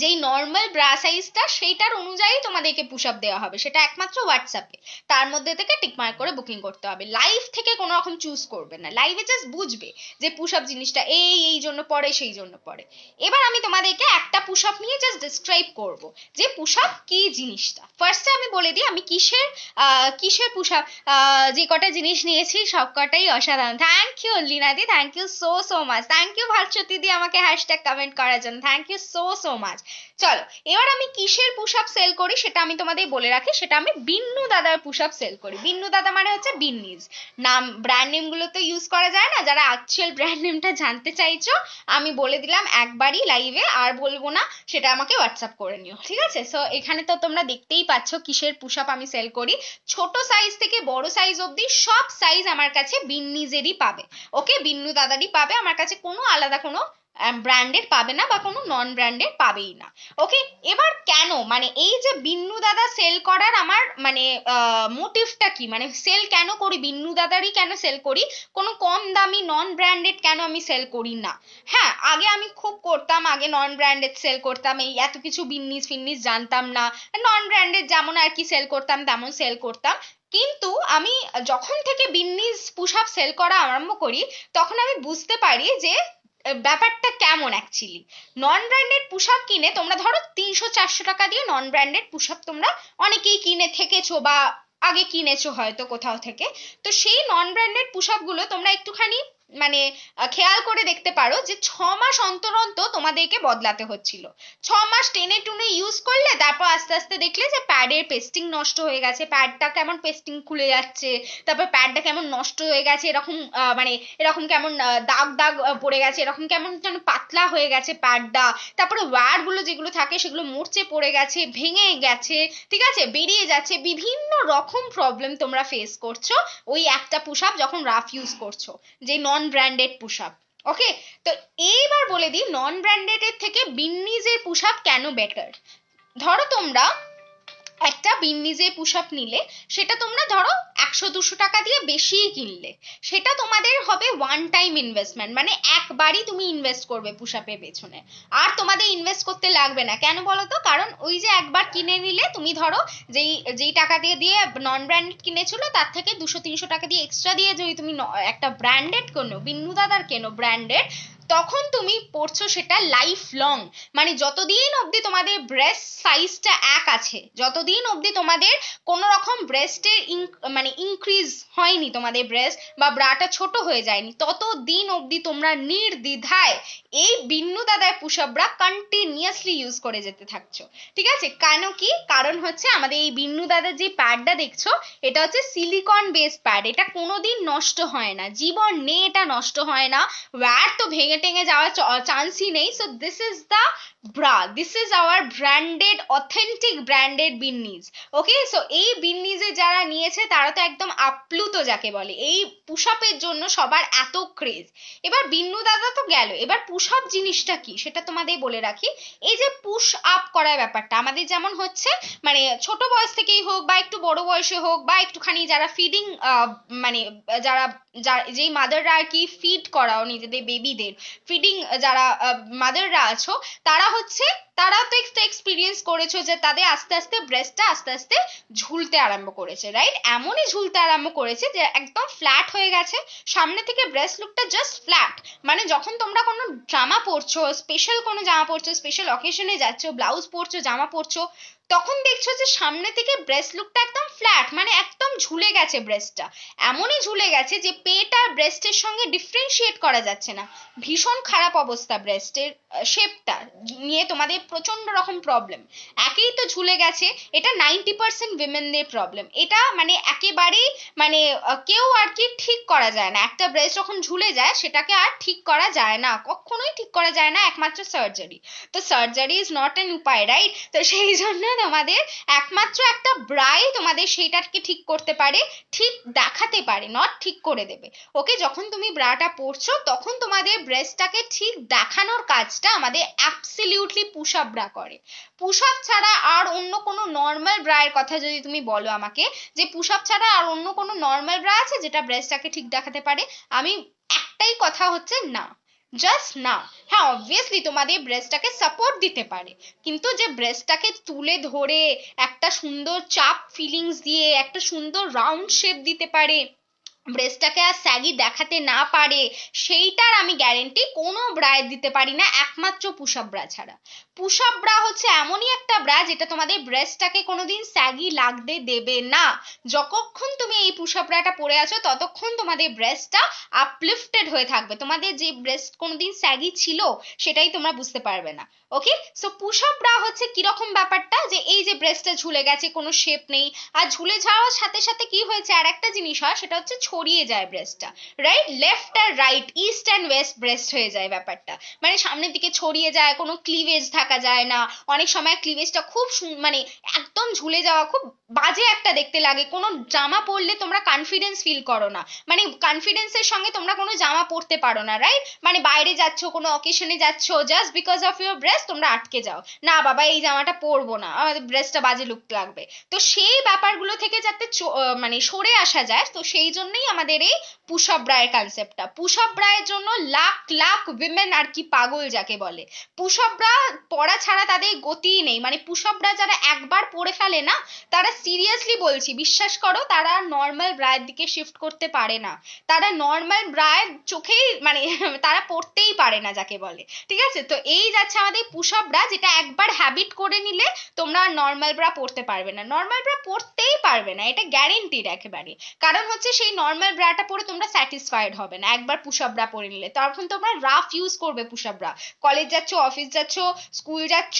যেই নর্মাল ব্রা সাইজটা সেইটার অনুযায়ী তোমাদেরকে পুশ আপ দেওয়া হবে, সেটা একমাত্র হোয়াটসঅ্যাপে, তার মধ্যে থেকে টিকমার্ক করে বুকিং করতে হবে। লাইভ থেকে কোনো রকম চুজ করবে না, লাইভে জাস্ট বুঝবে যে পুশ আপ জিনিসটা এই জন্য পড়ে, সেই জন্য পড়ে। এবার আমি তোমাদেরকে একটা পুশ আপ নিয়ে জাস্ট ডিসক্রাইব করব যে পুশ আপ কি জিনিসটা। ফার্স্টে আমি বলে দিই আমি কিসের পুশ আপ, যে কটা জিনিস নিয়েছি সব কটাই অসাধারণ। থ্যাংক ইউ লিনাদি, thank you so much, thank you Bhaswati di আমাকে হ্যাশট্যাগ কমেন্ট করার জন্য, থ্যাংক ইউ সো মাচ। চলো, এবার আমি কিসের পুশ আপ সেল করি সেটা আমি তোমাদের বলে রাখি, সেটা আমি বিন্নু দাদার পুশ আপ সেল করি। বিন্নু দাদা মানে হচ্ছে বিন্নিজ নাম, ব্র্যান্ড নেম গুলো তো ইউজ করা যায় না। যারা অ্যাকচুয়াল ব্র্যান্ড নেমটা জানতে চাইছো আমি বলে দিলাম একবারই লাইভে, আর বলবো না, সেটা আমাকে হোয়াটসঅ্যাপ করে নিও, ঠিক আছে? সো এখানে তো তোমরা দেখতেই পাচ্ছ কিসের পুশ আপ আমি সেল করি। ছোট সাইজ থেকে বড় সাইজ অবধি সব সাইজ আমার কাছে বিন্নিজেরই পাবে। ওকে, বিন্নু দাদারই পাবে, আমার কাছে কোনো আলাদা কোনো ব্র্যান্ডেড পাবে না বা কোনো নন ব্র্যান্ডেড পাবেই না। ওকে, এবার কেন, মানে এই যে বিন্নু দাদা সেল করার আমার মানে মোটিভটা কি, মানে সেল কেন করি, বিন্নু দাদারই কেন সেল করি, কোনো কম দামি নন ব্র্যান্ডেড কেন আমি সেল করি না? হ্যাঁ, আগে আমি খুব করতাম, আগে নন ব্র্যান্ডেড সেল করতাম, এই এত কিছু বিন্নিস ফিন্নিস জানতাম না, নন ব্র্যান্ডেড যেমন আর কি সেল করতাম তেমন সেল করতাম। কিন্তু আমি যখন থেকে বিন্নিস পুশ আপ সেল করা আরম্ভ করি তখন আমি বুঝতে পারি যে ব্যাপারটা কেমন actually. Non branded push up কিনে তোমরা ধরো 300-400 টাকা দিয়ে নন ব্র্যান্ডেড পুশ আপ তোমরা অনেকেই কিনে থেকেছো বা আগে কিনেছো হয়তো কোথাও থেকে। তো সেই নন ব্র্যান্ডেড পুশ আপ গুলো তোমরা একটুখানি মানে খেয়াল করে দেখতে পারো যে 6 মাস অন্তর অন্তর তোমাদেরকে বদলাতে হচ্ছিল। 6 মাস টেনে টুনে ইউজ করলে তারপর আস্তে আস্তে দেখলে যে প্যাডের পেস্টিং নষ্ট হয়ে গেছে, প্যাডটা কেমন পেস্টিং খুলে যাচ্ছে, তারপর প্যাডটা কেমন নষ্ট হয়ে গেছে, এরকম মানে এরকম কেমন দাগ দাগ পড়ে গেছে, এরকম কেমন যেন পাতলা হয়ে গেছে প্যাডটা, তারপরে ওয়্যার গুলো যেগুলো থাকে সেগুলো মরচে পড়ে গেছে, ভেঙে গেছে, ঠিক আছে, বেরিয়ে যাচ্ছে, বিভিন্ন রকম প্রবলেম তোমরা ফেস করছো ওই একটা পুশ আপ যখন রাফ ইউজ করছো, যে নন ব্র্যান্ডেড পুশ আপ। ওকে, তো এইবার বলে দিই নন ব্র্যান্ডেডের থেকে বিন্নিজের পুশ আপ কেন বেটার। ধরো তোমরা একটা বিন্নিজের পুশ আপ নিলে, সেটা তোমরা ধরো 100-200 টাকা দিয়ে বেশিই কিনলে, সেটা তোমাদের হবে ওয়ান টাইম ইনভেস্টমেন্ট, মানে একবারই তুমি ইনভেস্ট করবে পুশ আপের পেছনে, আর তোমাদের ইনভেস্ট করতে লাগবে না। কেন বলো তো, কারণ ওই যে একবার কিনে নিলে তুমি ধরো যেই টাকা দিয়ে নন ব্র্যান্ডেড কিনেছিল তার থেকে 200-300 টাকা দিয়ে এক্সট্রা দিয়ে যদি তুমি একটা ব্র্যান্ডেড কেনো, বিন্নু দাদার কেনো ব্র্যান্ডেড, তখন তুমি পড়ছো সেটা লাইফ লং, মানে যতদিন অবধি তোমাদের ব্রেস্ট সাইজটা এক আছে, যতদিন অবধি তোমাদের কোনো রকম ব্রেস্টের মানে ইনক্রিজ হয়নি, তোমাদের ব্রেস্ট বা ব্রাটা ছোট হয়ে যায়নি, ততদিন অবধি তোমরা নির্দ্বিধায় এই বিন্নু দাদার push up bra continuously use করে যেতে থাকছো, ঠিক আছে? কেন কি কারণ হচ্ছে আমাদের এই বিন্নু দাদার যে প্যাডটা দেখছো এটা হচ্ছে সিলিকন বেসড প্যাড, এটা কোনোদিন নষ্ট হয় না, জীবন নেই এটা নষ্ট হয় না, ওয়্যার তো ভেঙে টেঙে যাওয়ার চান্সই নেই। So this is the bra, this is our branded authentic branded বিন্নিজ। ওকে, সো এই বিন্নিজে যারা নিয়েছে তারা তো একদম আপ্লুত, যাকে বলে এই পুশ আপের জন্য সবার এত ক্রেজ। এবার বিন্নু দাদা তো গেল, এবার পুশ আপ জিনিসটা কি সেটা তোমাদের বলে রাখি। এই যে পুশ আপ করার ব্যাপারটা আমাদের যেমন হচ্ছে মানে ছোট বয়স থেকেই হোক বা একটু বড় বয়সে হোক বা একটুখানি যারা ফিডিং মানে যারা যেই মাদাররা আর কি ফিড করাও নিজেদের বেবিদের, ফিডিং যারা মাদাররা আছো তারা হচ্ছে, তারা তো একটা এক্সপিরিয়েন্স করেছো যে তাদের আস্তে আস্তে ব্রেস্টটা আস্তে আস্তে ঝুলতে আরম্ভ করেছে, রাইট? এমনই ঝুলতে আরম্ভ করেছে যে একদম ফ্ল্যাট হয়ে গেছে, সামনে থেকে ব্রেস্ট লুকটা জাস্ট ফ্ল্যাট। মানে যখন তোমরা কোনো জামা পরছো, স্পেশাল কোনো জামা পরছো, স্পেশাল অকেশনে যাচ্ছো, ব্লাউজ পরছো, জামা পরছো, তখন দেখছো যে সামনে থেকে ব্রেস্ট লুকটা একদম ফ্ল্যাট, মানে একদম ঝুলে গেছে ব্রেস্টটা, এমনই ঝুলে গেছে যে পেট আর ব্রেস্টের সঙ্গে ডিফারেন্সিয়েট করা যাচ্ছে না। ভীষণ খারাপ অবস্থা ব্রেস্টের শেপটা নিয়ে, তোমাদের প্রচন্ড রকম প্রবলেম। একেই তো ঝুলে গেছে, এটা 90% উইমেনদের প্রবলেম, এটা মানে একেবারেই মানে কেউ আর কি ঠিক করা যায় না। একটা ব্রেস্ট যখন ঝুলে যায় সেটাকে আর ঠিক করা যায় না, কখনোই ঠিক করা যায় না, একমাত্র সার্জারি। তো সার্জারি ইজ নট অ্যান উপায়, রাইট? তো সেই জন্য তোমাদের একমাত্র একটা ব্রাই তোমাদের সেইটাকে ঠিক করতে পারে, ঠিক দেখাতে পারে, নট ঠিক করে দেবে। ওকে, যখন তুমি ব্রাটা পরছো তখন তোমাদের ব্রেস্টটাকে ঠিক দেখানোর কাজটা আমাদের অ্যাবসলিউটলি পুশ আপ ব্রা করে। পুশ আপ ছাড়া আর অন্য কোনো নর্মাল ব্রায়ের কথা যদি তুমি বলো আমাকে, যে পুশ আপ ছাড়া আর অন্য কোনো নর্মাল ব্রা আছে যেটা ব্রেস্টটাকে ঠিক দেখাতে পারে, আমি একটাই কথা হচ্ছে না, জাস্ট না। হ্যাঁ, অবভিয়াসলি তোমাদের ব্রেস্টটাকে সাপোর্ট দিতে পারে, কিন্তু যে ব্রেস্টটাকে তুলে ধরে একটা সুন্দর চাপ ফিলিংস দিয়ে একটা সুন্দর রাউন্ড শেপ দিতে পারে, ব্রেস্টটাকে আর স্যাগি দেখাতে না পারে, সেইটার আমি গ্যারেন্টি কোনো ব্রায় দিতে পারি না, একমাত্র পুশ আপ ব্রা ছাড়া। পুশ আপ ব্রা হচ্ছে এমনই একটা ব্রা যেটা তোমাদের ব্রেস্টটাকে কোনোদিন স্যাগি লাগতে দেবে না। যতক্ষণ তুমি এই পুশ আপ ব্রাটা পরে আছো ততক্ষণ তোমাদের ব্রেস্টটা আপলিফটেড হয়ে থাকবে, তোমাদের যে ব্রেস্ট কোনোদিন স্যাগি ছিল সেটাই তোমরা বুঝতে পারবে না। ওকে, সো পুশ আপ ব্রা হচ্ছে কিরকম ব্যাপারটা, যে এই যে ব্রেস্টটা ঝুলে গেছে, কোনো শেপ নেই, আর ঝুলে যাওয়ার সাথে সাথে কি হয়েছে আর একটা জিনিস হয়, সেটা হচ্ছে ছড়িয়ে যায় ব্রেস্টটা, রাইট? লেফট আর right, east and west breast হয়ে যায় ব্যাপারটা, মানে সামনের দিকে ছড়িয়ে যায়, কোনো ক্লিভেজ থাকা যায় না, অনেক সময় ক্লিভেজটা খুব মানে একদম ঝুলে যাওয়া, খুব বাজে একটা দেখতে লাগে, কোনো জামা পরলে তোমরা কনফিডেন্স ফিল করো না, মানে কনফিডেন্সের সঙ্গে তোমরা কোনো জামা পরতে পারো না, রাইট? মানে বাইরে যাচ্ছ, কোনো অকেশনে যাচ্ছ, just because of your breast তোমরা আটকে যাও, না বাবা এই জামাটা পরবো না, আমাদের ব্রেস্টটা বাজে লুক লাগবে। তো সেই ব্যাপারগুলো থেকে যাতে মানে সরে আসা যায়, তো সেই জন্যই আমাদের এই পুশ আপ ব্রায়ের কনসেপ্টটা। পুশ আপ ব্রায়ের জন্য লাখ লাখ উইমেন আর কি পাগল যাকে বলে, পুশ আপ ব্রা পরা ছাড়া তাদের গতিই নেই, মানে পুশ আপ ব্রা যারা একবার পরে ফেলে না, তারা সিরিয়াসলি বলছি, বিশ্বাস করো, তারা নর্মাল ব্রায়ের দিকে শিফট করতে পারে না, তারা নর্মাল ব্রায়ের চোখেই মানে তারা পড়তেই পারে না যাকে বলে। ঠিক আছে, তো এই যাচ্ছে আমাদের পুশ আপ ব্রা, যেটা একবার হ্যাবিট করে নিলে তোমরা নর্মাল ব্রা পরতে পারবে না, নর্মাল ব্রা পরতেই পারবে না, এটা গ্যারেন্টিড একেবারে। কারণ হচ্ছে সেই নর্মাল ব্রাটা পরে তোমরা স্যাটিসফাইড হবে না একবার পুশ আপ ব্রা পরে নিলে, তখন তোমরা রাফ ইউজ করবে পুশ আপ ব্রা, কলেজ যাচ্ছ, অফিস যাচ্ছ, স্কুল যাচ্ছ,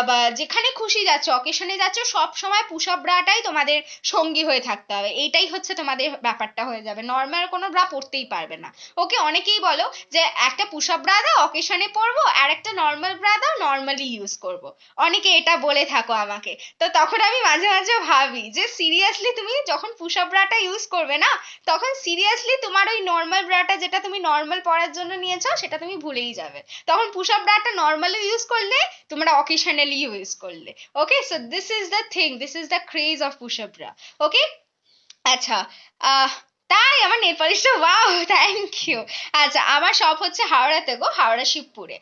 বা যেখানে খুশি যাচ্ছ, অকেশনে যাচ্ছ, সব সময় পুশ আপ ব্রাটাই তোমাদের সঙ্গী হয়ে থাকতে হবে, এইটাই হচ্ছে তোমাদের ব্যাপারটা হয়ে যাবে, নর্মাল কোনো ব্রা পরতেই পারবে না। ওকে, অনেকেই বলো যে একটা পুশ আপ ব্রা দাও অকেশনে পরবো, আর একটা নর্মাল ব্রা দাও নর্মালি ইউজ করব, অনেকে এটা বলে থাকো আমাকে। তো তখন আমি মাঝে মাঝে ভাবি যে সিরিয়াসলি তুমি যখন পুশ আপ ব্রাটা ইউজ করবে না, তখন সিরিয়াসলি তোমার ওই নর্মাল ব্রাটা যেটা তুমি নর্মাল পরার জন্য নিয়েছো সেটা তুমি ভুলেই যাবে, তখন পুশ আপ ব্রাটা নর্মালি ইউজ করলে, তোমরা অকেশনালি ইউজ করলে। Okay, so this is the thing, this is the craze of push up bra. Okay, আচ্ছা, আহ তাই আমার নেল পলিশটা, ওয়াও থ্যাংক ইউ। আচ্ছা, আমার শপ হচ্ছে হাওড়াতে গো, হাওড়া শিবপুরে।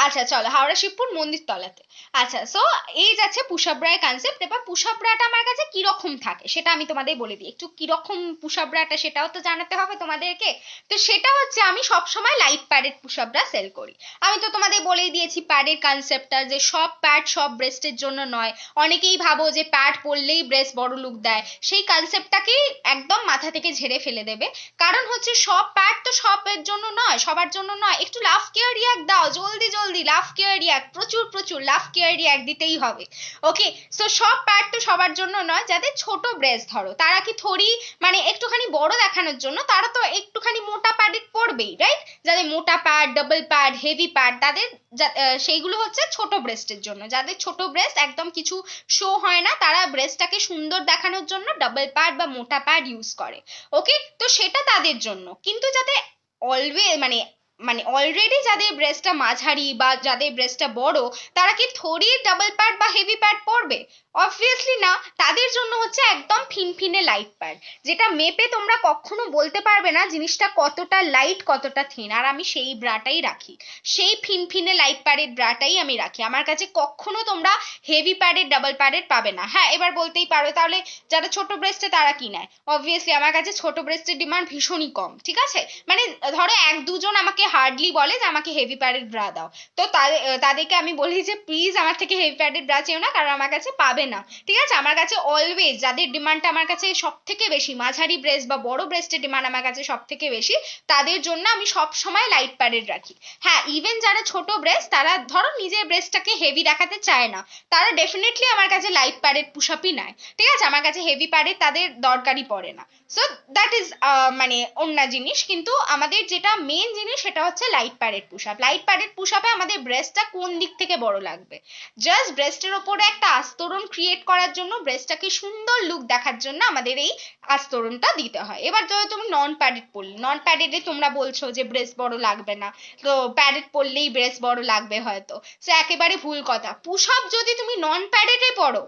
আচ্ছা চলো, হাওড়া শিবপুর মন্দির তলাতে। আচ্ছা, সো এই যাচ্ছে পুশ আপ ব্রায়ের কনসেপ্ট। এবার পুশ আপ ব্রাটা আমার কাছে কিরকম থাকে সেটা আমি তোমাদের বলে দিই, একটু কিরকম পুশ আপ ব্রাটা সেটাও তো জানাতে হবে তোমাদেরকে। তো সেটা হচ্ছে আমি সব সময় light padded push up bra sale করি। আমি তো তোমাদের বলেই দিয়েছি প্যাডের কনসেপ্টটা, যে সব প্যাড সব ব্রেস্টের জন্য নয়, অনেকেই ভাবো যে প্যাড পরলেই ব্রেস্ট বড় লুক দেয়, সেই কনসেপ্টটাকেই একদম মাথা থেকে ঝেড়ে ফেলে দেবে। কারণ হচ্ছে সব প্যাড তো সবের জন্য নয়, সবার জন্য নয়, একটু লাভ কেয়ার রিয়াক্ট দাও, জলদি জলদি লাভ কেয়ার রিয়াক্ট, প্রচুর প্রচুর লাভ কেয়ার রিয়াক্ট দিতেই হবে। ওকে, সো সব প্যাড তো সবার জন্য নয়, যাদের ছোট ব্রেস্ট ধরো তারা কি থোড়ি মানে একটুখানি বড় দেখানোর জন্য তারা তো একটুখানি মোটা প্যাড পরবেই, রাইট? যাদের মোটা pad, double pad, heavy pad, তাদের সেইগুলো হচ্ছে ছোট ব্রেস্টের জন্য, যাদের ছোট ব্রেস্ট একদম কিছু শো হয় না, তারা ব্রেস্টটাকে সুন্দর দেখানোর জন্য ডাবল প্যাড বা মোটা প্যাড ইউজ করে। ওকে, তো সেটা তাদের জন্য, কিন্তু যাদের অলওয়েজ মানে মানে অলরেডি যাদের ব্রেস্টটা মাঝারি বা যাদের ব্রেস্টটা বড়, তারা কি থোড়ি ডাবল প্যাড বা হেভি প্যাড পরবে? অবভিয়াসলি না, তাদের জন্য হচ্ছে একদম ফিনফিনে লাইট প্যাড, যেটা মেপে তোমরা কখনো বলতে পারবে না জিনিসটা কতটা লাইট কতটা থিন, আর আমি সেই ব্রাটাই রাখি, সেই ফিনফিনে লাইট প্যাডের ব্রাটাই আমি রাখি, আমার কাছে কখনো তোমরা হেভি প্যাডের ডাবল প্যাডের পাবে না। হ্যাঁ, এবার বলতেই পারো তাহলে যারা ছোট ব্রেস্টে তারা কি নেয়, অবভিয়াসলি আমার কাছে ছোট ব্রেস্টের ডিমান্ড ভীষণই কম, ঠিক আছে? মানে ধরো এক দুজন আমাকে হার্ডলি বলে যে আমাকে হেভি প্যাডেড ব্রা দাও, তো তাদেরকে আমি বলি যে প্লিজ আমার থেকে হেভি প্যাডেড ব্রা চেও না, কারণ আমার কাছে পাবে না। ঠিক আছে, আমার কাছে অলওয়েজ যাদের ডিমান্ডটা আমার কাছে সব থেকে বেশি, মাঝারি ব্রেস্ট বা বড় ব্রেস্টের ডিমান্ড আমার কাছে সব থেকে বেশি, তাদের জন্য আমি সব সময় লাইট প্যাডেড রাখি। হ্যাঁ, ইভেন যারা ছোট ব্রেস্ট, তারা ধরো নিজের ব্রেস্টটাকে হেভি দেখাতে চায় না, তারা ডেফিনেটলি আমার কাছে লাইট প্যাডেড পুশ আপই নেয়। ঠিক আছে, আমার কাছে হেভি প্যাডেড তাদের দরকারই পড়ে না। সো দ্যাট ইজ মানে অন্য জিনিস, কিন্তু আমাদের যেটা মেন জিনিস সেটা হচ্ছে light padded push up. Light padded push আপে আমাদের ব্রেস্টটা কোন দিক থেকে বড় লাগবে, জাস্ট ব্রেস্টের ওপরে একটা আস্তরণ ক্রিয়েট করার জন্য, ব্রেস্টটাকে সুন্দর লুক দেখার জন্য আমাদের এই আস্তরণটা দিতে হয়। এবার যদি তুমি নন প্যাডেড পরলে, নন প্যাডেডে তোমরা বলছো যে ব্রেস্ট বড় লাগবে না, তো প্যাডেড পরলেই ব্রেস্ট বড় লাগবে হয়তো, সে একেবারে ভুল কথা। পুশ আপ যদি তুমি নন প্যাডেডে পড়ো,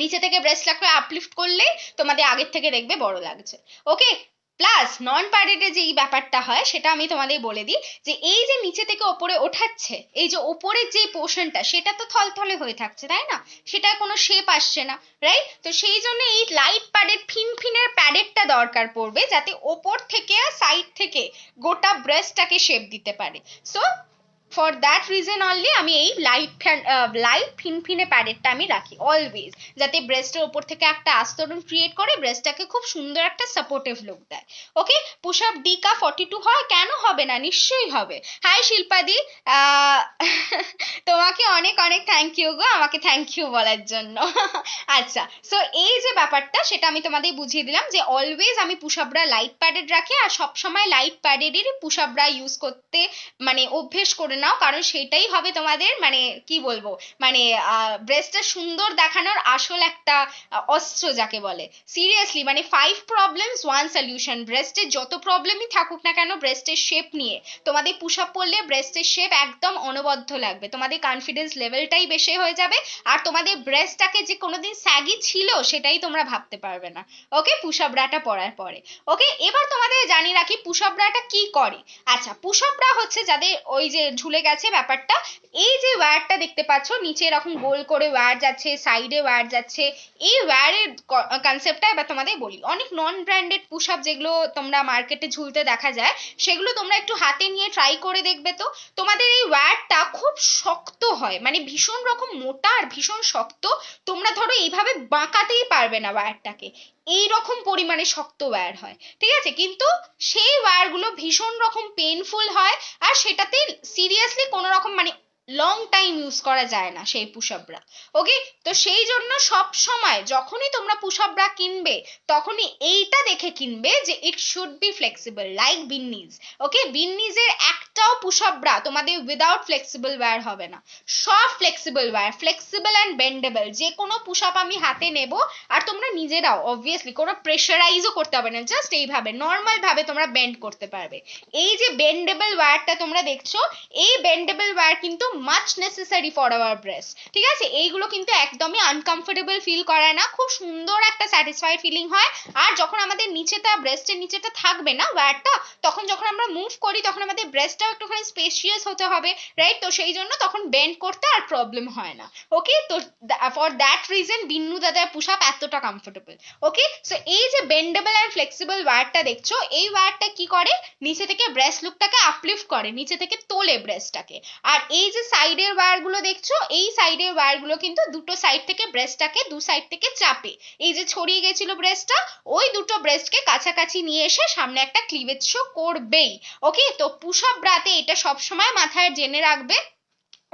নিচে থেকে ব্রেস্টটাকে আপলিফট করলেই তোমাদের আগের থেকে দেখবে বড় লাগছে। ওকে, প্লাস নন প্যাডেডে যে এই ব্যাপারটা হয় সেটা আমি তোমাদের বলে দিই, যে এই যে নিচে থেকে ওপরে ওঠাচ্ছে, এই যে ওপরের যে পোর্শনটা সেটা তো থলথলে হয়ে থাকছে, তাই না, সেটার কোনো শেপ আসছে না, রাইট? তো সেই জন্য এই লাইট প্যাডেড ফিনফিনের প্যাডেডটা দরকার পড়বে, যাতে ওপর থেকে সাইড থেকে গোটা ব্রেস্টটাকে শেপ দিতে পারে। So for that reason only আমি এই লাইট ফিনফিনে প্যাডেডটা আমি রাখি অলওয়েজ, যাতে ব্রেস্টের ওপর থেকে একটা আস্তরণ ক্রিয়েট করে ব্রেস্টটাকে খুব সুন্দর একটা সাপোর্টিভ লুক দেয়। ওকে, পুশ আপ ডি কা 42 হয়, কেন হবে না, নিশ্চয়ই হবে। হাই শিল্পাদি, আহ তোমাকে অনেক অনেক থ্যাংক ইউ গো আমাকে থ্যাংক ইউ বলার জন্য। আচ্ছা, সো এই যে ব্যাপারটা সেটা আমি তোমাদের বুঝিয়ে দিলাম, যে অলওয়েজ আমি পুশ আপরা লাইট প্যাডেড রাখি, আর সবসময় লাইট প্যাডেডেরই পুশ আপরা ইউজ করতে মানে অভ্যেস করে নাও, কারণ সেটাই হবে তোমাদের মানে কি বলবো, মানে ব্রেস্টটা সুন্দর দেখানোর আসল একটা অস্ত্র যাকে বলে। সিরিয়াসলি, মানে 5 প্রবলেমস 1 সলিউশন। ব্রেস্টের যত প্রবলেমই থাকুক না কেন ব্রেস্টের শেপ নিয়ে, তোমাদের পুশ আপ করলে ব্রেস্টের শেপ একদম অনবদ্য লাগবে, তোমাদের কনফিডেন্স লেভেলটাই বেশি হয়ে যাবে, আর তোমাদের ব্রেস্টটাকে যে কোনোদিন স্যাগি ছিল সেটাই তোমরা ভাবতে পারবে না। ওকে, পুশ আপ ব্রাটা পরার পরে। ওকে, এবার তোমাদের জানিয়ে রাখি পুশ আপ ব্রাটা কি করে। আচ্ছা, পুশ আপ ব্রা হচ্ছে যাদের ওই যে ঝুলে গেছে ব্যাপারটা, এই যে ওয়্যারটা দেখতে পাচ্ছ নিচে এরকম গোল করে ওয়্যার যাচ্ছে, সাইডে ওয়্যার যাচ্ছে, এই ওয়্যারের কনসেপ্টটা এবার তোমাদের বলি। অনেক নন ব্র্যান্ডেড পুশ আপ যেগুলো তোমরা মার্কেটে ঝুলতে দেখা যায়, সেগুলো তোমরা একটু হাতে নিয়ে ট্রাই করে দেখবে তো, তোমাদের এই ওয়্যারটা খুব শক্ত হয়, মানে ভীষণ রকম মোটা আর ভীষণ শক্ত। তোমরা ধরো এইভাবে বাঁকাতেই পারবে না ওয়্যারটাকে, এইরকম পরিমাণে শক্ত ওয়্যার হয়। ঠিক আছে, কিন্তু সেই ওয়্যারগুলো ভীষণ রকম পেইনফুল হয়, আর সেটাতে সিরিয়াসলি কোনো রকম মানে লং টাইম ইউজ করা যায় না সেই পুশ আপ ব্রা। ওকে, তো সেই জন্য সব সময় যখনই তোমরা পুশ আপ ব্রা কিনবে, তখনই এইটা দেখে কিনবে যে it should be flexible like বিন্নিজ। ওকে, বিন্নিজের একটাও পুশ আপ ব্রা তোমাদের উইদাউট ফ্লেক্সিবল ওয়্যার হবে না, সব flexible wire, flexible and bendable. যে কোনো পুশ আপ আমি হাতে নেব, আর তোমরা নিজেরাও অবভিয়াসলি কোনো প্রেশারাইজও করতে হবে না, জাস্ট এইভাবে নর্মাল ভাবে তোমরা বেন্ড করতে পারবে। এই যে বেন্ডেবল ওয়্যারটা তোমরা দেখছো, এই বেন্ডেবল ওয়্যার কিন্তু much necessary for our breast. ঠিক আছে, এইগুলো কিন্তু একদমই আনকমফোর্টেবল ফিল করায় না, খুব সুন্দর একটা স্যাটিসফাইড ফিলিং হয়। আর যখন আমাদের নিচেটা ব্রেস্টের নিচেটা থাকবে না ওয়্যারটা, তখন যখন আমরা মুভ করি তখন আমাদের ব্রেস্টটাও একটুখানি স্পেশিয়াস হতে হবে, রাইট? তো সেই জন্য তখন বেন্ড করতে আর প্রবলেম হয় না। ওকে, তো ফর দ্যাট রিজন বিন্নু দাদার পুশ আপ এতটা কমফোর্টেবল। ওকে, সো এই যে বেন্ডেবল অ্যান্ড ফ্লেক্সিবল ওয়্যারটা দেখছো, এই ওয়্যারটা কি করে, নিচে থেকে ব্রেস্ট লুকটাকে আপলিফট করে, নিচে থেকে তোলে ব্রেস্টটাকে। আর এই যে সাইডের ওয়্যারগুলো দেখছো, এই সাইডের ওয়্যারগুলো কিন্তু দুটো সাইড থেকে ব্রেস্টটাকে দু সাইড থেকে চাপে, এই যে ছড়িয়ে গেছিল ব্রেস্টটা, ওই দুটো ব্রেস্টকে কাছাকাছি নিয়ে এসে সামনে একটা ক্লিভেজ শো করবেই। ওকে, তো পুশ আপ ব্রাতে এটা সবসময় মাথায় জেনে রাখবে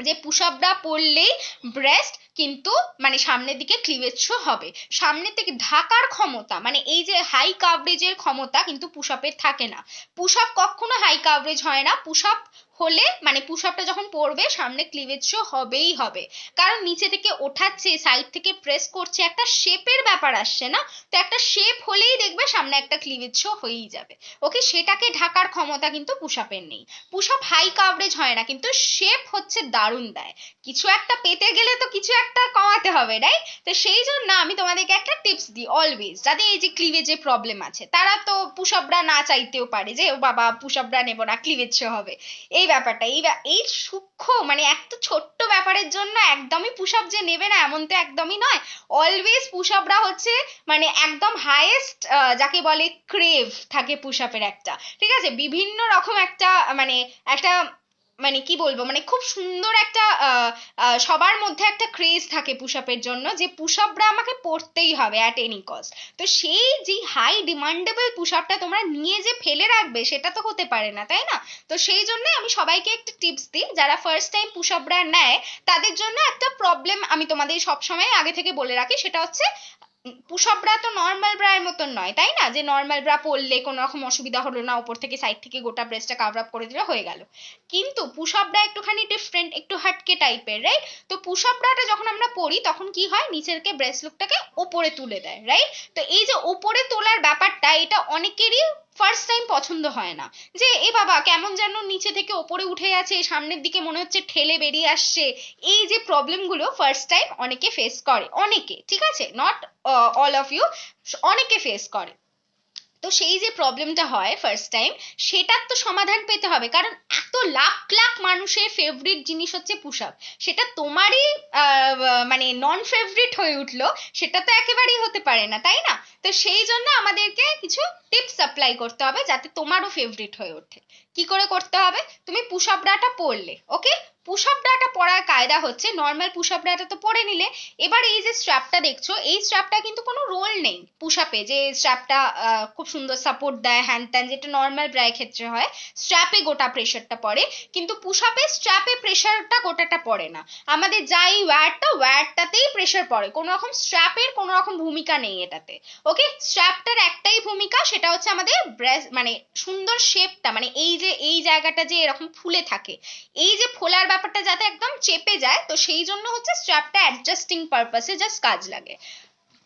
যে পুশ আপ ব্রা পরলেই ব্রেস্ট কিন্তু মানে সামনের দিকে ক্লিভেজ শো হবে, সামনের থেকে ঢাকার ক্ষমতা মানে এই যে হাই কাভারেজের ক্ষমতা কিন্তু পুশ আপের থাকে না। পুশ আপ কখনো হাই কাভারেজ হয় না, পুশ আপ হলে মানে পুশ আপটা যখন পড়বে সামনে ক্লিভেজ শো হবেই হবে, কারণ নিচে থেকে ওঠাচ্ছে, সাইড থেকে প্রেস করছে, একটা শেপের ব্যাপার আসছে না, তো একটা শেপ হলেই দেখবে সামনে একটা ক্লিভেজ শো হয়েই যাবে। ওকে, সেটাকে ঢাকার ক্ষমতা কিন্তু পুশ আপের নেই। পুশ আপ হাই কাভারেজ হয় না, কিন্তু শেপ হচ্ছে দারুণ দেয়। কিছু একটা পেতে গেলে তো কিছু একটা কমাতে হবে, রাইট? তো সেই জন্য আমি তোমাদেরকে একটা টিপস দিই অলওয়েজ, যাদের এই যে ক্লিভেজে প্রবলেম আছে, তারা তো পুশ আপ ব্রা না চাইতেও পারে যে ও বাবা পুশ আপ ব্রা নেবো না, ক্লিভেজ শো হবে, এই ব্যাপারটা, এই সূক্ষ্ম মানে একটা ছোট্ট ব্যাপারের জন্য একদমই পুশ আপ যে নেবে না এমন তো একদমই নয়। অলওয়েজ পুশ আপরা হচ্ছে মানে একদম হাইয়েস্ট, যাকে বলে ক্রেভ থাকে পুশ আপের একটা, ঠিক আছে, বিভিন্ন রকম একটা মানে একটা মানে কি বলবো মানে খুব সুন্দর একটা সবার মধ্যে একটা ক্রেজ থাকে পুশ আপের জন্য, যে পুশ আপরা আমাকে পড়তেই হবে অ্যাট এনি কস্ট। তো সেই যে হাই ডিমান্ডেবল পুশ আপটা তোমরা নিয়ে যে ফেলে রাখবে সেটা তো হতে পারে না, তাই না? তো সেই জন্য আমি সবাইকে একটা টিপস দিই, যারা ফার্স্ট টাইম পুশ আপরা নেয় তাদের জন্য একটা প্রবলেম আমি তোমাদের সবসময় আগে থেকে বলে রাখি, সেটা হচ্ছে পুশ আপ ব্রা তো নর্মাল ব্রা এর মতন নয়, তাই না, যে নর্মাল ব্রা পরলে কোনো রকম অসুবিধা হলো না, উপর থেকে সাইড থেকে গোটা ব্রেস্টটা কাভার আপ করে দিলে হয়ে গেল। কিন্তু পুশ আপ ব্রা একটুখানি ডিফারেন্ট, একটু হাটকে টাইপের, রাইট? তো পুশ আপ ব্রাটা যখন আমরা পরি তখন কি হয়, নিচেরকে ব্রেস্ট লুকটাকে ওপরে তুলে দেয়, রাইট? তো এই যে ওপরে তোলার ব্যাপারটা, এটা অনেকেরই ফার্স্ট টাইম পছন্দ হয় না, যে এ বাবা কেমন যেন নিচে থেকে ওপরে উঠে যাচ্ছে, সামনের দিকে মনে হচ্ছে ঠেলে বেরিয়ে আসছে। এই যে প্রবলেমগুলো ফার্স্ট টাইম অনেকে ফেস করে, অনেকে, ঠিক আছে, নট অল অফ ইউ, অনেকে ফেস করে। তো সেই যে প্রবলেমটা হয় ফার্স্ট টাইম, সেটার তো সমাধান পেতে হবে, কারণ এত লাখ লাখ মানুষের ফেভারিট জিনিস হচ্ছে পুশ আপ, সেটা তোমারই মানে নন ফেভারিট হয়ে উঠলো, সেটা তো একেবারেই হতে পারে না, তাই না? তো সেই জন্য আমাদেরকে কিছু টিপস অ্যাপ্লাই করতে হবে যাতে তোমারও ফেভারিট হয়ে ওঠে। কি করে করতে হবে? তুমি পুশ আপ ব্রাটা পরলে, ওকে, পুশ আপ ব্রাটা পরার কায়দা হচ্ছে, নর্মাল পুশ আপ ব্রাটা তো পরে নিলে, এবার এই যে স্ট্র্যাপটা দেখছো, এই স্ট্র্যাপটা কিন্তু কোনো রোল নেই পুশ আপে, যে স্ট্র্যাপটা খুব সুন্দর সাপোর্ট দেয় হ্যান ত্যান, যেটা নর্মাল ব্রায়ের ক্ষেত্রে হয়, স্ট্র্যাপে গোটা প্রেশারটা পড়ে, কিন্তু পুশ আপে স্ট্র্যাপে প্রেশারটা গোটাটা পড়ে না, আমাদের যাই ওয়্যারটাতেই প্রেশার পড়ে, কোনো রকম স্ট্র্যাপের কোনো রকম ভূমিকা নেই এটাতে। ওকে, স্ট্র্যাপটার একটাই ভূমিকা, সেটা হচ্ছে আমাদের ব্রেস্ট মানে সুন্দর শেপটা, মানে এই যে এই জায়গাটা যে এরকম ফুলে থাকে, এই যে ফোলার ব্যাপারটা যাতে একদম চেপে যায়, তো সেই জন্য হচ্ছে স্ট্র্যাপটা অ্যাডজাস্টিং পারপাসে জাস্ট কাজ লাগে।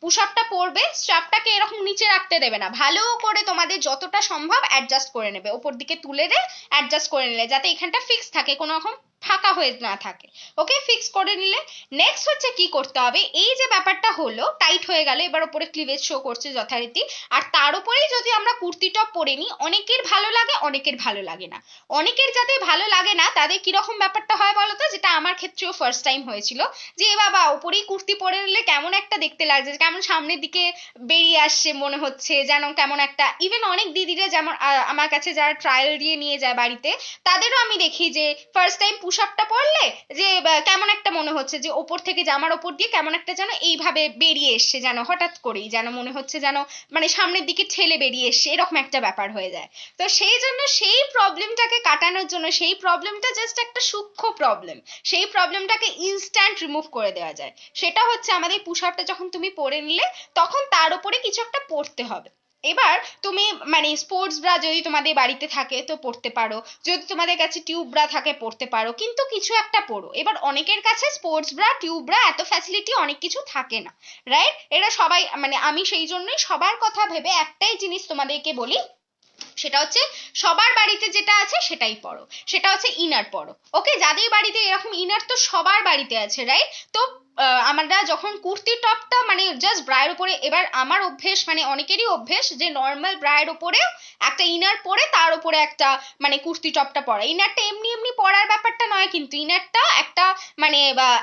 পুশ আপটা পরবে, স্ট্র্যাপটাকে এরকম নিচে রাখতে দেবে না, ভালো করে তোমাদের যতটা সম্ভব অ্যাডজাস্ট করে নেবে, ওপর দিকে তুলে অ্যাডজাস্ট করে নিলে যাতে এখানটা ফিক্স থাকে, কোনো রকম ফাঁকা হয়ে না থাকে। ওকে, ফিক্স করে নিলে নেক্সট হচ্ছে কি করতে হবে, এই যে ব্যাপারটা হলো টাইট হয়ে গেল, এবার ওপরে ক্লিভেজ শো করছে যথারীতি, আর তার উপরেই যদি আমরা কুর্তি টপ পরে নিই, অনেকের ভালো লাগে অনেকের ভালো লাগে না। অনেকের যাদের ভালো লাগে না তাদের কিরকম ব্যাপারটা হয় বলতো, যেটা আমার ক্ষেত্রেও ফার্স্ট টাইম হয়েছিল, যে এ বাবা উপরেই কুর্তি পরে নিলে কেমন একটা দেখতে লাগছে, কেমন সামনের দিকে বেরিয়ে আসছে মনে হচ্ছে, যেন কেমন একটা, ইভেন অনেক দিদিরা যেমন আমার কাছে যারা ট্রায়াল দিয়ে নিয়ে যায় বাড়িতে, তাদেরও আমি দেখি যে ফার্স্ট টাইম পুশ আপটা পরলে যে কেমন একটা মনে হচ্ছে যে ওপর থেকে জামার ওপর দিয়ে কেমন একটা যেন এইভাবে বেরিয়ে এসছে, যেন হঠাৎ করেই যেন মনে হচ্ছে যেন মানে সামনের দিকে ঠেলে বেরিয়ে এসছে, এরকম একটা ব্যাপার হয়ে যায়। তো সেই জন্য সেই প্রবলেমটাকে কাটানোর জন্য, সেই প্রবলেমটা জাস্ট একটা সূক্ষ্ম প্রবলেম, সেই প্রবলেমটাকে ইনস্ট্যান্ট রিমুভ করে দেওয়া যায়, সেটা হচ্ছে আমাদের পুশ আপটা যখন তুমি পরে নিলে তখন তার উপরে কিছু একটা পরতে হবে। এবার তুমি মানে স্পোর্টস ব্রা যদি তোমাদের বাড়িতে থাকে তো পরতে পারো, যদি তোমাদের কাছে টিউব ব্রা থাকে পরতে পারো, কিন্তু কিছু একটা পরো। এবার অনেকের কাছে স্পোর্টস ব্রা টিউব ব্রা এত ফ্যাসিলিটি অনেক কিছু থাকে না, রাইট? এরা সবাই মানে আমি সেই জন্যই সবার কথা ভেবে একটাই জিনিস তোমাদেরকে বলি, সেটা হচ্ছে সবার বাড়িতে যেটা আছে সেটাই পরো, সেটা হচ্ছে ইনার পরো। ওকে, যাদের বাড়িতে এরকম ইনার তো সবার বাড়িতে আছে, রাইট? তো আমরা যখন কুর্তি টপটা মানে জাস্ট ব্রায়ের উপরে, এবার আমার অভ্যেস মানে অনেকেরই অভ্যেস যে নর্মাল ব্রায়ের উপরে একটা ইনার পরে তার উপরে একটা মানে কুর্তি টপটা পরা, ইনারটা এমনি এমনি পরার ব্যাপারটা নয়, কিন্তু ইনারটা একটা মানে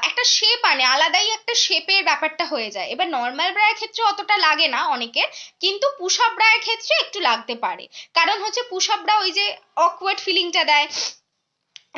একটা শেপ আনে, আলাদাই একটা শেপের ব্যাপারটা হয়ে যায়। এবার নর্মাল ব্রায়ের ক্ষেত্রে অতটা লাগে না অনেকের, কিন্তু পুশ আপ ব্রায়ের ক্ষেত্রে একটু লাগতে পারে, কারণ হচ্ছে পুশ আপ ব্রা ওই যে অকওয়ার্ড ফিলিংটা দেয়,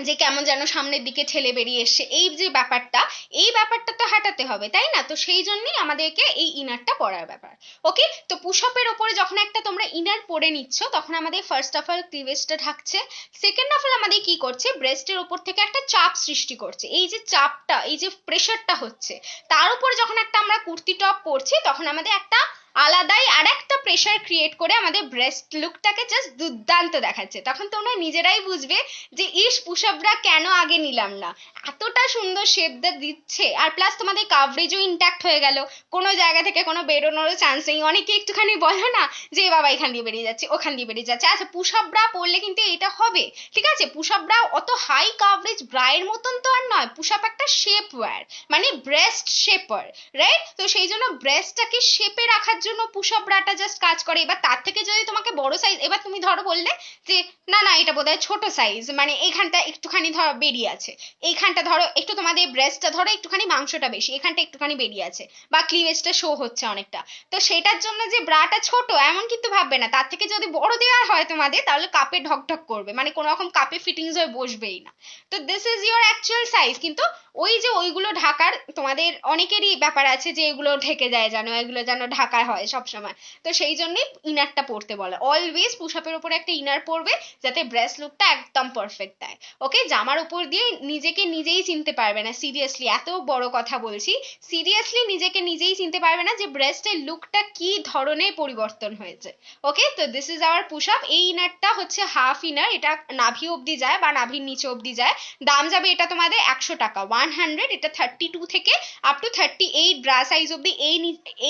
যে কেমন যেন সামনের দিকে ঠেলে বেরিয়ে এসছে, এই যে ব্যাপারটা, এই ব্যাপারটা তো হাঁটাতে হবে, তাই না? তো সেই জন্যই আমাদেরকে এই ইনারটা পরার ব্যাপার। ওকে, তো পুশ আপের ওপরে যখন একটা তোমরা ইনার পরে নিচ্ছ তখন আমাদের ফার্স্ট অফ অল ক্লিভেজটা ঢাকছে, সেকেন্ড অফ অল আমাদের কি করছে, ব্রেস্টের ওপর থেকে একটা চাপ সৃষ্টি করছে, এই যে চাপটা, এই যে প্রেশারটা হচ্ছে, তার উপরে যখন একটা আমরা কুর্তি টপ পরছি তখন আমাদের একটা আলাদাই আর একটা প্রেশার ক্রিয়েট করে আমাদের ব্রেস্ট লুকটাকে জাস্ট দুর্দান্ত দেখাচ্ছে। তখন তোমরা নিজেরাই বুঝবে যে ইস পুশ আপরা কেন আগে নিলাম না, এতটা সুন্দর শেপটা দিচ্ছে, আর প্লাস তোমাদের কাভারেজও ইনট্যাক্ট হয়ে গেল, কোনো জায়গা থেকে কোনো বেরোনোরও চান্স নেই। অনেকে একটুখানি বলো না যে বাবা এখান দিয়ে বেরিয়ে যাচ্ছে ওখান দিয়ে বেরিয়ে যাচ্ছে, আচ্ছা পুশ আপ ব্রা পরলে কিন্তু এটা হবে, ঠিক আছে? পুশ আপ ব্রা অত হাই কাভারেজ ব্রায়ের মতন তো আর নয়, পুশ আপ একটা শেপ ওয়্যার মানে ব্রেস্ট শেপার, রাইট? তো সেই জন্য ব্রেস্টটাকে শেপে রাখার জন্য পুশ আপ ব্রাটা জাস্ট কাজ করে। এবার তার থেকে যদি তোমাকে বড় সাইজ, এবার তুমি ধরো বললে যে না না এটা বোধহয় ছোট সাইজ, মানে এইখানটা একটুখানি ধরো বেরিয়ে আছে, এইখানটা ধরো একটু তোমাদের ব্রেস্টটা ধরো একটুখানি মাংসটা বেশি, এখানটা একটুখানি বেরিয়ে আছে, বা ক্লিভেজটা শো হচ্ছে অনেকটা, তো সেটার জন্য যে ব্রাটা ছোট এমন কিন্তু ভাববে না। তার থেকে যদি বড় দেওয়া হয় তোমাদের, তাহলে কাপে ঢকঢক করবে, মানে কোনো রকম কাপে ফিটিংস হয়ে বসবেই না। তো this is your actual size. কিন্তু ওই যে ওইগুলো ঢাকার তোমাদের অনেকেরই ব্যাপার আছে যে এগুলো ঢেকে যায়, জানো এগুলো যেন ঢাকা হয় সব সময়, তো সেই জন্যই ইনারটা পরতে বলে। অলওয়েজ পুশ আপের উপরে একটা ইনার পরবে, যাতে ব্রেস্ট লুকটা একদম পারফেক্ট দেয়। ওকে, জামার উপর দিয়ে নিজেকে নিজেই চিনতে পারবে না, সিরিয়াসলি এত বড় কথা বলছি, সিরিয়াসলি নিজেকে নিজেই চিনতে পারবে না যে ব্রেস্টের লুকটা কি ধরনের পরিবর্তন হয়েছে। ওকে, তো this is hour push up. এই ইনারটা হচ্ছে হাফ ইনার, এটা নাভি অবধি যায় বা নাভির নিচে অবধি যায়। দাম যাবে এটা তোমাদের 100 টাকা, 100। এটা 32 থেকে আপ টু 38 ব্রা সাইজ অবধি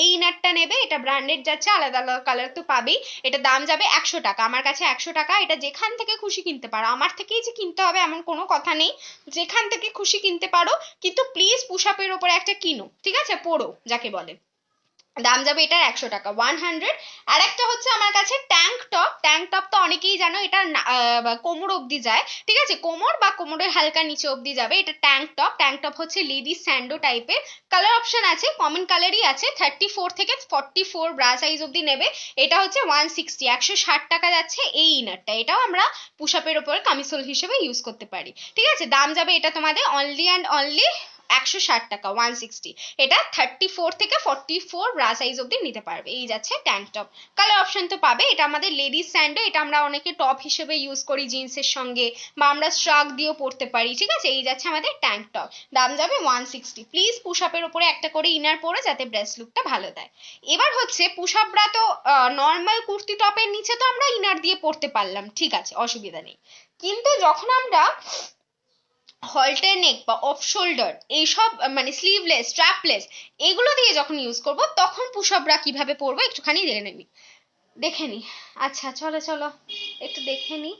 এই ইনারটা নেবে। এটা ব্র্যান্ডেড যাচ্ছে, আলাদা আলাদা কালার তো পাবেই। এটা দাম যাবে 100 টাকা, আমার কাছে 100 টাকা। এটা যেখান থেকে খুশি কিনতে পারো, আমার থেকেই যে কিনতে হবে এমন কোনো কথা নেই, যেখান থেকে খুশি কিনতে পারো, কিন্তু প্লিজ পুশ আপের ওপরে একটা কিনো, ঠিক আছে, পড়ো যাকে বলে। দাম যাবে এটার 100 টাকা, 100। আর একটা হচ্ছে আমার কাছে ট্যাঙ্ক টপ। ট্যাঙ্ক টপ তো অনেকেই জানো, এটা কোমর অবধি যায়, ঠিক আছে, কোমর বা কোমরের হালকা নিচে অবধি যাবে। এটা ট্যাঙ্ক টপ। ট্যাঙ্ক টপ হচ্ছে লেডিস স্যান্ডো টাইপের, কালার অপশন আছে, কমন কালারই আছে। 34 থেকে 44 ব্রা সাইজ অবধি নেবে। এটা হচ্ছে 160, 160 টাকা যাচ্ছে এই ইনারটা। এটাও আমরা পুশ আপের ওপরে কামিসোল হিসেবে ইউজ করতে পারি, ঠিক আছে। দাম যাবে এটা তোমাদের অনলি অ্যান্ড অনলি 160 টাকা, 160। এটা 34 থেকে 44 ব্রা সাইজ অবধি নিতে পারবে। এই যাচ্ছে ট্যাঙ্ক টপ। কালার অপশন তো পাবে। এটা আমাদের লেডিস স্যান্ডো, এটা আমরা অনেকে টপ হিসেবে ইউজ করি জিন্সের সঙ্গে, বা আমরা স্ট্রাক দিয়েও পরতে পারি, ঠিক আছে। এই যাচ্ছে আমাদের ট্যাঙ্ক টপ, দাম যাবে 160। প্লিজ পুশ আপের উপরে একটা করে ইনার পরে, যাতে ব্রেস্ট লুকটা ভালো দেয়। এবার হচ্ছে পুশ আপরা তো নর্মাল কুর্তি টপের নিচে তো আমরা ইনার দিয়ে পরতে পারলাম, ঠিক আছে, অসুবিধা নেই। কিন্তু যখন আমরা হল্টার নেক বা অফ শোল্ডার এইসব, মানে স্লিভলেস, স্ট্র্যাপলেস, এগুলো দিয়ে যখন ইউজ করব, তখন পুশ আপরা কিভাবে পরবো একটুখানি দেখে নি। আচ্ছা চলো চলো একটু দেখে নি।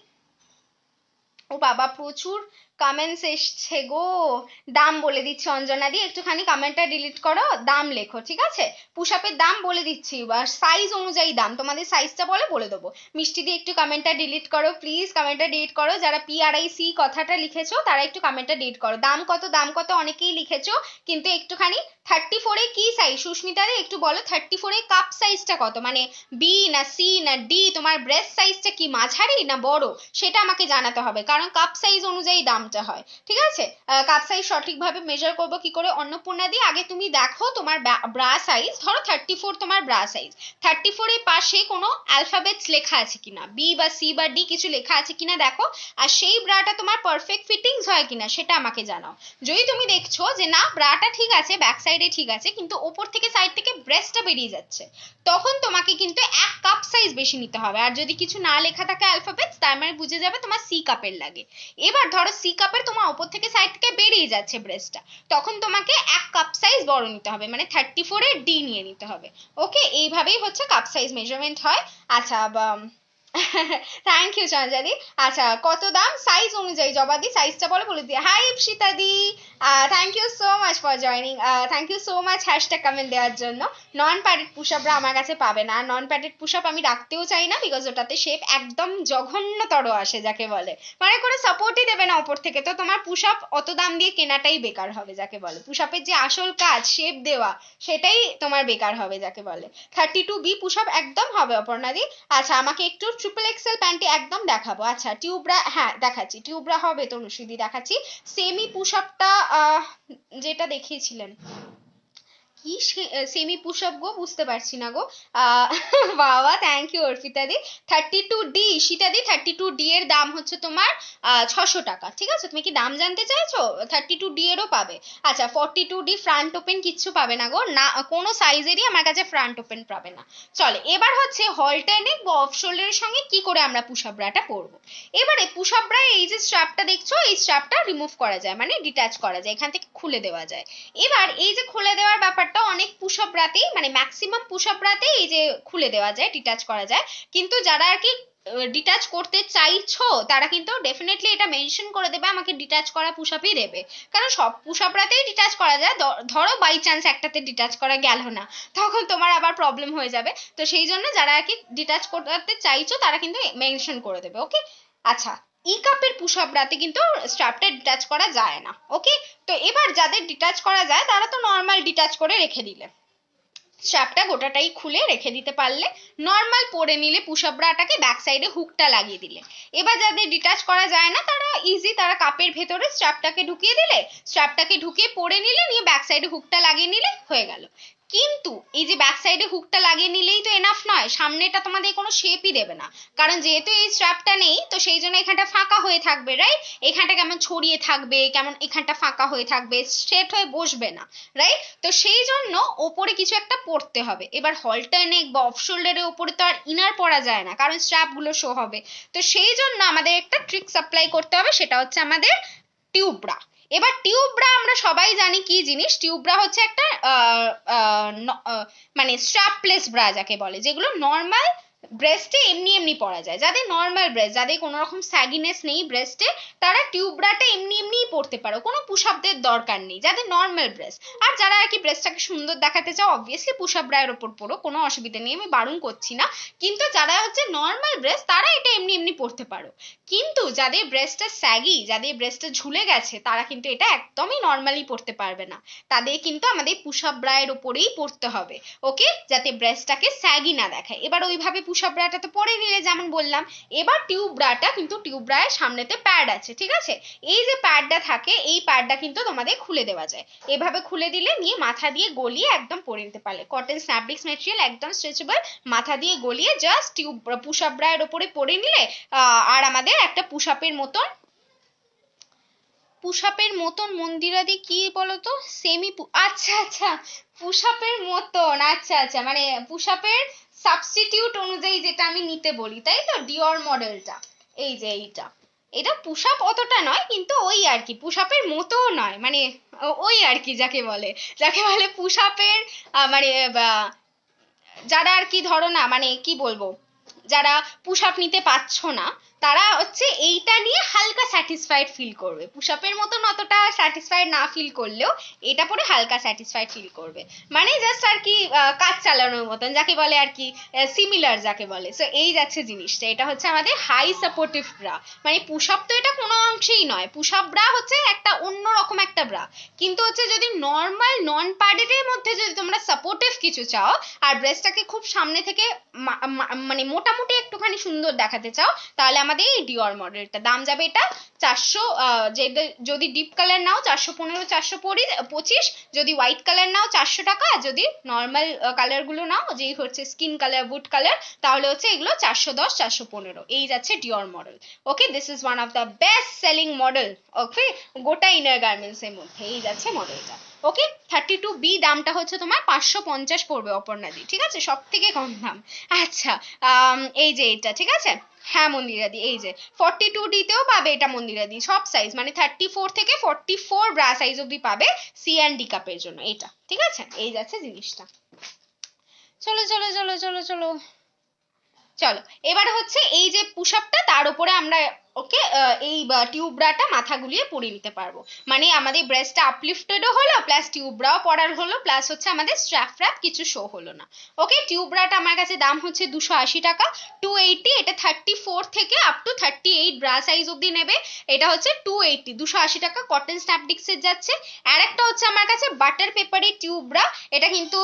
ও বাবা, প্রচুর কমেন্টস এসছে গো। দাম বলে দিচ্ছি অঞ্জনা দি, একটুখানি কমেন্টটা ডিলিট করো, দাম লেখো, ঠিক আছে। পুশ আপের দাম বলে দিচ্ছি, বা সাইজ অনুযায়ী দাম, তোমাদের সাইজটা বলে দেবো। মিষ্টি দি একটু কমেন্টটা ডিলিট করো প্লিজ, কমেন্টটা ডিলিট করো। যারা PRIC কথাটা লিখেছো তারা একটু কমেন্টটা ডিলিট করো। দাম কত, দাম কত অনেকেই লিখেছো, কিন্তু একটুখানি 34 এ কি সাইজ, সুস্মিতা দি একটু বলো, 34 এ কাপ সাইজটা কত, মানে বি না সি না ডি, তোমার ব্রেস্ট সাইজটা কি মাঝারি না বড়, সেটা আমাকে জানাতে হবে, কারণ কাপ সাইজ অনুযায়ী দামটা হয়, ঠিক আছে। কাপ সাইজ সঠিকভাবে মেজার করবো কি করে, অন্নপূর্ণা দি আগে তুমি দেখো তোমার ব্রা সাইজ, ধরো 34 তোমার ব্রা সাইজ, 34 এর পাশে কোনো অ্যালফাবেটস লেখা আছে কিনা, বি বা সি বা ডি কিছু লেখা আছে কিনা দেখো, আর সেই ব্রাটা তোমার পারফেক্ট ফিটিংস হয় কিনা সেটা আমাকে জানাও। যদি তুমি দেখছো যে না ব্রাটা ঠিক আছে, ব্যাক সাইডে ঠিক আছে, কিন্তু ওপর থেকে সাইড থেকে ব্রেস্টটা বেরিয়ে যাচ্ছে, তখন তোমাকে কিন্তু 1 কাপ সাইজ বেশি নিতে হবে। আর যদি কিছু না লেখা থাকে অ্যালফাবেটস, তার মানে বুঝে যাবে তোমার সি কাপের লাগে। এবার ধরো সি কাপের তোমার ওপর থেকে সাইড থেকে বেরিয়ে যাচ্ছে ব্রেস্টটা, তখন তোমাকে 1 কাপ সাইজ বড় নিতে হবে, মানে 34 এর ডি নিয়ে নিতে হবে। ওকে, এইভাবেই হচ্ছে কাপ সাইজ মেজারমেন্ট হয়। আচ্ছা, থ্যাংক ইউ চঞ্জাদি। আচ্ছা, কত দাম, সাইজ অনুযায়ী, জবাদি সাইজটা বলে দিয়ে। হাই ইপসিতা দি, thank you so much for joining, thank you so much hashtag comment দেওয়ার জন্য। নন প্যাডেড পুশ আপরা আমার কাছে পাবে না, নন প্যাডেড পুশ আপ আমি রাখতেও চাই না, বিকজ ওটাতে শেপ একদম জঘন্যতর আসে, যাকে বলে মানে কোনো সাপোর্টই দেবে না ওপর থেকে, তো তোমার পুশ আপ অত দাম দিয়ে কেনাটাই বেকার হবে, যাকে বলে পুশ আপের যে আসল কাজ শেপ দেওয়া, সেটাই তোমার বেকার হবে, যাকে বলে। 32B পুশ আপ একদম হবে অপর্ণাদি। আচ্ছা, আমাকে একটু XXL প্যান্টে একদম দেখাবো। আচ্ছা, টিউবরা, হ্যাঁ দেখাচ্ছি, টিউবরা হবে তনুশ্রীদি, দেখাচ্ছি। সেমি পুশ আপটা যেটা দেখিয়েছিলেন, কি সেমি পুশ আপ গো, বুঝতে পারছি না গো। আহ বাবা, থ্যাংক ইউ অর্পিতা দি। 32D সীতা দি, 32D এর দাম হচ্ছে তোমার 600 টাকা, ঠিক আছে। তুমি কি দাম জানতে চাইছো, 32D এরও পাবে। আচ্ছা, 42D ফ্রন্ট ওপেন কিচ্ছু পাবে না গো, না কোনো সাইজেরই আমার কাছে ফ্রন্ট ওপেন পাবে না। চলে, এবার হচ্ছে হল্টার নেক বা অফ শোল্ডারের সঙ্গে কি করে আমরা পুশ আপ ব্রাটা পরবো। এবারে পুশ আপ ব্রায় এই যে স্ট্র্যাপটা দেখছো, এই স্ট্র্যাপটা রিমুভ করা যায়, মানে ডিটাচ করা যায়, এখান থেকে খুলে দেওয়া যায়। এবার এই যে খুলে দেওয়ার ব্যাপারটা অনেক পুশ আপ ব্রাতেই, মানে ম্যাক্সিমাম পুশ আপ ব্রাতেই এই যে খুলে দেওয়া যায়, ডিটাচ করা যায়, কিন্তু যারা আর কি ডিটাচ করতে চাইছো তারা কিন্তু ডেফিনেটলি এটা মেনশন করে দেবে, আমাকে ডিটাচ করা পুশ আপই দেবে। কারণ সব পুশ আপরাতেই ডিটাচ করা যায়, ধরো বাই চান্স একটাতে ডিটাচ করা গেল না, তখন তোমার আবার প্রবলেম হয়ে যাবে। তো সেই জন্য যারা আর কি ডিটাচ করতে চাইছো তারা কিন্তু মেনশন করে দেবে। ওকে, আচ্ছা, ই কাপের পুশ আপরাতে কিন্তু স্ট্র্যাপটা ডিটাচ করা যায় না। ওকে, তো এবার যাদের ডিটাচ করা যায় তারা তো নর্মাল ডিটাচ করে রেখে দিলে, স্ট্র্যাপটা গোটাটাই খুলে রেখে দিতে পারলে, নর্মাল পরে নিলে পুশ আপ ব্রাটাকে ব্যাক সাইডে হুকটা লাগিয়ে দিলে। এবার যাদের ডিটাচ করা যায় না তারা ইজি, তারা কাপের ভেতরে স্ট্র্যাপটাকে ঢুকিয়ে দিলে, স্ট্র্যাপটাকে ঢুকিয়ে পরে নিলে, নিয়ে ব্যাক সাইডে হুকটা লাগিয়ে নিলে হয়ে গেল। কিন্তু এই যে ব্যাক সাইডে হুকটা লাগিয়ে নিলেই তো এনাফ নয়, সামনেটা তোমাদের কোনো শেপই দেবে না, কারণ যেহেতু এই স্ট্র্যাপটা নেই তো সেই জন্য এখানটা ফাঁকা হয়ে থাকবে, রাইট? এখানটা কেমন ছড়িয়ে থাকবে, কেমন এখানটা ফাঁকা হয়ে থাকবে, স্ট্রেট হয়ে বসবে না, রাইট? তো সেই জন্য ওপরে কিছু একটা পরতে হবে। এবার হলটার নেক বা অফ শোল্ডারের ওপরে তো আর ইনার পরা যায় না, কারণ স্ট্র্যাপ গুলো শো হবে। তো সেই জন্য আমাদের একটা ট্রিক অ্যাপ্লাই করতে হবে, সেটা হচ্ছে আমাদের টিউব ব্রা। এবার টিউব ব্রা আমরা সবাই জানি কি জিনিস। টিউব ব্রা হচ্ছে একটা মানে স্ট্র্যাপলেস ব্রা যাকে বলে, যেগুলো নর্মাল ব্রেস্টে এমনি এমনি পরা যায়। যাদের নর্মাল ব্রেস্ট, যাদের কোনো রকম স্যাগিনেস নেই ব্রেস্টে, তারা টিউব ব্রাটা এমনি এমনিই পরতে পারো, কোনো পুশ আপদের দরকার নেই যাদের নর্মাল ব্রেস্ট। আর যারা আর কি ব্রেস্টটাকে সুন্দর দেখাতে চাও অবভিয়াসলি পুশ আপ ব্রায়ের ওপর পরো, কোনো অসুবিধা নেই, আমি বারণ করছি না। কিন্তু যারা হচ্ছে নর্মাল ব্রেস্ট তারা এটা এমনি এমনি পরতে পারো। কিন্তু যাদের ব্রেস্টটা স্যাগি, যাদের ব্রেস্টটা ঝুলে গেছে, তারা কিন্তু এটা একদমই নর্মালি পরতে পারবে না, তাদের কিন্তু আমাদের পুশ আপ ব্রায়ের ওপরেই পরতে হবে। ওকে, যাতে ব্রেস্টটাকে স্যাগি না দেখায়। এবার ওইভাবে পুশ আপ ব্রাটা তো পরে নিলে যেমন বললাম, এবার টিউব ব্রাটা কিন্তু টিউব ব্রায়ের সামনেতে প্যাড আছে, ঠিক আছে? এই যে প্যাডটা থাকে এই প্যাডটা কিন্তু তোমাদের খুলে দেওয়া যায়, এভাবে খুলে দিলে নিয়ে মাথা দিয়ে গলিয়ে একদম পরে নিতে পারলে। কটন স্ন্যাপডিক্স ম্যাটেরিয়াল, একদম স্ট্রেচেবল, মাথা দিয়ে গলিয়ে জাস্ট টিউব পুশ আপ ব্রায়ের ওপরে পরে নিলে আর আমাদের একটা পুশ আপের মতন, পুশ আপের মতন মন্দিরাদি কি বলতো, সেমি, আচ্ছা আচ্ছা, পুশ আপের মতন, আচ্ছা আচ্ছা, মানে পুশ আপের সাবস্টিটিউট অনুযায়ী যেটা আমি নিতে বলি, তাই তো? ডিওর মডেলটা, এই যে এইটা, এটা পুশ আপ অতটা নয় কিন্তু ওই আর কি, পুশ আপের মতো নয়, মানে ওই আর কি যাকে বলে, যাকে বলে পুশ আপের মানে যারা আর কি ধরো না, মানে কি বলবো, যারা পুশ আপ নিতে পারছো না তারা হচ্ছে এইটা নিয়ে হালকা স্যাটিসফাইড ফিল করবে, পুশ আপের মতন অতটা স্যাটিসফাইড না ফিল করলেও এটা পরে হালকা স্যাটিসফাইড ফিল করবে। মানে জাস্ট আর কি কাজ চালানোর মতন যাকে বলে আর কি, সিমিলার যাকে বলে। সো এই যাচ্ছে জিনিসটা, এটা হচ্ছে আমাদের হাই সাপোর্টিভ ব্রা। মানে পুশ আপ তো এটা কোনো অংশেই নয়, পুশ আপ ব্রা হচ্ছে একটা অন্যরকম একটা ব্রা। কিন্তু হচ্ছে যদি নর্মাল নন প্যাডেডের মধ্যে যদি তোমরা সাপোর্টিভ কিছু চাও আর ব্রেস্টটাকে খুব সামনে থেকে মানে মোটামুটি একটুখানি সুন্দর দেখাতে চাও, তাহলে আমাদের এই ডিওর মডেলটা দাম যাবে এটা 400, যদি ডিপ কালার নাও 415, 425, যদি হোয়াইট কালার নাও 400 টাকা, আর যদি নর্মাল কালার গুলো নাও যেই হচ্ছে স্কিন কালার, উড কালার, তাহলে হচ্ছে এগুলো 410, 415। এই যাচ্ছে Dior model. Okay, this is one of the best selling model. Okay, গোটা ইনার গার্মেন্টস এর মধ্যে এই যাচ্ছে মডেলটা। ওকে, 32B দামটা হচ্ছে তোমার 550 পড়বে অপর্ণাদি, ঠিক আছে? সব থেকে কম দাম। আচ্ছা, এই যে এটা, ঠিক আছে? হ্যাঁ মন্দিরাদি, এই যে 42D তেও পাবে এটা মন্দিরাদি, সব সাইজ, মানে 34 থেকে 44 ব্রা সাইজ অব্দি পাবে সি অ্যান্ড ডি কাপের জন্য এটা, ঠিক আছে? এই যাচ্ছে জিনিসটা। চলো চলো চলো চলো চলো চলো, এবার হচ্ছে এই যে পুশ আপটা তার উপরে আমরা ওকে এই টিউব ব্রাটা মাথা গুলিয়ে পরিয়ে নিতে পারবো। মানে আমাদের ব্রেস্টটা আপলিফটেডও হলো, প্লাস টিউব ব্রাও পরার হলো, প্লাস হচ্ছে আমাদের স্ট্র্যাপ ফ্র্যাপ কিছু শো হলো না। ওকে, টিউব ব্রাটা আমার কাছে দাম হচ্ছে 280 টাকা, 280। এটা 34 থেকে আপ টু 38 ব্রা সাইজ অব্দি নেবে, এটা হচ্ছে 280, 280 টাকা কটন স্ন্যাপডিক্সের যাচ্ছে। আর একটা হচ্ছে আমার কাছে বাটার পেপারের টিউব ব্রা, এটা কিন্তু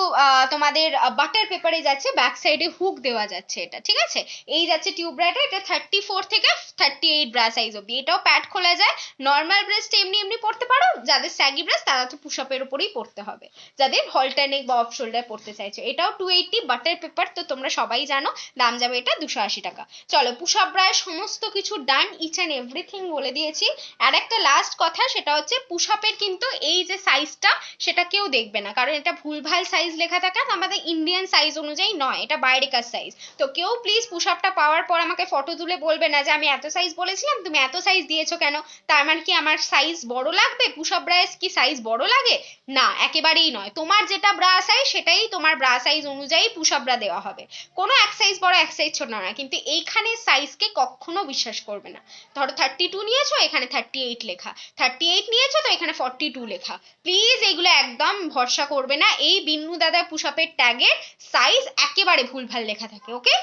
তোমাদের বাটার পেপারে যাচ্ছে, ব্যাক সাইডে হুক দেওয়া যাচ্ছে এটা, ঠিক আছে? এই যাচ্ছে টিউব ব্রাটা, এটা 34 থেকে 38 ব্রা সাইজ অব্দি, এটাও প্যাড খোলা যায়। নর্মাল ব্রেস্ট এমনি এমনি পড়তে পারো, যাদের স্যাগি ব্রেস্ট তারা তো পুশ আপের উপরেই পড়তে হবে, যাদের হলটার নেক বা অফ শোল্ডার পড়তে চাইছো। এটাও 280 বাটার পেপার, তো তোমরা সবাই জানো দাম যাবে এটা 280 টাকা। চলো, পুশ আপ ব্রায়ের সমস্ত কিছু ডান, ইচ অ্যান্ড এভরিথিং বলে দিয়েছি। আর একটা লাস্ট কথা, সেটা হচ্ছে পুশ আপের কিন্তু এই যে সাইজটা সেটা কেউ দেখবে না, কারণ এটা ভুলভাল সাইজ লেখা থাকে, আমাদের ইন্ডিয়ান সাইজ অনুযায়ী নয়, এটা বাইরেকার সাইজ। তো কেউ প্লিজ পুশ আপটা পাওয়ার পর আমাকে ফটো তুলে বলবে না যে আমি এত সাইজ বলে বলেছিলাম তুমি এত সাইজ দিয়েছো কেন, তার মানে কি আমার সাইজ বড় লাগবে? পুশ আপ ব্রায়ের কি সাইজ বড় লাগে? না, একেবারেই নয়। তোমার যেটা ব্রা সাইজ সেটাই তোমার ব্রা সাইজ অনুযায়ী পুশ আপ ব্রা দেওয়া হবে, কোনো এক সাইজ বড় এক সাইজ ছোট না। কিন্তু এইখানে সাইজকে কখনো বিশ্বাস করবে না। ধরো 32 নিয়েছো, এখানে 38 লেখা, 38 নিয়েছো তো এখানে 42 লেখা, প্লিজ এগুলো একদম ভরসা করবে না। এই বিন্নু দাদা পুশ আপের ট্যাগের সাইজ একেবারে ভুলভাল লেখা থাকে, ওকে?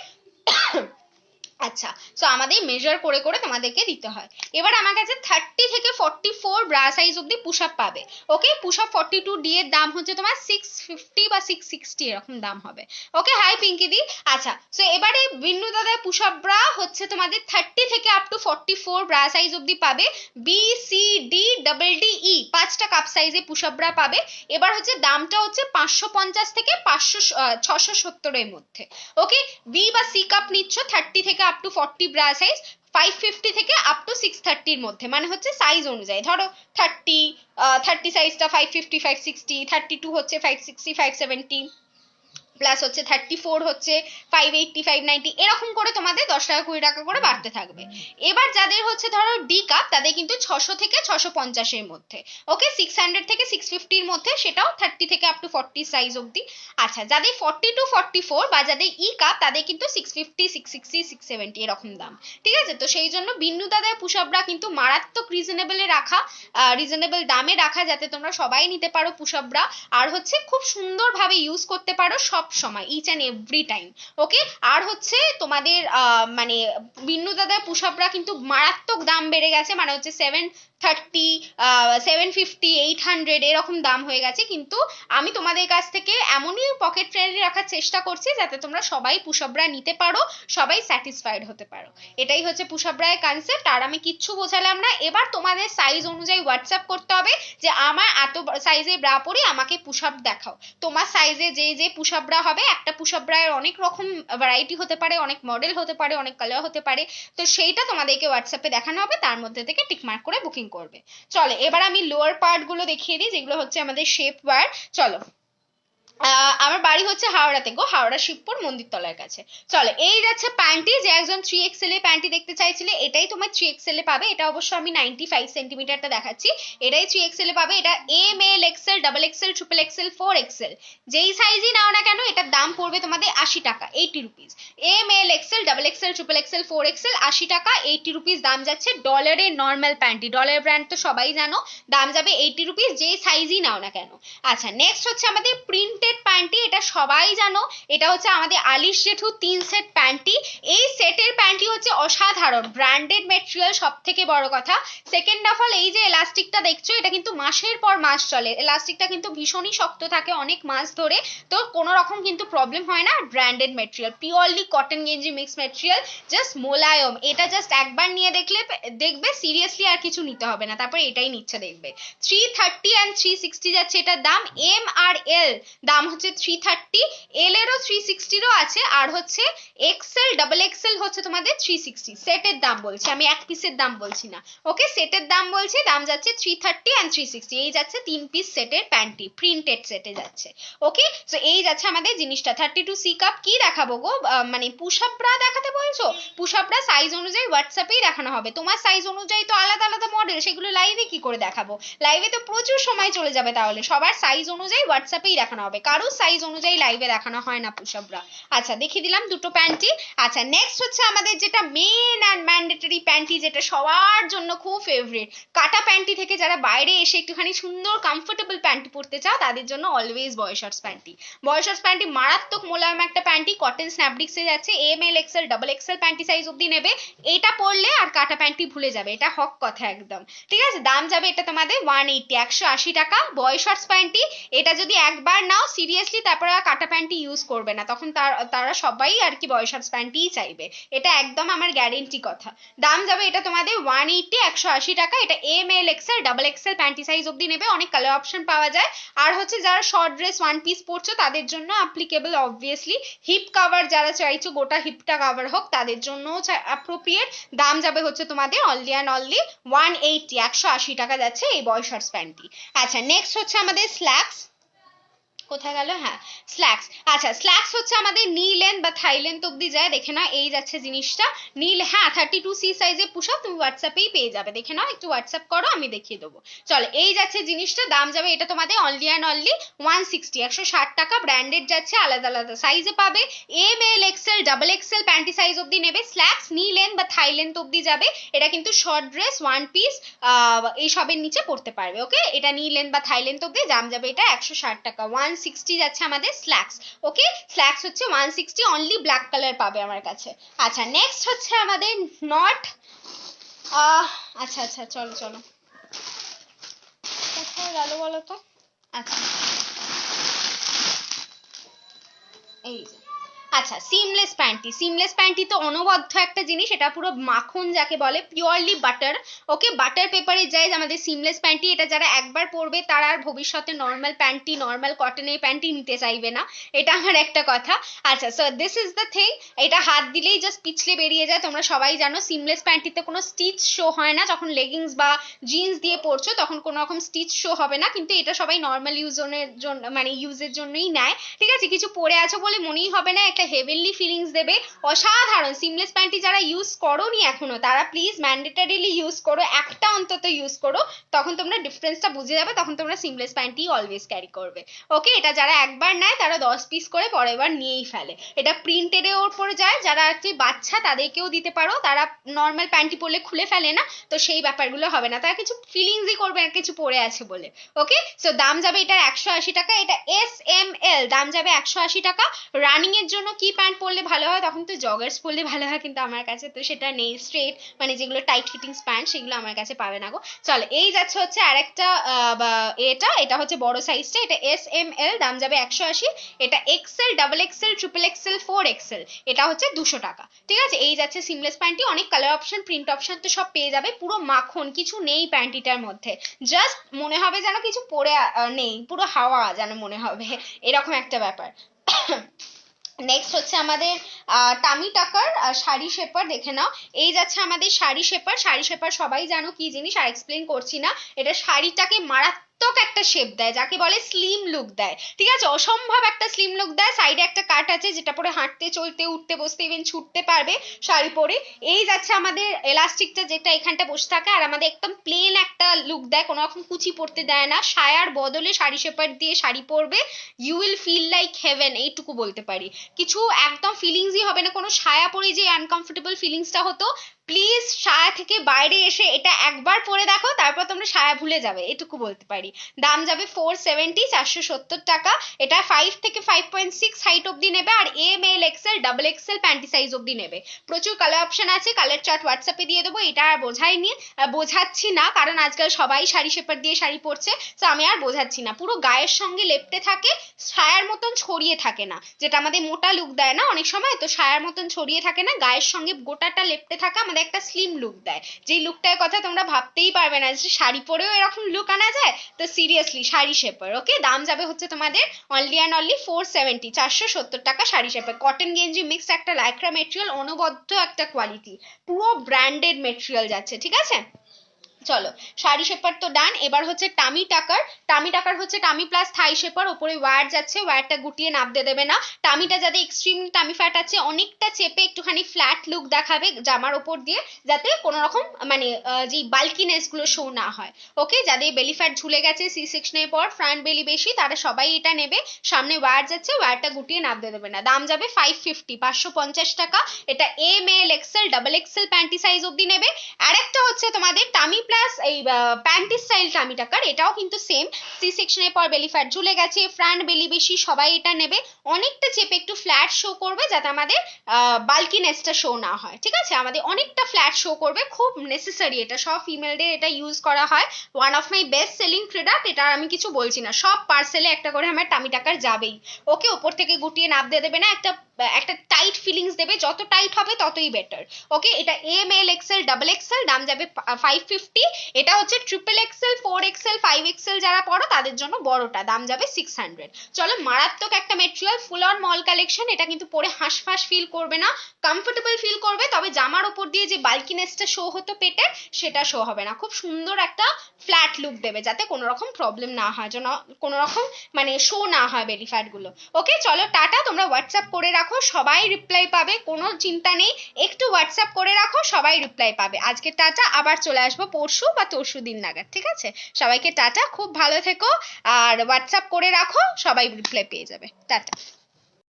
আচ্ছা, সো আমাদের মেজার করে করে তোমাদেরকে দিতে হয়। এবার আমার কাছে 30 থেকে 44 ব্রা সাইজ অব্দি পুশ আপ পাবে, ওকে? পুশ আপ 42 ডি এর দাম হচ্ছে তোমার 650 বা 660 এরকম দাম হবে, ওকে? হাই পিঙ্কি দি। আচ্ছা, সো এবারে বিন্নু দাদা পুশ আপ ব্রা হচ্ছে তোমাদের 30 থেকে আপ টু 44 ব্রা সাইজ অব্দি পাবে, B C D double D E 5টা কাপ সাইজে পুশ আপ ব্রা পাবে। এবার হচ্ছে দামটা হচ্ছে 550 থেকে 670 এর মধ্যে, ওকে? বি বা সি কাপ নিচ্ছ 30 থেকে আপ টু 40 ব্রা সাইজ, 550 থেকে আপ টু 630 এর মধ্যে, মানে হচ্ছে সাইজ অনুযায়ী। ধরো 30 সাইজটা 550 560, 32 হচ্ছে 560 570, প্লাস হচ্ছে 34 হচ্ছে 580 590, এরকম করে তোমাদের 10 টাকা 20 টাকা করে বাড়তে থাকবে। এবার যাদের হচ্ছে ধরো ডি কাপ তাদের কিন্তু 600 থেকে 650 এর মধ্যে, ওকে? 600 থেকে 650 এর মধ্যে, সেটাও 30 থেকে আপ টু 40 সাইজ অবধি। আচ্ছা, যাদের 40 টু 44 বা যাদের ই কাপ তাদের কিন্তু 650 660 670 এরকম দাম, ঠিক আছে? তো সেই জন্য বিন্নু দাদার পুশ আপরা কিন্তু মারাত্মক রিজনেবলে রাখা, রিজনেবল দামে রাখা, যাতে তোমরা সবাই নিতে পারো পুশ আপরা, আর হচ্ছে খুব সুন্দরভাবে ইউজ করতে পারো সব সময়, ইচ অ্যান্ড এভরি টাইম, ওকে? আর হচ্ছে তোমাদের মানে বিন্নু দাদার পুশ আপরা কিন্তু মারাত্মক দাম বেড়ে গেছে, মানে হচ্ছে 730 750 800 এরকম দাম হয়ে গেছে। কিন্তু আমি তোমাদের কাছ থেকে এমনই পকেট ফ্রেন্ডলি রাখার চেষ্টা করছি যাতে তোমরা সবাই পুশ আপরা নিতে পারো, সবাই স্যাটিসফাইড হতে পারো। এটাই হচ্ছে পুশ আপরা এর কনসেপ্ট। আর আমি কিচ্ছু বোঝালাম না। এবার তোমাদের সাইজ অনুযায়ী হোয়াটসঅ্যাপ করতে হবে যে আমার এত সাইজে ব্রা পরি, আমাকে পুশ আপ দেখাও। তোমার সাইজে যে যে পুশ আপ ব্রা হবে, একটা পুশ আপ ব্রা এর অনেক রকম ভ্যারাইটি হতে পারে, অনেক মডেল হতে পারে, অনেক কালার হতে পারে। তো সেইটা তোমাদেরকে হোয়াটসঅ্যাপে দেখানো হবে, তার মধ্যে থেকে টিকমার্ক করে বুকিং করবে। চলো এবার আমি লোয়ার পার্ট গুলো দেখিয়ে দিই, যেগুলো হচ্ছে আমাদের শেপ ওয়্যার। চলো, আমার বাড়ি হচ্ছে হাওড়াতে গো, হাওড়া শিবপুর মন্দিরতলার কাছে। চলো, এই যাচ্ছে প্যান্টি, যে একজন 3XL এর প্যান্টি দেখতে চাইছিলে, এটাই তোমার 3XL এ পাবে। এটা অবশ্য আমি 95 সেন্টিমিটারটা দেখাচ্ছি, এটাই 3XL এ পাবে। এটা M L XL double XL triple XL 4XL, যেই সাইজই নাও না কেন এটার দাম পড়বে তোমাদের 80 টাকা, 80 rupees. M L XL double XL triple XL 4XL 80 টাকা, 80 রুপিস দাম যাচ্ছে। ডলারের নর্মাল প্যান্টি, ডলার ব্র্যান্ড তো সবাই জানো, দাম যাবে 80 রুপিস, যেই সাইজই নাও না কেন। আচ্ছা, নেক্সট হচ্ছে আমাদের প্রিন্টেড প্যান্টি, এটা সবাই জানো, এটা হচ্ছে আমাদের আলিশ জেঠু 3 সেট প্যান্টি। এই সেটের প্যান্টি হচ্ছে অসাধারণ, ব্র্যান্ডেড মেটেরিয়াল, সব থেকে বড় কথা। সেকেন্ড অফ অল, এই যে এলাস্টিকটা দেখছো, এটা কিন্তু মাসের পর মাস চলে, এলাস্টিকটা কিন্তু ভীষণই শক্ত থাকে অনেক মাস ধরে, তো কোনো রকম কিন্তু প্রবলেম হয় না। ব্র্যান্ডেড মেটেরিয়াল, পিওরলি কটন গেঞ্জি মিক্স মেটেরিয়াল, জাস্ট মোলায়ম। এটা জাস্ট একবার নিয়ে দেখবে সিরিয়াসলি আর কিছু নিতে হবে না, তারপর এটাই নিচ্ছে দেখবে। 330 and 360 যাচ্ছে এটার দাম। এম আর এল দাম হচ্ছে 330, এল এরও 360 আছে, আর হচ্ছে এক্সেল ডাবল এক্সেল হচ্ছে তোমাদের 360। সেটের দাম বলছি আমি, এক পিসের দাম বলছি না, ওকে? সেটের দাম বলছি, দাম যাচ্ছে 330 and 360। এই যাচ্ছে 3 পিস সেটের প্যান্টি, প্রিন্টেড সেটে যাচ্ছে, ওকে? তো এই যাচ্ছে আমাদের জিনিসটা। 32 সি কাপ কি দেখাবো গো, মানে পুশ আপ ব্রা দেখাতে বলছো? পুশ আপ ব্রা সাইজ অনুযায়ী হোয়াটসঅ্যাপেই দেখানো হবে। তোমার সাইজ অনুযায়ী তো আলাদা আলাদা মডেল, সেগুলো লাইভে কি করে দেখাবো? লাইভে তো প্রচুর সময় চলে যাবে, তাহলে সবার সাইজ অনুযায়ী হোয়াটসঅ্যাপেই দেখানো হবে, কারোর সাইজ অনুযায়ী লাইভে দেখানো হয় না পুশ আপ ব্রা। আচ্ছা, দেখিয়ে দিলাম দুটো প্যান্টি। আচ্ছা, নেক্সট হচ্ছে আমাদের যেটা মেন অ্যান্ড ম্যান্ডেটরি প্যান্টি, যেটা সবার জন্য খুব ফেভারিট। কাটা প্যান্টি থেকে যারা বাইরে এসে একটুখানি সুন্দর কমফোর্টেবল প্যান্টি পরতে চাও, তাদের জন্য always boy shorts panty. Boy shorts panty মারাত্মক মোলায়েম একটা প্যান্টি, কটন স্ন্যাপডিক্সে যাচ্ছে। M L XL double XL panty size অব্দি নেবে, এটা পরলে আর কাটা প্যান্টি ভুলে যাবে, এটা হক কথা একদম, ঠিক আছে? দাম যাবে এটা তোমাদের 180 180 টাকা। বয় শর্টস প্যান্টি, এটা যদি একবার নাও সিরিয়াসলি, তারপর আর কাটা প্যান্টি ইউজ করবে না, তখন তারা সবাই আর কি বয় শর্টস প্যান্টিই চাইবে, এটা একদম আমার গ্যারেন্টি কথা। দাম যাবে এটা তোমাদের 180 180 টাকা। এটা M L XL double XL panty size অব্দি নেবে, অনেক কালার অপশন পাওয়া যায়। আর হচ্ছে যারা শর্ট ড্রেস ওয়ান পিস পরছো তাদের জন্য অ্যাপ্লিকেবল অবভিয়াসলি। হিপ কভার যারা চাইছো গোটা হিপটা কভার হোক, তাদের জন্য অ্যাপ্রোপ্রিয়েট। দাম যাবে হচ্ছে তোমাদের অনলি অ্যান্ড অনলি 180 180 টাকা যাচ্ছে এই বয় শর্টস প্যান্টি। আচ্ছা, নেক্সট হচ্ছে আমাদের স্ল্যাক্স। কোথায় গেল, হ্যাঁ স্ল্যাক্স। আচ্ছা স্ল্যাক্স হচ্ছে আমাদের নি লেন্থ বা থাই লেন্থ অব্দি যায়, দেখে নাও এই যাচ্ছে জিনিসটা নীল, হ্যাঁ 32C সাইজে পুশ আপ, তুমি হোয়াটসঅ্যাপেই পেয়ে যাবে, দেখে নাও একটু হোয়াটসঅ্যাপ করো আমি দেখিয়ে দেবো। চলো এই যাচ্ছে জিনিসটা, দাম যাবে এটা তোমাদের অনলি অ্যান্ড অনলি 160, 160 টাকা। ব্র্যান্ডেড যাচ্ছে, আলাদা আলাদা সাইজে পাবে, M L XL double XL panty size অব্দি নেবে। স্ল্যাক্স নি লেন্থ বা থাই লেন্থ অব্দি যাবে, এটা কিন্তু শর্ট ড্রেস ওয়ান পিস এই সবের নিচে পড়তে পারবে। ওকে, এটা নি লেন্থ বা থাই লেন্থ অব্দি, দাম যাবে এটা 160 টাকা। 160 যাচ্ছে আমাদের স্ল্যাক্স। ওকে, স্ল্যাক্স হচ্ছে 160, অনলি ব্ল্যাক কালার পাবে আমার কাছে। আচ্ছা নেক্সট হচ্ছে আমাদের নট আচ্ছা আচ্ছা চলো চলো, কোথায় গেল বলো তো। আচ্ছা এই যে, আচ্ছা সিমলেস প্যান্টি, সিমলেস প্যান্টি তো অনবদ্য একটা জিনিস, এটা পুরো মাখন যাকে বলে, পিওরলি বাটার। ওকে, বাটার পেপারে যায় আমাদের সিমলেস প্যান্টি, এটা যারা একবার পরবে তারা আর ভবিষ্যতে নর্মাল প্যান্টি, নর্মাল কটনের প্যান্টি নিতে চাইবে না, এটা আমার একটা কথা। আচ্ছা so this is the thing, এটা হাত দিলেই জাস্ট পিছলে বেরিয়ে যায়, তোমরা সবাই জানো সিমলেস প্যান্টিতে কোনো স্টিচ শো হয় না, যখন লেগিংস বা জিন্স দিয়ে পরছো তখন কোনো রকম স্টিচ শো হবে না, কিন্তু এটা সবাই নর্মাল ইউজের জন্য মানে ইউজের জন্যই নেয়। ঠিক আছে, কিছু পরে আছো বলে মনেই হবে না, একটা হেভেনলি ফিলিংস দেবে, অসাধারণ। সিমলেস প্যান্টি যারা ইউজ করোনি এখনো তারা প্লিজ ম্যান্ডেটরিলি ইউজ করো, একটা অন্তত ইউজ করো, তখন তোমরা ডিফারেন্সটা বুঝে যাবে, তখন তোমরা সিমলেস প্যান্টি অলওয়েজ ক্যারি করবে। ওকে, এটা যারা একবার নেয় তারা 10 পিস করে পরের বার নিয়েই ফেলে, এটা প্রিন্টেডের ওপরে যায়, যারা আর কি বাচ্চা তাদেরকেও দিতে পারো, তারা নর্মাল প্যান্টি পরলে খুলে ফেলে না, তো সেই ব্যাপারগুলো হবে না, তারা কিছু ফিলিংসই করবে না কিছু পরে আছে বলে। ওকে, সো দাম যাবে এটার 180 টাকা, এটা SML, দাম যাবে 180 টাকা। রানিং এর জন্য কি প্যান্ট পরলে ভালো হয়, তখন তো জগার্স পরলে ভালো হয়, কিন্তু আমার কাছে তো সেটা নেই, স্ট্রেট মানে যেগুলো টাইট ফিটিংস প্যান্ট সেগুলো আমার কাছে পাবে না গো। চলো এই যাচ্ছে হচ্ছে আরেকটা এটা হচ্ছে বড় সাইজটা, এটা SML, দাম যাবে 180। এটা Excel double XL triple XL 4XL, এটা হচ্ছে 200 টাকা। ঠিক আছে, এই যাচ্ছে সিমলেস প্যান্টি, অনেক কালার অপশন প্রিন্ট অপশন তো সব পেয়ে যাবে, পুরো মাখন, কিছু নেই প্যান্টিটার মধ্যে, জাস্ট মনে হবে যেন কিছু পরে নেই, পুরো হাওয়া যেন মনে হবে, এরকম একটা ব্যাপার। নেক্সট হচ্ছে আমাদের টামি টাকার শাড়ি শেপার, দেখে নাও এই যাচ্ছে আমাদের শাড়ি শেপার। শাড়ি শেপার সবাই জানো কি জিনিস, আর এক্সপ্লেন করছি না, এটা শাড়িটাকে মারাত্মক একটা শেপ দেয়, যাকে বলে স্লিম লুক দেয়। ঠিক আছে, অসম্ভব একটা স্লিম লুক দেয়, সাইডে একটা কাট আছে যেটা পরে হাঁটতে চলতে উঠতে বসতে ইভেন ছুটতে পারবে শাড়ি পরে। এই যাচ্ছে আমাদের এলাস্টিকটা যেটা এখানটা বসে থাকে, আর আমাদের একদম প্লেন একটা লুক দেয়, কোনো রকম কুচি পড়তে দেয় না, সায়ার বদলে শাড়ি শেপার দিয়ে শাড়ি পরবে, you will feel like heaven, এইটুকু বলতে পারি। কিছু একদম ফিলিংসই হবে না, কোনো সায়া পরে যে আনকমফোর্টেবল ফিলিংসটা হতো, প্লিজ সায়া থেকে বাইরে এসে এটা একবার পরে দেখো, তারপর তোমরা সায়া ভুলে যাবে, এটুকু বলতে পারি। দাম যাবে 470, 470 টাকা। এটা 5 থেকে 5.6 হাইট অব্দি নেবে, আর ML Excel double XL panty size অব্দি নেবে। প্রচুর কালার অপশন আছে, কালার চার্ট হোয়াটসঅ্যাপে দিয়ে দেবো, এটা আর বোঝাচ্ছি না, কারণ আজকাল সবাই শাড়ি শেপার দিয়ে শাড়ি পরছে, তো আমি আর বোঝাচ্ছি না, পুরো গায়ের সঙ্গে লেপ্টে থাকে, সায়ার মতন ছড়িয়ে থাকে না, যেটা আমাদের মোটা লুক দেয় না অনেক সময়, তো সায়ার মতন ছড়িয়ে থাকে না, গায়ের সঙ্গে গোটাটা লেপ্টে থাকা আমাদের একটা স্লিম লুক দেয়, যেই লুকটার কথা তোমরা ভাবতেই পারবে না যে শাড়ি পরেও এরকম লুক আনা যায়, তো সিরিয়াসলি শাড়ি শেপার। ওকে, দাম যাবে হচ্ছে তোমাদের অনলি অ্যান্ড অনলি 470, 470 টাকা শাড়ি শেপার। কটন গেঞ্জি মিক্স একটা লাইক্রা মেটেরিয়াল, অনবদ্য একটা কোয়ালিটি, পুরো ব্র্যান্ডেড মেটেরিয়াল যাচ্ছে। ঠিক আছে, চলো শাড়ি শেপার তো ডান, এবার হচ্ছে টামি টাকার। টামি টাকার হচ্ছে টামি প্লাস থাই শেপার, ওপরে ওয়্যার যাচ্ছে, ওয়্যারটা গুটিয়ে নাবতে দেবে না, টামিটা যাতে এক্সট্রিমলি টামি ফ্যাট আছে, অনেকটা চেপে একটুখানি ফ্ল্যাট লুক দেখাবে জামার ওপর দিয়ে, যাতে কোনো রকম মানে যে বাল্কিনেস গুলো শো না হয়। ওকে, যাদের বেলি ফ্যাট ঝুলে গেছে সি সেকশনের পর, ফ্রন্ট বেলি বেশি, তারা সবাই এটা নেবে, সামনে ওয়্যার যাচ্ছে, ওয়্যারটা গুটিয়ে নাবতে দেবে না। দাম যাবে 550, 550 টাকা। এটা ML Excel double XL panty size অব্দি নেবে। আরেকটা হচ্ছে তোমাদের টামি প্লাস এই প্যান্টি স্টাইল টামি টাকার, এটাও কিন্তু সেম, সি সেকশনের পর বেলি ফ্যাট ঝুলে গেছে, ফ্রন্ট বেলি বেশি, সবাই এটা নেবে, অনেকটা চেপে একটু ফ্ল্যাট শো করবে, যাতে আমাদের বাল্কিনেসটা শো না হয়। ঠিক আছে, আমাদের অনেকটা ফ্ল্যাট শো করবে, খুব নেসেসারি, এটা সব ফিমেলদের এটা ইউজ করা হয়, one of my best selling product, এটা আমি কিছু বলছি না, সব পার্সেলে একটা করে আমার টামি টাকার যাবেই। ওকে, ওপর থেকে গুটিয়ে নাপ দিয়ে দেবে না, একটা একটা টাইট ফিলিংস দেবে, যত টাইট হবে ততই বেটার। ওকে, এটা M L XL double XL, দাম যাবে 550। এটা হচ্ছে ট্রিপল এক্সেল 4 এক্সেল 5 এক্সেল যারা পরো তাদের জন্য বড়টা, দাম যাবে 600। চলো, মারাত্মক একটা material, full on mall collection. এটা কিন্তু পরে হাঁসফাঁস ফিল করবে না, কমফোর্টেবল ফিল করবে, তবে জামার উপর দিয়ে যে বাল্কিনেসটা শো হতো পেটের, সেটা শো হবে না। খুব সুন্দর একটা ফ্ল্যাট লুক দেবে, যাতে কোনো রকম প্রবলেম না হয়, যেন কোনো রকম মানে শো না হয় বেলি ফ্যাট গুলো। ওকে চলো টাটা, তোমরা হোয়াটসঅ্যাপ করে রাখো, সবাই রিপ্লাই পাবে, কোনো চিন্তা নেই, একটু হোয়াটসঅ্যাপ করে রাখো, সবাই রিপ্লাই পাবে। আজকে টাটা, আবার চলে আসবো পরশু বা তরশু দিন নাগাদ, ঠিক আছে? সবাইকে টাটা, খুব ভালো থেকো, আর হোয়াটসঅ্যাপ করে রাখো, সবাই রিপ্লাই পেয়ে যাবে। টাটা।